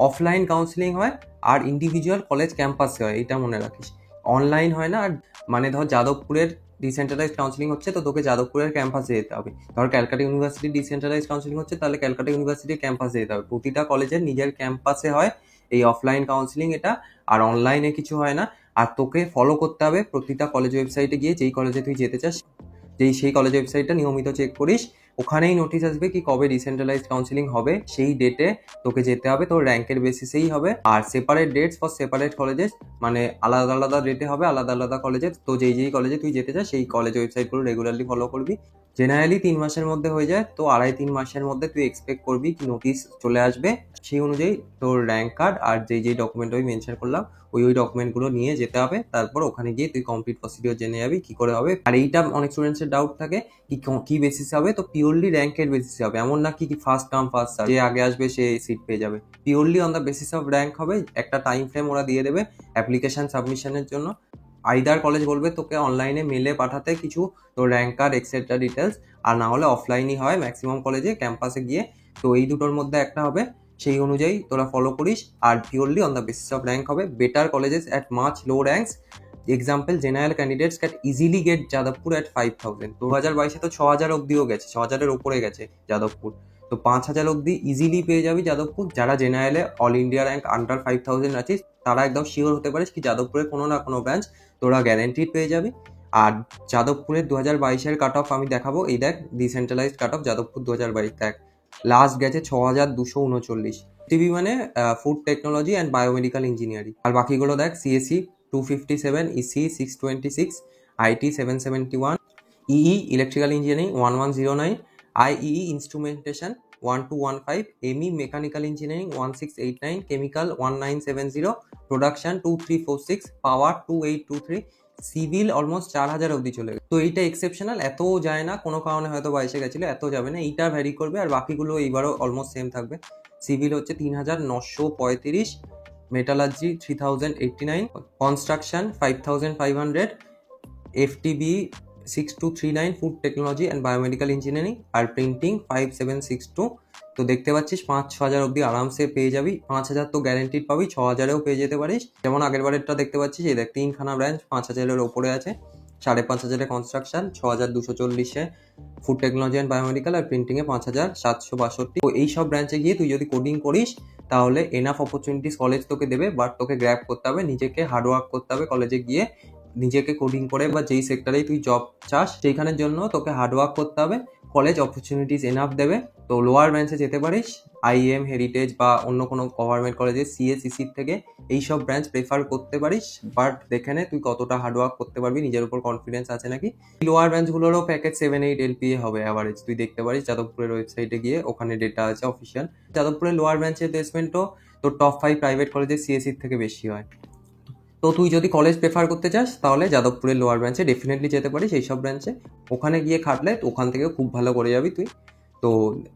অফলাইন কাউন্সিলিং হয় আর ইন্ডিভিজুয়াল কলেজ ক্যাম্পাসে হয়, এটা মনে রাখিস। অনলাইন হয় না। আর মানে ধর যাদবপুরের ডিসেন্ট্রালাইজড কাউন্সিলিং হচ্ছে তো তোকে যাদবপুরের ক্যাম্পাসে যেতে হবে। ধর ক্যালকাটা ইউনিভার্সিটি ডিসেন্ট্রালাইজড কাউন্সিলিং হচ্ছে তাহলে ক্যালকাটা ইউনিভার্সিটির ক্যাম্পাসে যেতে হবে। প্রতিটা কলেজের নিজের ক্যাম্পাসে হয় এই অফলাইন কাউন্সিলিং এটা, আর অনলাইনে কিছু হয় না। আর তোকে ফলো করতে হবে প্রতিটা কলেজ ওয়েবসাইটে গিয়ে, যেই কলেজে তুই যেতে চাস সেই কলেজ ওয়েবসাইটটা নিয়মিত চেক করিস। ওখানেই নোটিশ আসবে কি কবে ডিসেন্ট্রালাইজড কাউন্সিলিং হবে, সেই ডেটে তোকে যেতে হবে। তোর র্যাঙ্কের বেসিসেই হবে। আর separate dates for separate colleges, মানে আলাদা আলাদা ডেটে হবে আলাদা আলাদা কলেজে। তো যেই কলেজে তুই যেতে চাস সেই কলেজ ওয়েবসাইটগুলো রেগুলারলি ফলো করবি। জেনারেলি 3 মাসের মধ্যে হয়ে যায়, তো 2.5-3 মাসের মধ্যে তুই এক্সপেক্ট করবি কি নোটিশ চলে আসবে। সেই অনুযায়ী তোর র্যাঙ্ক কার্ড আর যেই ডকুমেন্ট আমি মেনশন করলাম ওই ডকুমেন্টগুলো নিয়ে যেতে হবে। তারপর ওখানে গিয়ে তুই কমপ্লিট প্রসিডিওর জেনে যাবি কি করে হবে। আর এইটা অনেক স্টুডেন্টসের ডাউট থাকে কি বেসিসে হবে। তো পিওরলি র্যাঙ্কের বেসিসে হবে, এমন না কি ফার্স্ট কাম ফার্স্ট সার্ভ, যে আগে আসবে সে সিট পেয়ে যাবে। Purely on the basis of rank হবে। একটা টাইম ফ্রেম ওরা দিয়ে দেবে অ্যাপ্লিকেশন সাবমিশনের জন্য। আইদার কলেজ বলবে তোকে অনলাইনে মেলে পাঠাতে কিছু তোর র্যাঙ্ক কার্ড এক্সেট্রা ডিটেলস, আর না হলে অফলাইনই হয় ম্যাক্সিমাম কলেজে ক্যাম্পাসে গিয়ে। তো এই দুটোর মধ্যে একটা হবে, সেই অনুযায়ী তোরা ফলো করিস। আর purely on the basis of rank হবে। Better colleges at much low ranks, example general candidates can easily get Jadavpur at 5,000। 2022-এ তো 6,000 অব্দিও গেছে, 6,000-এর ওপরে গেছে যাদবপুর। তো 5,000 অব্দি ইজিলি পেয়ে যাবি যাদবপুর। যারা জেনারেলে অল ইন্ডিয়া র্যাঙ্ক আন্ডার 5,000 আছিস তারা একদম শিওর হতে পারিস কি যাদবপুরের কোনো না কোনো ব্রাঞ্চ তোরা গ্যারেন্টিড পেয়ে যাবি। আর যাদবপুরের 2022-এর কাট অফ আমি দেখাবো। এই দেখ ডিসেন্ট্রালাইজড কাট অফ যাদবপুর 2022 দেখ, লাস্ট গেছে 6,239। টিভি মানে food technology and biomedical engineering. আর বাকিগুলো দেখ CSE 257, ECE 626, IT 771, EE electrical engineering 1109, IEE instrumentation 1215, ME mechanical engineering 1689, chemical 1970, production 2346, power 2823, civil almost 4,000 অব্দি চলে গেছে। তো এইটা এক্সেপশনাল, এত যায় না, কোনো কারণে হয়তো 22-এ গেছিলো, এত যাবে না, এইটা ভ্যারি করবে। আর বাকিগুলো এইবারও অলমোস্ট সেম থাকবে। সিভিল হচ্ছে 3,935, metallurgy 3,089, construction 5,500, FTB 6239, food technology and biomedical engineering, আর প্রিন্টিং 5762। তো দেখতে পাচ্ছিস 5-6,000 অব্দি আরামসে পেয়ে যাবি। 5,000 তো গ্যারেন্টিড পাবি, 6,000-এও পেয়ে যেতে পারিস। যেমন আগের বারেরটা দেখতে পাচ্ছিস, এই দেখ 3খানা ব্রাঞ্চ 5,000-এর ওপরে আছে। 5,500-এ কনস্ট্রাকশন, 6,240-এ ফুড টেকনোলজি অ্যান্ড বায়োমেডিক্যাল, আর প্রিন্টিংয়ে 5,762। তো এই সব ব্রাঞ্চে গিয়ে তুই যদি কোডিং করিস তাহলে এনাফ অপরচুনিটিস কলেজ তোকে দেবে, বাট তোকে গ্র্যাব করতে হবে, নিজেকে হার্ডওয়ার্ক করতে হবে। কলেজে গিয়ে নিজেকে কোডিং করে বা যেই সেক্টরেই তুই জব চাস সেইখানের জন্য তোকে হার্ডওয়ার্ক করতে হবে। কলেজ অপরচুনিটিস এনাফ দেবে। তো লোয়ার ব্রাঞ্চে যেতে পারিস, IIM, হেরিটেজ বা অন্য কোনো গভর্নমেন্ট কলেজে CSEC থেকে এইসব ব্রাঞ্চ প্রেফার করতে পারিস। বাট দেখে নে তুই কতটা হার্ডওয়ার্ক করতে পারবি, নিজের উপর কনফিডেন্স আছে নাকি। লোয়ার ব্রাঞ্চগুলোরও প্যাকেজ 7-8 LPA হবে অ্যাভারেজ, তুই দেখতে পারিস যাদবপুরের ওয়েবসাইটে গিয়ে, ওখানে ডেটা আছে অফিসিয়াল। যাদবপুরের লোয়ার ব্রাঞ্চের প্লেসমেন্টও তোর টপ 5 প্রাইভেট কলেজের CSE থেকে বেশি হয়। তো তুই যদি কলেজ প্রেফার করতে চাস তাহলে যাদবপুরের লোয়ার ব্রাঞ্চে ডেফিনেটলি যেতে পারিস, এইসব ব্রাঞ্চে। ওখানে গিয়ে খাটলে ওখান থেকেও খুব ভালো করে যাবি তুই। তো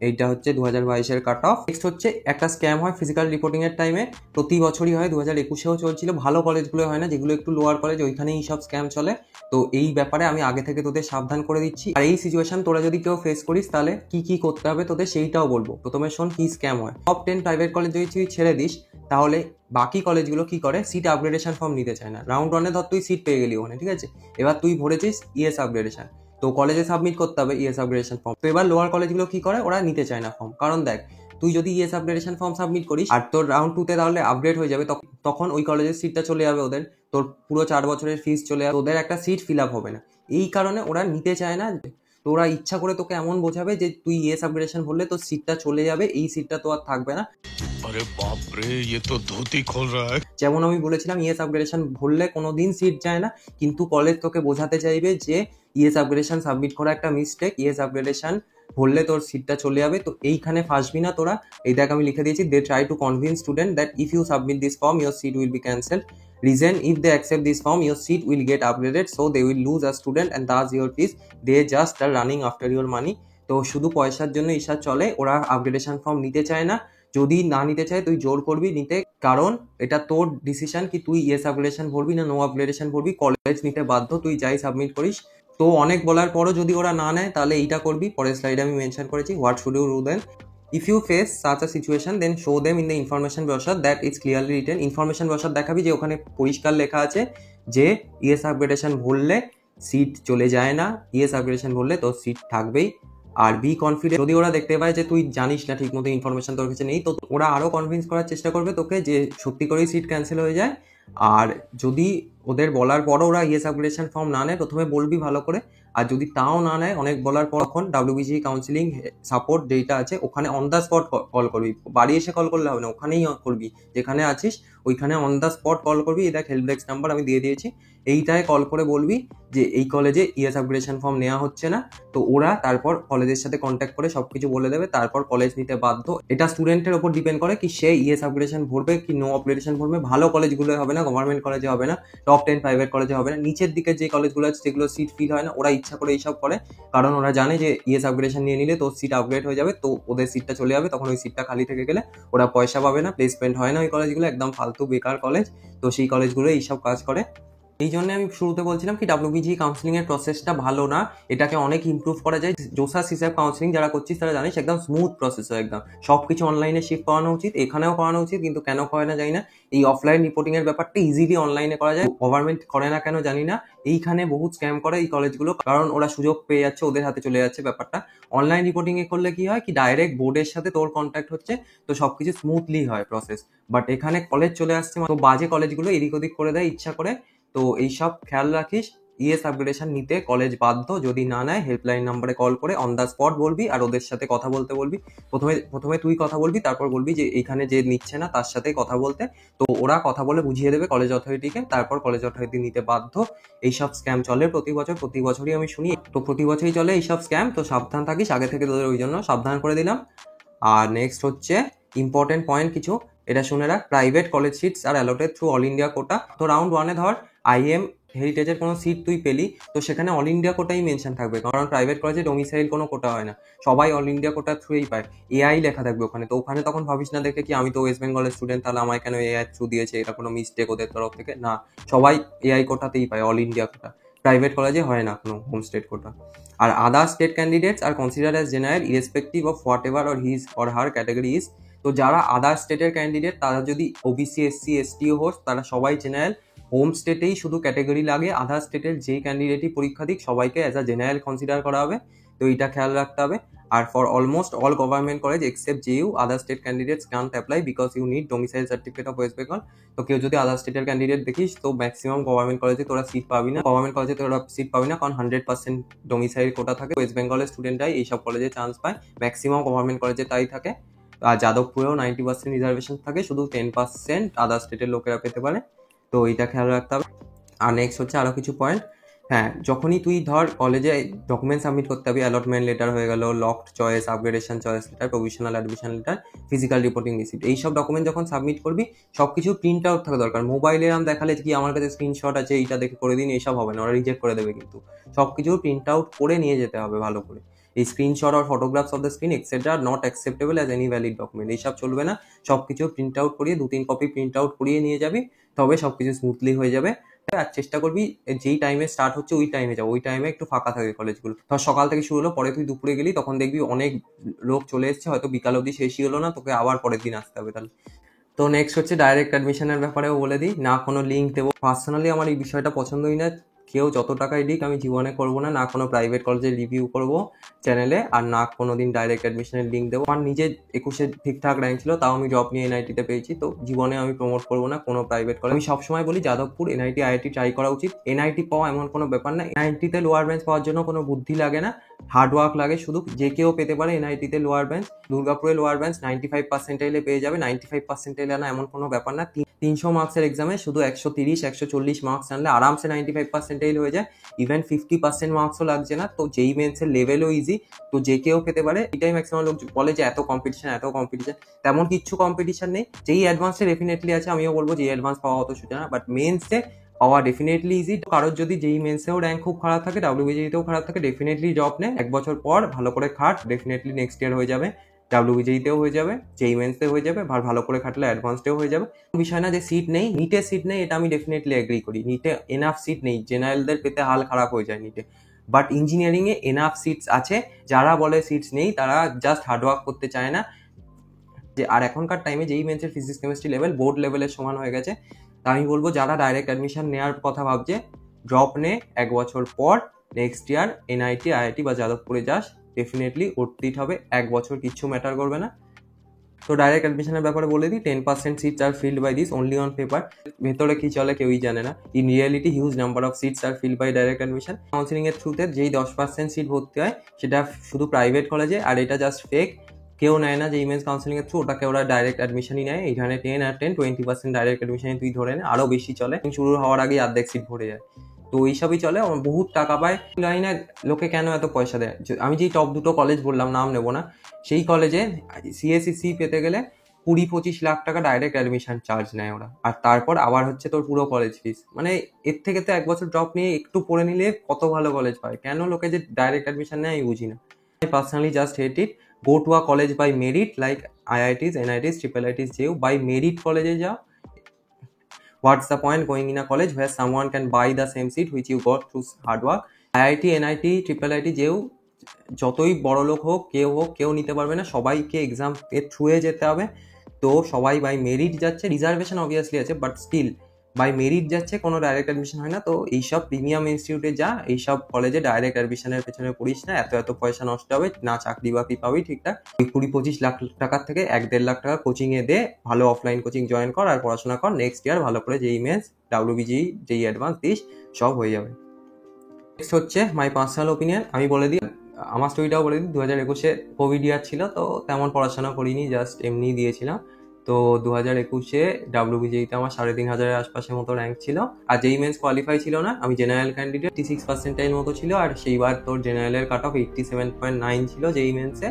এইটা হচ্ছে 2022-এর কাট অফ। নেক্সট হচ্ছে একটা স্ক্যাম হয় ফিজিক্যাল রিপোর্টিং এর টাইমে, প্রতি বছরই হয়, 2021-এও চলছিল। ভালো কলেজগুলো হয় না, যেগুলো একটু লোয়ার কলেজ ওইখানেই সব স্ক্যাম চলে। তো এই ব্যাপারে আমি আগে থেকে তোদের সাবধান করে দিচ্ছি। আর এই সিচুয়েশন তোরা যদি কেউ ফেস করিস তাহলে কি করতে হবে তোদের সেইটাও বলবো। প্রথমে শোন কি স্ক্যাম হয়। টপ 10 প্রাইভেট কলেজ যদি তুই ছেড়ে দিস তাহলে বাকি কলেজগুলো কি করে, সিট আপগ্রেডেশন ফর্ম নিতে চায় না। রাউন্ড 1-এ ধর তুই সিট পেয়ে গেলি ওখানে, ঠিক আছে, এবার তুই ভরেছিস ES আপগ্রেডেশন, তো কলেজে সাবমিট করতে হবে ES আপগ্রেডেশন ফর্ম। তো এবার লোয়ার কলেজগুলো কি করে, ওরা নিতে চায় না ফর্ম। কারণ দেখ তুই যদি ইএস আপগ্রেডেশন ফর্ম সাবমিট করিস আর তোর রাউন্ড 2 তে তাহলে আপগ্রেড হয়ে যাবে, তখন ওই কলেজের সিটটা চলে যাবে ওদের, তোর পুরো 4 বছরের ফিস চলে যাবে, ওদের একটা সিট ফিল আপ হবে না। এই কারণে ওরা নিতে চায় না। তো ওরা ইচ্ছা করে তোকে এমন বোঝাবে যে তুই ইএস আপগ্রেডেশন ভরলে তোর সিটটা চলে যাবে, এই সিটটা তো আর থাকবে না। अरे बाप रे, ये तो धोती खोल रहा है। যেমন আমি বলেছিলাম ইএস আপগ্রেডেশন ভরলে কোনোদিন সিট যায় না, কিন্তু কলেজ তোকে বোঝাতে চাইবে যে ইএস আপগ্রেডেশন সাবমিট করা একটা মিস্টেক, ইএস আপগ্রেডেশন ভরলে তোর সিটটা চলে যাবে। তো এইখানে ফাঁসবি না তোরা। এই দেখ আমি লিখে দিয়েছি, they try to convince student that if you submit this form your seat will be cancelled. Reason, if they accept this form, your seat will get upgraded, so they will lose a student and thus your fees. They just are running after your money. তো শুধু পয়সার জন্য ঈশা চলে, ওরা আপগ্রেডেশন ফর্ম নিতে চায় না। যদি না নিতে চায় তুই জোর করবি নিতে, কারণ এটা তোর ডিসিশন কি তুই ইয়েস আপগ্রেডেশন ভরবি না নো আপগ্রেডেশন ভরবি। কলেজ নিতে বাধ্য, তুই যাই সাবমিট করিস। তো অনেক বলার পরও যদি ওরা না নেয় তাহলে এইটা করবি, পরের স্লাইডে আমি মেনশন করেছি। What should you do then? If you face such a situation, then show them in the information brochure that it's clearly written. Information brochure দেখাবি যে ওখানে পরিষ্কার লেখা আছে যে ইএস আপগ্রেডেশন ভরলে সিট চলে যায় না, ইএস আপগ্রেডেশন ভরলে তোর সিট থাকবেই। আর বি কনফিডেন্ট। যদি ওরা দেখতে পায় যে তুই জানিস না ঠিক মতো, ইনফরমেশন তোর কাছে নেই, তো ওরা আরো কনভিন্স করার চেষ্টা করবে তোকে যে সত্যি করেই সিট ক্যান্সেল হয়ে যায়। আর যদি ওদের বলার পরও ওরা ইএস আপগ্রেডেশন ফর্ম না নেয়, প্রথমে বলবি ভালো করে। আর যদি তাও না নেয়, অনেক বলার পর তখন WBGE কাউন্সিলিং সাপোর্ট যেটা আছে ওখানে অন দ্য স্পট কল করবি। বাড়ি এসে কল করলে হবে না, ওখানেই করবি, যেখানে আছিস ওইখানে অন দ্য স্পট কল করবি। এটা হেল্প ডেস্ক নাম্বার আমি দিয়ে দিয়েছি, এইটায় কল করে বলবি যে এই কলেজে ইএস আপগ্রেডেশন ফর্ম নেওয়া হচ্ছে না। তো ওরা তারপর কলেজের সাথে কন্ট্যাক্ট করে সবকিছু বলে দেবে, তারপর কলেজ নিতে বাধ্য। এটা স্টুডেন্টের ওপর ডিপেন্ড করে কি সে ইএস আপগ্রেডেশন ভরবে কি নো আপগ্রেডেশন ভরবে। ভালো কলেজগুলো হবে না, গভর্নমেন্ট কলেজে হবে না, টপ 10 প্রাইভেট কলেজে হবে না, নিচের দিকে যে কলেজগুলো আছে যেগুলো সিট ফিল হয় না, ওরা ইচ্ছা করে এইসব করে, কারণ ওরা জানে যে ইএস আপগ্রেডেশন নিয়ে নিলে তোর সিট আপগ্রেড হয়ে যাবে, তো ওদের সিটটা চলে যাবে, তখন ওই সিটটা খালি থেকে গেলে ওরা পয়সা পাবে না, প্লেসমেন্ট হয় না ওই কলেজগুলো, একদম ফালতু বেকার কলেজ। তো সেই কলেজগুলো এইসব কাজ করে। এই জন্য আমি শুরুতে বলছিলাম কি WBGE কাউন্সিলিং এর প্রসেসটা ভালো না, এটাকে অনেক ইমপ্রুভ করা যায়। জোসাস হিসাব কাউন্সিলিং যারা করছিস তারা জানিস একদম স্মুথ প্রসেস, একদম সবকিছু অনলাইনে শিফট করানো উচিত, এখানেও করানো উচিত, কিন্তু কেন করে না জানি না। এই অফলাইন রিপোর্টিং এর ব্যাপারটা ইজিলি অনলাইনে করা যায়, গভর্নমেন্ট করে না কেন জানি না। এইখানে বহুত স্ক্যাম করে এই কলেজগুলো, কারণ ওরা সুযোগ পেয়ে যাচ্ছে, ওদের হাতে চলে যাচ্ছে ব্যাপারটা। অনলাইন রিপোর্টিং এ করলে কি হয় কি ডাইরেক্ট বোর্ডের সাথে তোর কন্ট্যাক্ট হচ্ছে, তো সবকিছু স্মুথলি হয় প্রসেস। বাট এখানে কলেজ চলে আসছে, তো বাজে কলেজগুলো এদিক ওদিক করে দেয় ইচ্ছা করে। তো এইসব খেয়াল রাখিস। ইএস আপগ্রেডেশন নিতে কলেজ বাধ্য, যদি না নেয় হেল্পলাইন নাম্বারে কল করে অন দ্য স্পট বলবি, আর ওদের সাথে কথা বলতে বলবি। প্রথমে তুই কথা বলবি, তারপর বলবি যে এইখানে যে নিচ্ছে না তার সাথে কথা বলতে। তো ওরা কথা বলে বুঝিয়ে দেবে কলেজ অথরিটিকে, তারপর কলেজ অথরিটি নিতে বাধ্য। এইসব স্ক্যাম চলে প্রতি বছরই আমি শুনি, তো প্রতি বছরই চলে এইসব স্ক্যাম। তো সাবধান থাকিস, আগে থেকে তোদের ওই জন্য সাবধান করে দিলাম। আর নেক্সট হচ্ছে ইম্পর্টেন্ট পয়েন্ট কিছু, এটা শুনে রাখ। Private college seats are allotted through all India quota. তো রাউন্ড 1-এ ধর IM হেরিটেজের কোনো সিট তুই পেলি, তো সেখানে অল ইন্ডিয়া কোটাই মেনশন থাকবে, কারণ প্রাইভেট কলেজে ডোমিসাইল কোনো কোটা হয় না, সবাই অল ইন্ডিয়া কোটা থ্রুই পায়। AI লেখা থাকবে ওখানে, তো ওখানে তখন ভাবিস না দেখে কি আমি তো ওয়েস্ট বেঙ্গলের স্টুডেন্ট, তাহলে আমায় কেন AI থ্রু দিয়েছে, এটা কোনো মিস্টেক ওদের তরফ থেকে না, সবাই AI কোটাতেই পায়, অল ইন্ডিয়া কোটা। প্রাইভেট কলেজে হয় না কোনো হোম স্টেট কোটা। আর other state candidates are consider as general irrespective of whatever or his or her category is. তো যারা আদার স্টেটের ক্যান্ডিডেট, তারা যদি OBC SC ST হোস, তারা সবাই জেনারেল। হোম স্টেটেই শুধু ক্যাটাগরি লাগে, আদার স্টেটের যেই ক্যান্ডিডেটই পরীক্ষা দিক সবাইকে অ্যাজ আ জেনারেল কনসিডার করা হবে, তো এইটা খেয়াল রাখতে হবে। আর for almost all government college except JU, other state candidates can't apply because you need domicile certificate of West Bengal. তো কেউ যদি আদার স্টেটের ক্যান্ডিডেট দেখিস, তো ম্যাক্সিমাম গভর্নমেন্ট কলেজে তোরা সিট পাবি না, কারণ 100% ডোমিসাইল কোটা থাকে। ওয়েস্ট বেঙ্গলের স্টুডেন্টরাই এইসব কলেজে চান্স পায়, ম্যাক্সিমাম গভর্নমেন্ট কলেজে তাই থাকে। আর যাদবপুরেও 90% রিজার্ভেশন থাকে, শুধু 10% আদার স্টেটের লোকেরা পেতে পারে, তো এইটা খেয়াল রাখতে হবে। আর নেক্সট হচ্ছে আরো কিছু পয়েন্ট। হ্যাঁ, যখনই তুই ধর কলেজে ডকুমেন্ট সাবমিট করতে হবে, অ্যালটমেন্ট লেটার হয়ে গেল, locked choice, upgradation choice letter, provisional admission letter, physical reporting receipt, এইসব ডকুমেন্ট যখন সাবমিট করবি সবকিছু প্রিন্ট আউট থাকা দরকার। মোবাইলে আম দেখালে কি আমার কাছে স্ক্রিনশট আছে এইটা দেখে করে দিন, এইসব হবে না, ওরা রিজেক্ট করে দেবে। কিন্তু সবকিছু প্রিন্ট আউট করে নিয়ে যেতে হবে ভালো করে। এই স্ক্রিনশট আর photographs of the screen etcetera not acceptable as any valid document, এইসব চলবে না। সবকিছু প্রিন্ট আউট করিয়ে 2-3 কপি প্রিন্ট আউট করিয়ে নিয়ে যাবি, তবে সবকিছু স্মুথলি হয়ে যাবে। আর চেষ্টা করবি যেই টাইমে স্টার্ট হচ্ছে ওই টাইমে যাও, ওই টাইমে একটু ফাঁকা থাকে কলেজগুলো। ধর সকাল থেকে শুরু হলো, পরে তুই দুপুরে গেলি, তখন দেখবি অনেক লোক চলে এসছে, হয়তো বিকাল অবধি শেষই হলো না, তোকে আবার পরের দিন আসতে হবে তাহলে। তো নেক্সট হচ্ছে ডাইরেক্ট অ্যাডমিশনের ব্যাপারেও বলে দিই, না কোনো লিঙ্ক দেবো। পার্সোনালি আমার এই বিষয়টা পছন্দই না, কেউ যত টাকাই দিক আমি জীবনে করবো না, না কোনো প্রাইভেট কলেজের রিভিউ করবো চ্যানেলে, আর না কোনোদিন ডাইরেক্ট অ্যাডমিশনের লিঙ্ক দেবো। আমার নিজের 21-এ ঠিকঠাক র্যাঙ্ক ছিল, তাও আমি জব নিয়ে এনআইটিতে পেয়েছি, তো জীবনে আমি প্রমোট করবো না কোনো প্রাইভেট কলেজ। আমি সবসময় বলি যাদবপুর, এনআইটি, আইআইটি ট্রাই করা উচিত। এনআইটি পাওয়া এমন কোনো ব্যাপার না, এনআইটিতে লোয়ার বেঞ্চ পাওয়ার জন্য কোনো বুদ্ধি লাগে না, হার্ডওয়ার্ক লাগে শুধু। যে কেউ পেতে পারে এনআইটিতে লোয়ার বেঞ্চ। দুর্গাপুরে লোয়ার বেঞ্চ 95% পেয়ে যাবে, 95% না এমন কোনো ব্যাপার না। 300 মার্কসের এক্সামে শুধু 130-140 মার্কস আনলে আরামসে 95% হয়ে যায়। ইভেন 50% মার্কসও লাগছে না। তো যেই মেন্সের লেভেলও ইজি, তো যে কেউ পেতে পারে। এটাই ম্যাক্সিমাম লোক বলে যে এত কম্পিটিশন, তেমন কিচ্ছু কম্পিটিশন নেই। যেই অ্যাডভান্সে ডেফিনেটলি আছে, আমিও বলবো যেই অ্যাডভান্স পাওয়া অত সোজা না, বাট মেন্সে পাওয়া ডেফিনেটলি ইজি। কারোর যদি যেই মেন্সেও র্যাঙ্ক খুব খারাপ থাকে, ডাব্লিউবিজিতেও খারাপ থাকে, ডেফিনেটলি জব নে, 1 বছর পর ভালো করে খাট, ডেফিনেটলি নেক্সট ইয়ার হয়ে যাবে, ডাব্লিউবিজিতেও হয়ে যাবে, যেই মেন্সে হয়ে যাবে, ভালো করে খাটলে অ্যাডভান্সটেও হয়ে যাবে। বিষয় না যে সিট নেই, নিটে সিট নেই, এটা আমি ডেফিনেটলি এগ্রি করি। নিটে এনাফ সিট নেই, জেনারেলদের পেতে হাল খারাপ হয়ে যায় নিটে। বাট ইঞ্জিনিয়ারিংয়ে এনাফ সিটস আছে। যারা বলে সিটস নেই তারা জাস্ট হার্ডওয়ার্ক করতে চায় না। যে আর এখনকার টাইমে যেই মেন্সের ফিজিক্স কেমিস্ট্রি লেভেল বোর্ড লেভেলের সমান হয়ে গেছে, তা আমি বলবো যারা ডাইরেক্ট অ্যাডমিশন নেওয়ার কথা ভাবছে, ড্রপ নে, 1 বছর পর নেক্সট ইয়ার এনআইটি, আইআইটি বা যাদবপুরে যাস, ডেফিনেটলি উঠতেই হবে। 1 বছর কিচ্ছু ম্যাটার করবে না। তো ডাইরেক্ট অ্যাডমিশনের ব্যাপারে বলে দিই, 10% seats are filled by this only on paper. ভেতরে কি চলে কেউই জানে না। In reality huge number of seats are filled by direct admission. Counselling এর থ্রুতে যেই 10% সিট ভর্তি হয় সেটা শুধু প্রাইভেট কলেজে, আর এটা জাস্ট ফেক। কেউ নেয় না যে ইমেন্স কাউন্সিলিং এর থ্রু, ওটাকে ওরা ডাইরেক্ট অ্যাডমিশনই নেয়। এখানে 10 আর 10 20% ডাইরেক্ট অ্যাডমিশনে তুই ধরে নে, আরো বেশি চলে। শুরু হওয়ার আগেই অর্ধেক সিট ভরে যায়। তো এইসবই চলে, বহুত টাকা পায়। লাইনে লোকে কেন এত পয়সা দেয়? আমি যেই টপ 2 কলেজ বললাম, নাম নেবো না, সেই কলেজে সিএসসি পেতে গেলে 20-25 লাখ টাকা ডাইরেক্ট অ্যাডমিশন চার্জ নেয় ওরা, আর তারপর আবার হচ্ছে তোর পুরো কলেজ ফিস। মানে এর থেকে তো 1 বছর ড্রপ নিয়ে একটু পড়ে নিলে কত ভালো কলেজ পায়। কেন লোকে যে ডাইরেক্ট অ্যাডমিশন নেয় আমি বুঝি না। I personally just hate it. Go to a college by merit like IITs, NITs, IIITs, JU. By merit college যাও। What's the point going in a college where someone can buy the same seat which you got through hard work? IIT, NIT, IIIT, JU, যতই বড় লোক হোক, কেউ নিতে পারবে না। সবাইকে এক্সাম এর থ্রুয়ে যেতে হবে। তো সবাই বাই মেরিট যাচ্ছে, রিজার্ভেশন অবভিয়াসলি আছে, বাট স্টিল বাই মেরিট যাচ্ছে, কোনো ডাইরেক্ট অ্যাডমিশন হয় না। তো এইসব প্রিমিয়াম ইনস্টিটিউটে যা, এইসব কলেজে ডাইরেক্ট অ্যাডমিশনের পেছনে পড়িস না। এত পয়সা নষ্ট হবে না, চাকরি বাকরি পাবি ঠিকঠাক। ওই 20-25 লাখ টাকার থেকে 1-1.5 লাখ টাকা কোচিংয়ে দে, ভালো অফলাইন কোচিং জয়েন কর আর পড়াশোনা কর। নেক্সট ইয়ার ভালো করে যেই মেন্স, ডাব্লিউবিজি, যেই অ্যাডভান্স দিস, সব হয়ে যাবে। নেক্সট হচ্ছে মাই পার্সোনাল ওপিনিয়ন। আমি বলে দিই, আমার স্টোরিটাও বলে দিই। 2021-এ কোভিড ইয়ার ছিল, তো তেমন পড়াশোনা করিনি, জাস্ট এমনি দিয়েছিলাম। তো 2021-এ ডাব্লিউবিজিতে আমার 3,500-এর আশপাশের মতো র্যাঙ্ক ছিল। আর যেই মেন্স কোয়ালিফাই ছিল না, আমি জেনারেল ক্যান্ডিডেট, 86% মতো ছিল। আর সেইবার তোর জেনারেলের কাট অফ 87.9 ছিল যেই মেন্সে।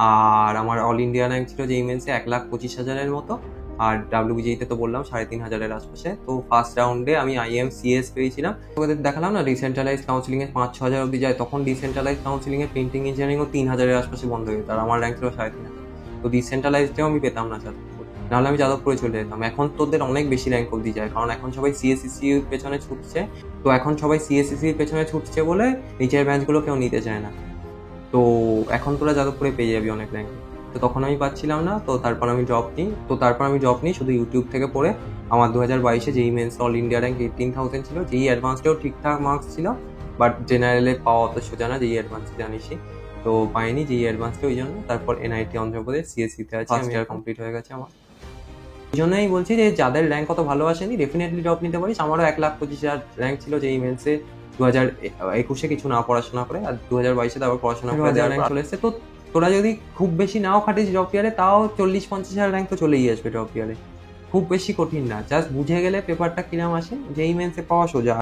আর আমার অল ইন্ডিয়া র্যাঙ্ক ছিল যেই মেন্সে 1,25,000-এর মতো। আর ডাব্লিউবিজিতে তো বললাম 3,500-এর আশপাশে। তো ফার্স্ট রাউন্ডে আমি IMCS পেয়েছিলাম। তোদের দেখালাম না ডিসেন্ট্রালাইজ কাউন্সিলিংয়ে 5-6 হাজার অব্দি যায়। তখন ডিসেন্ট্রালাইজ কাউন্সিলিংয়ে প্রিন্টিং ইঞ্জিনিয়ারিংও 3,000-এর আশপাশে বন্ধ হয়ে যেত, আর আমার র্যাঙ্ক ছিল 3,500। তো ডিসেন্ট্রালাইজডেও আমি পেতাম না যাদবপুর, নাহলে আমি যাদবপুরে চলে যেতাম। এখন তোদের অনেক বেশি র্যাঙ্ক অব্দি যায়, কারণ এখন সবাই সিএসসির পেছনে ছুটছে। তো এখন সবাই সিএসসির পেছনে ছুটছে বলে নিচের ব্যাঞ্চগুলো কেউ নিতে চায় না। তো এখন তোরা যাদবপুরে পেয়ে যাবি অনেক র্যাঙ্ক। তো তখন আমি পাচ্ছিলাম না, তো তারপর আমি জব নিই শুধু ইউটিউব থেকে পড়ে। আমার 2022-এ যেই মেন্স অল ইন্ডিয়া র্যাঙ্ক 18,000 ছিল। যেই অ্যাডভান্সটাও ঠিকঠাক মার্কস ছিল, বাট জেনারেলে পাওয়া অত সোজা না, যেই অ্যাডভান্স জানিসই। তো পাইনি যেই অ্যাডভান্সটা, ওই জন্য তারপর এনআইটি অন্ধ্রপ্রদেশ সিএসসিতে আছে, আমি আর কমপ্লিট হয়ে গেছে আমার। এই জন্যই বলছি যে যাদের র্যাঙ্ক অত ভালো আসেনি, ডেফিনেটলি ড্রপ নিতে পারিস। আমারও 1,25,000 র্যাঙ্ক ছিল যেই মেন্সে 2021-এ কিছু না পড়াশোনা করে, আর 2022-এ তারপর পড়াশোনা করে র্যাঙ্ক চলে এসেছে। তো তোরা যদি খুব বেশি নাও খাটিস ড্রপ ইয়ারে, তাও 40-50,000 র্যাঙ্ক তো চলেই আসবে ড্রপ ইয়ারে। খুব বেশি কঠিন না, জাস্ট বুঝে গেলে পেপারটা কিরাম আসে, যেই মেন্সে পাওয়া সোজা।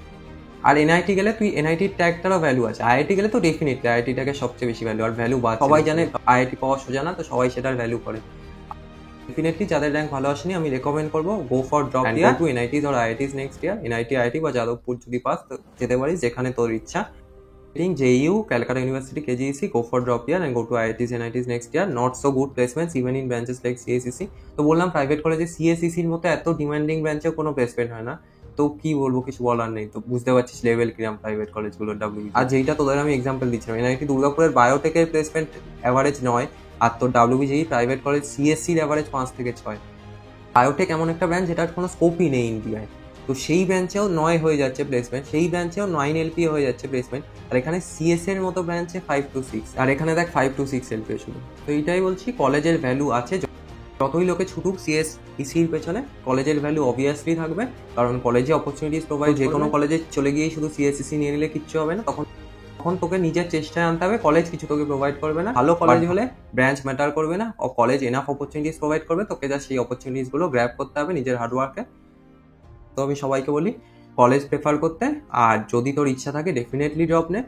আর এনআইটি গেলে তুই এনআইটির ট্যাগটারও ভ্যালু আছে। আইআইটি গেলে তো ডেফিনেটলি আইআইটিটাকে সবচেয়ে বেশি ভ্যালু, আর ভ্যালু বাদ। সবাই জানে আইআইটি পাওয়া সোজা না, তো সবাই সেটার ভ্যালু করে। ডেফিনেটলি যাদের র্যাঙ্ক ভালো আসেনি, আমি রেকমেন্ড করবো go for drop year to NITs or IITs next year. NIT, IIT বা যাদবপুর যদি পাস, তো যেতে পারিস যেখানে তোর ইচ্ছা। JU, Calcutta University, KGEC, go for drop year and go to IITs, NITs next year. Not so good placements even in branches like CACC. তো বললাম প্রাইভেট কলেজে CACC-র মতো এত ডিমান্ডিং ব্রাঞ্চেও কোনো প্লেসমেন্ট হয় না। তো কি বলবো, কিছু বলার নেই। তো বুঝতে পারছিস লেভেল কিরম প্রাইভেট কলেজগুলোর ডাব্লিউবি। আর যেইটা তোদের আমি এক্সাম্পল দিচ্ছিলাম, এনআইটি দুর্গাপুরের বায়োটেকের প্লেসমেন্ট অ্যাভারেজ 9, আর তোর ডাব্লিউবি প্রাইভেট কলেজ CSC-র অ্যাভারেজ 5 থেকে 6। বায়োটেক এমন একটা ব্রাঞ্চ যেটার কোনো স্কোপই নেই ইন্ডিয়ায়। তো সেই ব্রাঞ্চেও 9 হয়ে যাচ্ছে প্লেসমেন্ট, সেই ব্রাঞ্চেও 9 এলপিএ হয়ে যাচ্ছে প্লেসমেন্ট, আর এখানে সিএস এর মতো ব্রাঞ্চে 5 to 6, আর এখানে দেখ 5 to 6 এলপিএ শুধু। তো এইটাই বলছি, কলেজের ভ্যালু আছে, যতই লোকে ছুটুক সিএস ইসির পেছনে, কলেজের ভ্যালু অবভিয়াসলি থাকবে, কারণ কলেজে অপরচুনিটিস প্রোভাইড, যে কোনো কলেজে চলে গিয়ে শুধু সিএসসি নিয়ে নিলে কিচ্ছু হবে না, তখন তোকে নিজের চেষ্টায় আনতে হবে, কলেজ কিছু তোকে প্রোভাইড করবে না। ভালো কলেজ হলে ব্রাঞ্চ ম্যাটার করবে না, কলেজ এনাফ অপরচুনিটিস প্রোভাইড করবে, তোকে যা সেই অপরচুনিটিস গুলো গ্র্যাব করতে হবে নিজের হার্ডওয়ার্কে। তো আমি সবাইকে বলি কলেজ প্রেফার করতে, আর যদি তোর ইচ্ছা থাকে ডেফিনেটলি জব নে।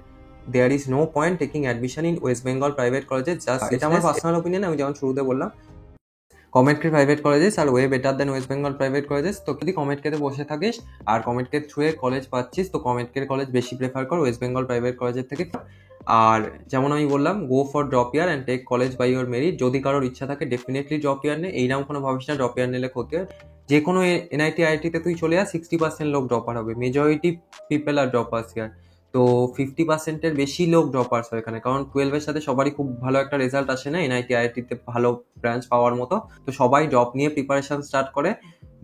There is no point taking admission in West Bengal private colleges, just এটা আমার পার্সোনাল ওপিনিয়ন, আমি যেমন শুরুতে বললাম COMEDK private colleges are way better then West Bengal private colleges. তো যদি কমেডকেতে বসে থাকিস আর কমেডকে থ্রুয়ে কলেজ পাচ্ছিস, তো কমেডকের কলেজ বেশি প্রেফার কর ওয়েস্ট বেঙ্গল প্রাইভেট কলেজের থেকে। আর যেমন আমি বললাম, go for drop year and take college by your merit. যদি কারোর ইচ্ছা থাকে ডেফিনেটলি ড্রপ ইয়ার নে, এইরকম কোনো ভাবিস না ড্রপ ইয়ার নিলে ক্ষতি হয়। যে কোনো এনআইটি আইআইটিতে তুই চলে আস, 60% লোক ড্রপার হবে, মেজরিটি পিপল আর ড্রপার্স ইয়ার। তো 50%-এর বেশি লোক ড্রপার্স হয় এখানে, কারণ 12-এর সাথে সবারই খুব ভালো একটা রেজাল্ট আসে না এনআইটি আইআইটিতে ভালো ব্রাঞ্চ পাওয়ার মতো। তো সবাই ড্রপ নিয়ে প্রিপারেশন স্টার্ট করে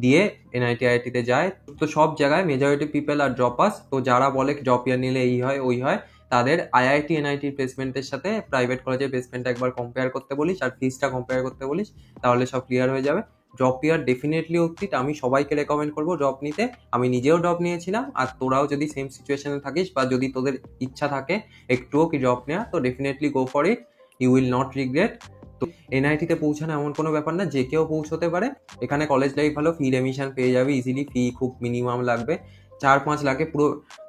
দিয়ে এনআইটি আইআইটিতে যায়। তো সব জায়গায় মেজরিটি পিপল আর ড্রপার্স। তো যারা বলে ড্রপ ইয়ার নিলে এই হয় ওই হয়, তাদের আইআইটি এনআইটি প্লেসমেন্টের সাথে প্রাইভেট কলেজের প্লেসমেন্টটা একবার কম্পেয়ার করতে বলিস আর ফিসটা কম্পেয়ার করতে বলিস, তাহলে সব ক্লিয়ার হয়ে যাবে। ড্রপ ইয়ার ডেফিনেটলি উচিত, আমি সবাইকে রেকমেন্ড করবো ড্রপ নিতে। আমি নিজেও ড্রপ নিয়েছিলাম, আর তোরাও যদি সেম সিচুয়েশনে থাকিস বা যদি তোদের ইচ্ছা থাকে একটুও কি ড্রপ নেওয়া, তো definitely go for it, you will not regret. তো এনআইটিতে পৌঁছানো এমন কোনো ব্যাপার না, যে কেউ পৌঁছতে পারে। এখানে কলেজ লাইফ ভালো, ফি রেমিশন পেয়ে যাবে ইজিলি, ফি খুব মিনিমাম লাগবে, 4-5 লাখে পুরো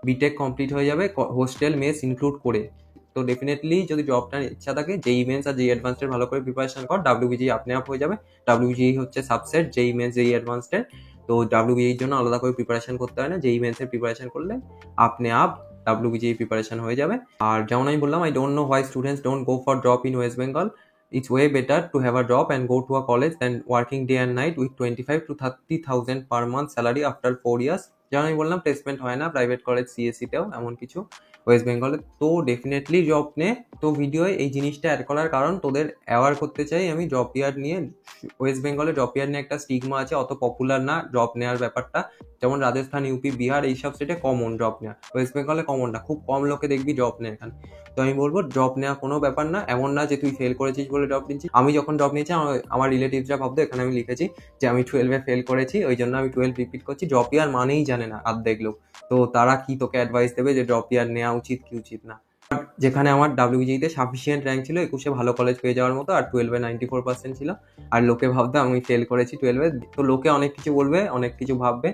বিটেক কমপ্লিট হয়ে যাবে, হোস্টেল মেস ইনক্লুড করে। তো ডেফিনেটলি যদি জবটার ইচ্ছা থাকে, জেই মেন্স আর জেই অ্যাডভান্সের ভালো করে প্রিপারেশন কর, ডাব্লিউবিজি আপনি আপ হয়ে যাবে। ডাব্লিউবিজি হচ্ছে সাবসেট জেই মেন্স জেই অ্যাডভান্সের, তো ডাব্লিউবিজির জন্য আলাদা করে প্রিপারেশন করতে হয় না, জেই মেন্সের প্রিপারেশন করলে আপনি আপ ডাব্লিউবিজি প্রিপারেশন হয়ে যাবে। আর যেমন আমি বললাম, I don't know why students don't go for drop in West Bengal. It's way better to have a job and go to a college than working day and night with 25 to 30,000 per month salary after 4 years. যেমন আমি বললাম প্লেসমেন্ট হয় না প্রাইভেট কলেজ সিএসসিতেও এমন কিছু ওয়েস্ট বেঙ্গলে, তো ডেফিনেটলি জব নে। তো ভিডিওয়ে এই জিনিসটা অ্যাড করার কারণ তোদের অ্যাওয়ার করতে চাই আমি জব ইয়ার নিয়ে। ওয়েস্ট বেঙ্গলে জব ইয়ার নিয়ে একটা স্টিগমা আছে, অত পপুলার না জব নেওয়ার ব্যাপারটা। যেমন রাজস্থান, ইউপি, বিহার এইসব স্টেটে কমন জব নেওয়া, ওয়েস্ট বেঙ্গলে কমন না, খুব কম লোকে দেখবি জব নেয় এখানে। তো আমি বলবো ড্রপ নেওয়া কোনো ব্যাপার না, এমন না যে তুই ফেল করেছিস বলে ড্রপ নিচ্ছিস। আমি যখন ড্রপ নিয়েছি আমার রিলেটিভসরা ভাবতো, এখানে আমি লিখেছি যে আমি 12-এ ফেল করেছি, ওই জন্য আমি 12 রিপিট করছি। ড্রপ ইয়ার মানেই জানে না অর্ধেক লোক, তো তারা কি তোকে অ্যাডভাইস দেবে যে ড্রপ ইয়ার নেওয়া উচিত কি উচিত না। যেখানে আমার ডাব্লিউবিজিতে সাফিসিয়েন্ট র্যাঙ্ক ছিল 21-এ ভালো কলেজ পেয়ে যাওয়ার মতো, আর 12-এ 94% ছিল, আর লোকে ভাবতো আমি ফেল করেছি 12-এ। তো লোকে অনেক কিছু বলবে, অনেক কিছু ভাববে,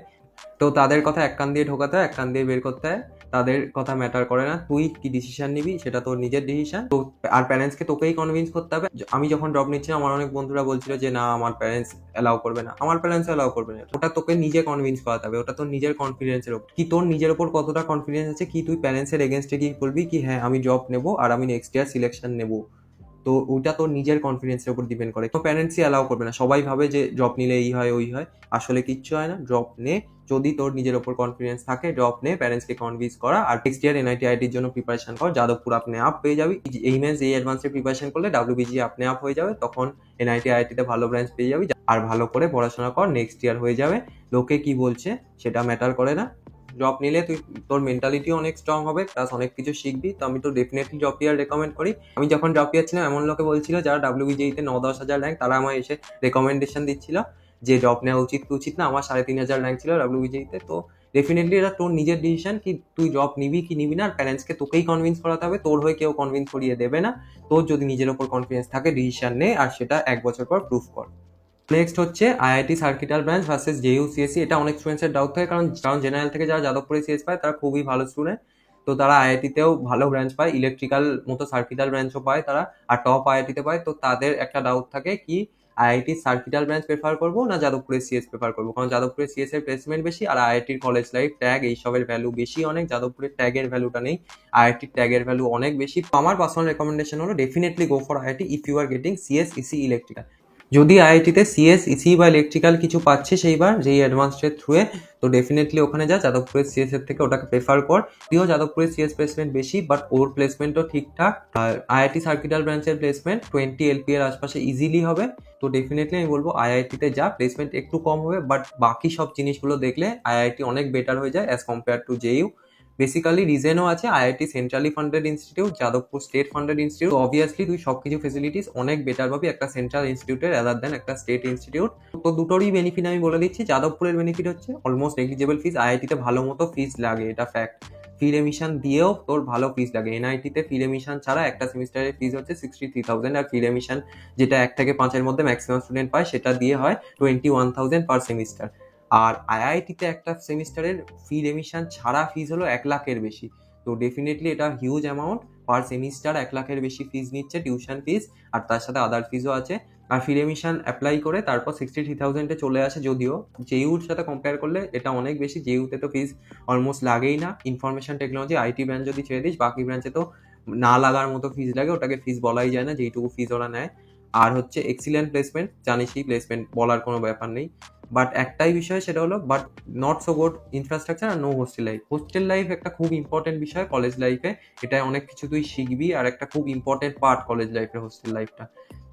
তো তাদের কথা এক কান দিয়ে ঢোকাতে হয়, এক কান দিয়ে বের করতে হয়, তাদের কথা ম্যাটার করে না। তুই কি ডিসিশন নিবি সেটা তোর নিজের ডিসিশন। তো আর প্যারেন্টসকে তোকেই কনভিন্স করতে হবে। আমি যখন ড্রপ নিচ্ছিলাম আমার অনেক বন্ধুরা বলছিল যে না আমার প্যারেন্টস অ্যালাউ করবে না, আমার প্যারেন্টস অ্যালাউ করবে না, ওটা তোকে নিজে কনভিন্স করাতে হবে, ওটা তোর নিজের কনফিডেন্সের ওপর, কি তোর নিজের ওপর কতটা কনফিডেন্স আছে, কি তুই প্যারেন্টসের এগেনস্টে গিয়ে বলবি কি হ্যাঁ আমি জব নেবো আর আমি নেক্সট ইয়ার সিলেকশন নেবো। তো ওইটা তোর নিজের কনফিডেন্সের উপর ডিপেন্ড করে। তো প্যারেন্টসই অ্যালাউ করবে না, সবাই ভাবে যে ড্রপ নিলে এই হয় ওই হয়, আসলে কিচ্ছু হয় না। ড্রপ নে, যদি তোর নিজের ওপর কনফিডেন্স থাকে ড্রপ নে, প্যারেন্টসকে কনভিন্স করা, আর নেক্সট ইয়ার এনআইটি আইআইটির জন্য প্রিপারেশন কর, যাদবপুর আপনি আপ পেয়ে যাবি। এই মেন্স এই অ্যাডভান্সের প্রিপারেশন করলে ডাব্লিউবিজি আপনি আপ হয়ে যাবে, তখন এনআইটি আইআইটিতে ভালো ব্রাঞ্চ পেয়ে যাবি। আর ভালো করে পড়াশোনা কর, নেক্সট ইয়ার হয়ে যাবে, লোকে কি বলছে সেটা ম্যাটার করে না। জব নিলে তুই তোর মেন্টালিটিও অনেক স্ট্রং হবে, প্লাস অনেক কিছু শিখবি। তো আমি তো ডেফিনেটলি জব ইয়ার রেকমেন্ড করি। আমি যখন জব ইয়ার ছিলাম এমন লোকে বলছিল যারা ডাব্লিউবিজিতে 9-10 হাজার র্যাঙ্ক, তারা আমায় এসে রেকমেন্ডেশন দিচ্ছিল যে জব নেওয়া উচিত কি উচিত না। আমার 3,500 র্যাঙ্ক ছিল ডাব্লিউবিজিতে। তো ডেফিনেটলি এটা তোর নিজের ডিসিশন কি তুই জব নিবি কি নিবি না, আর প্যারেন্টসকে তোকেই কনভিন্স করাতে হবে, তোর হয়ে কেউ কনভিন্স করিয়ে দেবে না। তোর যদি নিজের ওপর কনফিডেন্স থাকে ডিসিশন নে, আর সেটা 1 বছর পর প্রুফ কর। নেক্সট হচ্ছে IIT circuital branch versus JU CSE. এটা অনেক স্টুডেন্টসের ডাউট থাকে, কারণ জেনারেল থেকে যারা যাদবপুরে সিএস পায় তারা খুবই ভালো স্টুডেন্ট, তো তারা আইআইটিতেও ভালো ব্রাঞ্চ পায়, ইলেকট্রিক্যাল মতো সার্কিটাল ব্রাঞ্চও পায় তারা, আর টপ আইআইটিতে পায়। তো তাদের একটা ডাউট থাকে কি আইআইটি সার্কিটাল ব্রাঞ্চ প্রেফার করবো না যাদবপুরে সিএস প্রেফার করবো, কারণ যাদবপুরে সিএস এর প্লেসমেন্ট বেশি, আর আইআইটির কলেজ লাইফ ট্যাগ এইসবের ভ্যালু বেশি অনেক, যাদবপুরের ট্যাগের ভ্যালুটা নেই, আইআইটির ট্যাগের ভ্যালু অনেক বেশি। তো আমার পার্সোনাল রেকমেন্ডেশন হলো definitely go for IIT if you are getting CS EC electrical. যদি আইআইটিতে সিএস ইসি বা ইলেকট্রিক্যাল কিছু পাচ্ছে সেইবার যেই অ্যাডভান্সডের থ্রুয়ে, তো ডেফিনেটলি ওখানে যা। যাদবপুরের সিএস এর থেকে ওটাকে প্রেফার কর। যদিও যাদবপুরের সিএস প্লেসমেন্ট বেশি, বাট ওর প্লেসমেন্টও ঠিকঠাক। আর আইআইটি সার্কিটাল ব্রাঞ্চের প্লেসমেন্ট 20 এলপি এর আশপাশে ইজিলি হবে। তো ডেফিনেটলি আমি বলবো আইআইটিতে যা, প্লেসমেন্ট একটু কম হবে, বাট বাকি সব জিনিসগুলো দেখলে আইআইটি অনেক বেটার হয়ে যায় as compare to JU. Basically রিজনও আছে, IIT centrally funded institute, Jadavpur state funded institute. Obviously তুই সবকিছু ফেসিলিটিস অনেক বেটার পাবি একটা সেন্ট্রাল ইনস্টিটিউটের রাদার দেন একটা স্টেট ইনস্টিটিউট। তো দুটোরই বেনিফিট আমি বলে দিচ্ছি। যাদবপুরের বেনিফিট হচ্ছে অলমোস্ট নেগলিজেবল ফিস, আইআইটিতে ভালো মতো ফিস লাগে, এটা ফ্যাক্ট। ফিল এমিশন দিয়েও তোর ভালো ফিস লাগে। এনআইটিতে ফিল এমিশন ছাড়া একটা সেমিস্টারের ফিস হচ্ছে 63,000, আর ফিল এমিশন যেটা 1 থেকে 5-এর মধ্যে ম্যাক্সিমাম স্টুডেন্ট পায় সেটা দিয়ে হয় 21,000 পার সেমিস্টার। আর আইআইটিতে একটা সেমিস্টারের ফিল এমিশন ছাড়া ফিস হলো 1 লাখের বেশি। তো ডেফিনেটলি এটা হিউজ অ্যামাউন্ট, পার সেমিস্টার 1 লাখের বেশি ফিস নিচ্ছে টিউশন ফিস, আর তার সাথে আদার ফিসও আছে। আর ফিল এমিশন অ্যাপ্লাই করে তারপর 63,000-এ চলে আসে। যদিও জেইউর সাথে কম্পেয়ার করলে এটা অনেক বেশি, জেইউতে তো ফিস অলমোস্ট লাগেই না। ইনফরমেশন টেকনোলজি আইটি ব্রাঞ্চ যদি ছেড়ে দিস, বাকি ব্রাঞ্চে তো না লাগার মতো ফিস লাগে, ওটাকে ফিস বলাই যায় না যেইটুকু ফিস ওরা নেয়। আর হচ্ছে এক্সিলেন্ট প্লেসমেন্ট, জানিসই প্লেসমেন্ট বলার কোনো ব্যাপার নেই। বাট একটাই বিষয়, সেটা হলো but not so good infrastructure আর no hostel life. Hostel life একটা খুব ইম্পর্টেন্ট বিষয় কলেজ লাইফে, এটাই অনেক কিছু তুই শিখবি, আর একটা খুব ইম্পর্টেন্ট পার্ট কলেজ লাইফের হোস্টেল লাইফটা।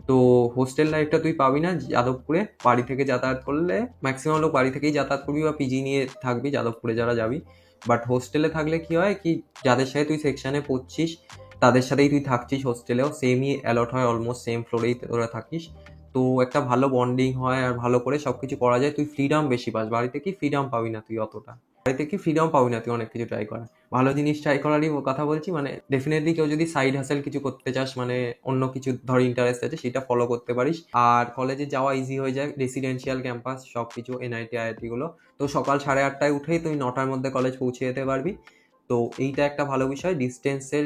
তো হোস্টেল লাইফটা তুই পাবি না যাদবপুরে। বাড়ি থেকে যাতায়াত করলে, ম্যাক্সিমাম লোক বাড়ি থেকেই যাতায়াত করবি বা পিজি নিয়ে থাকবি যাদবপুরে যারা যাবি। বাট হোস্টেলে থাকলে কি হয় কি, যাদের সাথে তুই সেকশনে পড়ছিস তাদের সাথেই তুই থাকছিস, হোস্টেলেও সেমই অ্যালট হয়, অলমোস্ট সেম ফ্লোরেই তোরা থাকিস। তো একটা ভালো বন্ডিং হয় আর ভালো করে সবকিছু করা যায়, তুই ফ্রিডম বেশি পাস। বাড়িতে কি ফ্রিডম পাবি না তুই অতটা, বাড়িতে কি ফ্রিডম পাবি না তুই অনেক কিছু ট্রাই করা। ভালো জিনিস ট্রাই করারই কথা বলছি। মানে ডেফিনেটলি কেউ যদি সাইড হাসেল কিছু করতে চাস, মানে অন্য কিছু ধর ইন্টারেস্ট আছে, সেটা ফলো করতে পারিস। আর কলেজে যাওয়া ইজি হয়ে যায়, রেসিডেন্সিয়াল ক্যাম্পাস সব কিছু, এনআইটি আইআইটি গুলো। তো সকাল 8:30টায় উঠেই তুই 9টার মধ্যে কলেজ পৌঁছে যেতে পারবি। তো এইটা একটা ভালো বিষয়, ডিস্টেন্সের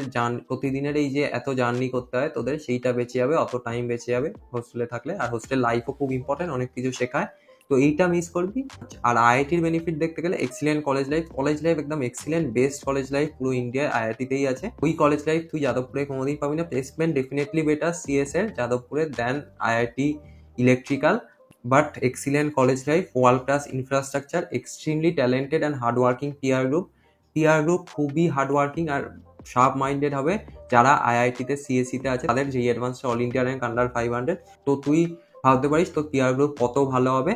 প্রতিদিনের এই যে এত জার্নি করতে হয় তোদের, সেইটা বেঁচে যাবে, অত টাইম বেঁচে যাবে হোস্টেলে থাকলে। আর হোস্টেল লাইফও খুব ইম্পর্টেন্ট, অনেক কিছু শেখায়, তো এইটা মিস করবি। আর আইআইটির বেনিফিট দেখতে গেলে excellent college life, college life একদম এক্সিলেন্ট, বেস্ট কলেজ লাইফ পুরো ইন্ডিয়ায় আইআইটিতেই আছে। ওই কলেজ লাইফ তুই যাদবপুরে কোনোদিন পাবি না। প্লেসমেন্ট ডেফিনেটলি বেটার সিএস এর যাদবপুরে then IIT electrical, but excellent college life, world class infrastructure, extremely talented and hardworking peer group খুবই হার্ডওয়ার্কিং আর শার্প মাইন্ডেড হবে। যারা আইআইটিতে সিএসসিতে আছে তাদের যেই advance all India rank under 500, তো তুই ভাবতে পারিস তোর পিয়ার গ্রুপ কত ভালো হবে।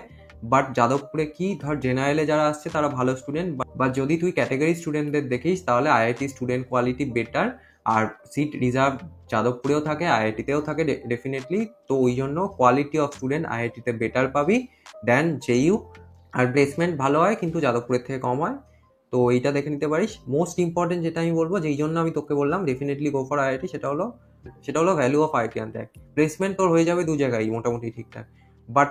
বাট যাদবপুরে কি ধর জেনারেলে যারা আসছে তারা ভালো স্টুডেন্ট, বা যদি তুই ক্যাটাগরি স্টুডেন্টদের দেখিস তাহলে আইআইটি স্টুডেন্ট কোয়ালিটি বেটার। আর সিট রিজার্ভ যাদবপুরেও থাকে, আইআইটিতেও থাকে ডেফিনেটলি। তো ওই জন্য কোয়ালিটি অফ স্টুডেন্ট আইআইটিতে বেটার পাবি দেন জেইউ। আর প্লেসমেন্ট ভালো হয় কিন্তু যাদবপুরের থেকে কম হয়, তো এইটা দেখে নিতে পারিস। মোস্ট ইম্পর্টেন্ট যেটা আমি বলবো, যেই জন্য আমি তোকে বললাম ডেফিনেটলি গো ফর আইআইটি, সেটা হলো ভ্যালু অফ আইআইটি অ্যান্ড দেখ। প্লেসমেন্ট তোর হয়ে যাবে 2 জায়গায় মোটামুটি ঠিকঠাক, বাট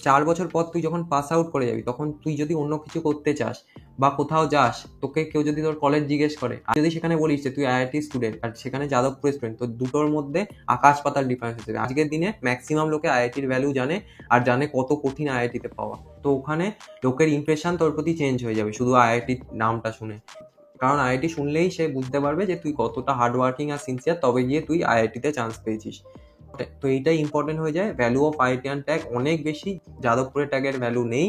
4 বছর পর তুই যখন পাস আউট করে যাবি, তখন তুই যদি অন্য কিছু করতে চাস বা কোথাও যাস, তোকে কেউ যদি তোর কলেজ জিজ্ঞেস করে, আর যদি সেখানে বলিস যে তুই আইআইটি স্টুডেন্ট আর সেখানে যাদবপুর স্টুডেন্ট, তো দুটোর মধ্যে আকাশ পাতাল ডিফারেন্স আছে। আজকের দিনে ম্যাক্সিমাম লোকে আইআইটির ভ্যালু জানে, আর জানে কত কঠিন আইআইটিতে পাওয়া। তো ওখানে লোকের ইমপ্রেশন তোর প্রতি চেঞ্জ হয়ে যাবে শুধু আইআইটির নামটা শুনে। কারণ আইআইটি শুনলেই সে বুঝতে পারবে যে তুই কতটা হার্ডওয়ার্কিং আর সিনসিয়ার, তবে গিয়ে তুই আইআইটিতে চান্স পেয়েছিস। তো এইটাই ইম্পর্টেন্ট হয়ে যায়। Value of IIT and tag অনেক বেশি, যাদবপুরের ট্যাগের ভ্যালু নেই,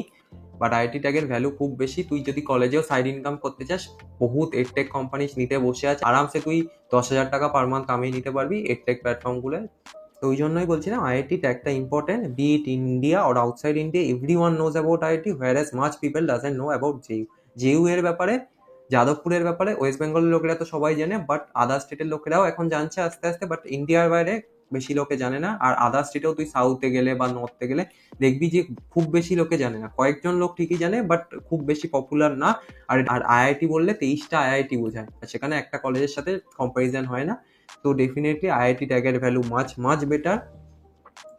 বাট আইআইটি ট্যাগের ভ্যালু খুব বেশি। তুই যদি কলেজেও সাইড ইনকাম করতে চাস, বহুত এডটেক কোম্পানি নিতে বসে আছে, আরামসে তুই 10,000 টাকা পার মান্থ কামিয়ে নিতে পারবি এডটেক প্ল্যাটফর্মগুলো। তো ওই জন্যই বলছিলাম আইআইটি ট্যাগটা important, be it India or outside India, everyone knows about IIT, whereas much people doesn't know about JU. JU এর ব্যাপারে, যাদবপুরের ব্যাপারে ওয়েস্ট বেঙ্গলের লোকেরা তো সবাই জানে, বাট আদার স্টেটের লোকেরাও এখন জানছে আস্তে আস্তে, বাট ইন্ডিয়ার বাইরে বেশি লোকে জানে না। আর আদার স্টেটেও তুই সাউথে গেলে বা নর্থে গেলে দেখবি যে খুব বেশি লোকে জানে না, কয়েকজন লোক ঠিকই জানে, বাট খুব বেশি পপুলার না। আর আইআইটি বললে 23টা আইআইটি বোঝায়, সেখানে একটা কলেজের সাথে কম্পারিজন হয় না। তো ডেফিনেটলি আইআইটি ট্যাগের ভ্যালু মাচ বেটার।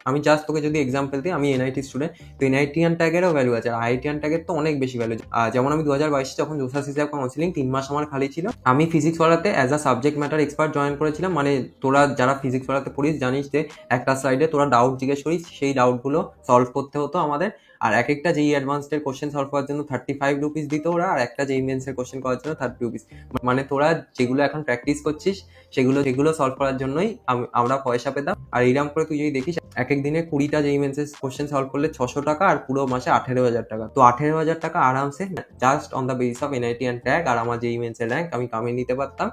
আমি জাস্ট তোকে যদি এক্সাম্পল দিই, আমি এনআইটি স্টুডেন্ট, তো এনআইটিয়ান ট্যাগেরও ভ্যালু আছে, আর আইআইটিয়ান ট্যাগের তো অনেক বেশি ভ্যালু। যেমন আমি 2022 যখন জোসাস হিসাব কাউন্সিলিং 3 মাস আমার খালি ছিল, আমি ফিজিক্স পড়াতে as a subject matter expert join করেছিলাম। মানে তোরা যারা ফিজিক্স পড়াতে পড়িস জানিস যে একটা স্লাইডে তোরা ডাউট জিজ্ঞেস করিস, সেই ডাউটগুলো সলভ করতে হতো আমাদের। আর এক একটা যেই অ্যাডভান্সড এর কোশ্চেন সলভ করার জন্য 35 রুপিস দিত ওরা, আর একটা যেই মেন্স এর কোশ্চেন করার জন্য 30 রুপিস। মানে তোরা যেগুলো এখন প্র্যাকটিস করছিস সেগুলো সলভ করার জন্যই আমরা পয়সা পেতাম। আর এইরকম করে তুই যদি দেখিস এক এক দিনে 20টা যেই মেন্স এর কোশ্চেন সলভ করলে 600 টাকা, আর পুরো মাসে 18,000 টাকা। তো 18,000 টাকা আরামসে just on the basis of NIT and tag আর আমার যেই মেন্স এর র্যাঙ্ক আমি কামিয়ে নিতে পারতাম।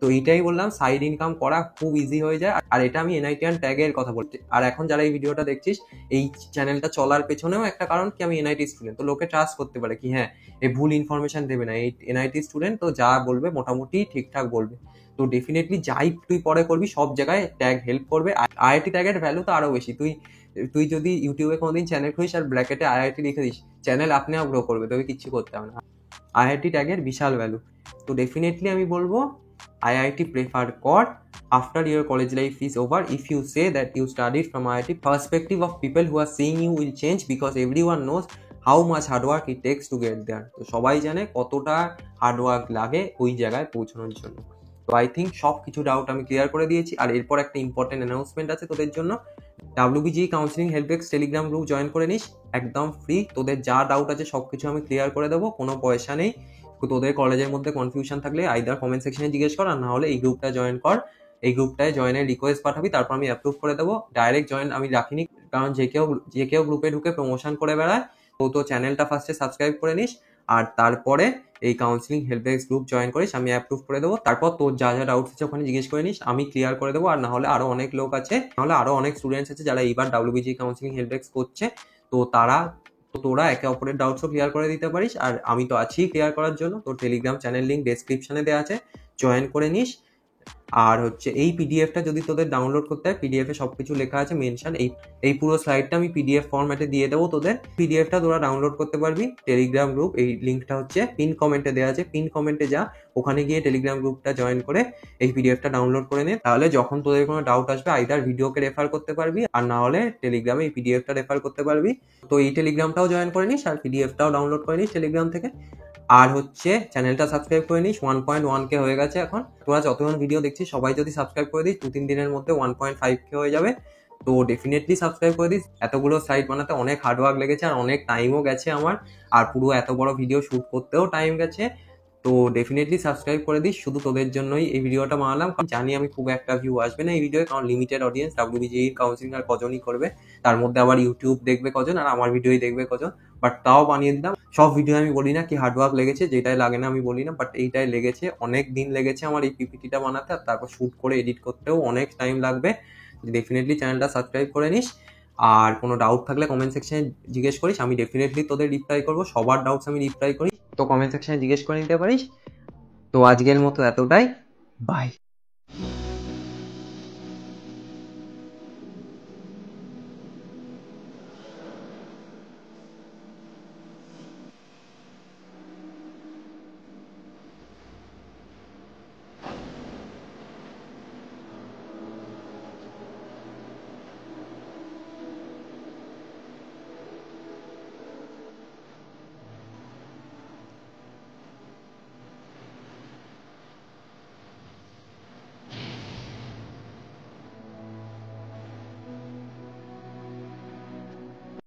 তো এইটাই বললাম, সাইড ইনকাম করা খুব ইজি হয়ে যায়। আর এটা আমি এনআইটি অ্যান্ড ট্যাগের কথা বলছি। আর এখন যারা এই ভিডিওটা দেখছিস, এই চ্যানেলটা চলার পেছনেও একটা কারণ কি আমি এনআইটি স্টুডেন্ট, তো লোকে ট্রাস্ট করতে পারে কি হ্যাঁ এই ভুল ইনফরমেশন দেবে না, এই এনআইটি স্টুডেন্ট তো যা বলবে মোটামুটি ঠিকঠাক বলবে। তো ডেফিনেটলি যাই তুই পরে করবি সব জায়গায় ট্যাগ হেল্প করবে। আইআইটি ট্যাগের ভ্যালু তো আরো বেশি। তুই যদি ইউটিউবে কোনোদিন চ্যানেল খুলিস আর ব্র্যাকেটে আইআইটি লিখে দিস, চ্যানেল আপনি আপ গ্রো করবে, তোকে কিচ্ছু করতে হবে না। আইআইটি ট্যাগের বিশাল ভ্যালু। তো ডেফিনেটলি আমি বলবো IIT prefer কর after your college life is over. If you say that you studied from IIT, perspective of people who are seeing you will change because everyone knows how much hard work it takes to get there. তো সবাই জানে কতটা হার্ড ওয়ার্ক লাগে ওই জায়গায় পৌঁছানোর জন্য। তো আই থিঙ্ক সব কিছু ডাউট আমি ক্লিয়ার করে দিয়েছি। আর এরপর একটা ইম্পর্টেন্ট অ্যানাউন্সমেন্ট আছে তোদের জন্য। WBGE counselling helpdesk Telegram group join করে নিস, একদম ফ্রি। তোদের যা ডাউট আছে সব কিছু আমি ক্লিয়ার করে দেবো, কোনো পয়সা নেই। তোদের কলেজের মধ্যে কনফিউশন থাকলে আইদার কমেন্ট সেকশনে জিজ্ঞেস কর, আর না হলে এই গ্রুপটা জয়েন কর। এই গ্রুপটায় জয়েনের রিকোয়েস্ট পাঠাবি, তারপর আমি অ্যাপ্রুভ করে দেবো। ডাইরেক্ট জয়েন আমি রাখিনি, কারণ যে কেউ গ্রুপে ঢুকে প্রমোশন করে বেড়ায়। তো চ্যানেলটা ফার্স্টে সাবস্ক্রাইব করে নিস, আর তারপরে এই কাউন্সিলিং হেল্পডেস্ক গ্রুপ জয়েন করিস, আমি অ্যাপ্রুভ করে দেবো। তারপর তোর যা যা ডাউটস আছে ওখানে জিজ্ঞেস করে নিস, আমি ক্লিয়ার করে দেবো। আর না হলে আরো অনেক লোক আছে, নাহলে আরো অনেক স্টুডেন্টস আছে যারা এইবার WBGE কাউন্সিলিং হেল্পডেস্ক করছে। তো তোরা একে অপরের ডাউটসও ক্লিয়ার করে দিতে পারিস, আর আমি তো আছি ক্লিয়ার করার জন্য। তোর টেলিগ্রাম চ্যানেল লিঙ্ক ডেসক্রিপশনে দেওয়া আছে, জয়েন করে নিস। আর এই পিডিএফটা যদি তোদের ডাউনলোড করতে হয়, পিডিএফে সবকিছু লেখা আছে মেনশন। এই পুরো স্লাইডটা আমি পিডিএফ ফরম্যাটে দিয়ে দেবো তোদের। পিডিএফটা তোরা ডাউনলোড করতে পারবি টেলিগ্রাম গ্রুপ, এই লিঙ্কটা হচ্ছে পিন কমেন্টে দেওয়া আছে, পিন কমেন্টে যা, ওখানে গিয়ে টেলিগ্রাম গ্রুপটা জয়েন করে এই পিডিএফটা ডাউনলোড করে নে। তাহলে যখন তোদের কোনো ডাউট আসবে আইদার ভিডিওকে রেফার করতে পারবি, আর না হলে টেলিগ্রামে এই পিডিএফটা রেফার করতে পারবি। তো এই টেলিগ্রামটাও জয়েন করে নিস, আর পিডিএফটাও ডাউনলোড করে নিস টেলিগ্রাম থেকে। আর চ্যানেলটা সাবস্ক্রাইব করে নিস, 1.1K হয়ে গেছে এখন। তোরা যতক্ষণ ভিডিও দেখছিস সবাই যদি সাবস্ক্রাইব করে দিস, 2-3 দিনের মধ্যে 1.5K হয়ে যাবে। তো ডেফিনেটলি সাবস্ক্রাইব করে দিস। এতগুলো সাইট বানাতে অনেক হার্ডওয়ার্ক লেগেছে, আর অনেক টাইমও গেছে আমার, আর পুরো এত বড় ভিডিও শুট করতেও টাইম গেছে। তো ডেফিনেটলি সাবস্ক্রাইব করে দিস, শুধু তোদের জন্যই এই ভিডিওটা বানালাম। জানি আমি খুব একটা ভিউ আসবে না এই ভিডিও, কারণ লিমিটেড অডিয়েন্স, WBGE কাউন্সিলিং আর কজনই করবে, তার মধ্যে আবার ইউটিউব দেখবে কজন, আর আমার ভিডিওই দেখবে কজন। বাট তাও বানিয়ে দিলাম। সব ভিডিও আমি বলি না কি হার্ডওয়ার্ক লেগেছে, যেটাই লাগে না আমি বলি না, বাট এইটাই লেগেছে। অনেক দিন লেগেছে আমার এই পিপিটিটা বানাতে, আর তারপর শুট করে এডিট করতেও অনেক টাইম লাগবে। ডেফিনেটলি চ্যানেলটা সাবস্ক্রাইব করে নিস, আর কোনো ডাউট থাকলে কমেন্ট সেকশনে জিজ্ঞেস করিস, আমি ডেফিনেটলি তোদের রিপ্লাই করবো। সবার ডাউটস আমি রিপ্লাই করি, তো কমেন্ট সেকশনে জিজ্ঞেস করে নিতে পারিস। তো আজকের মতো এতটাই, বাই।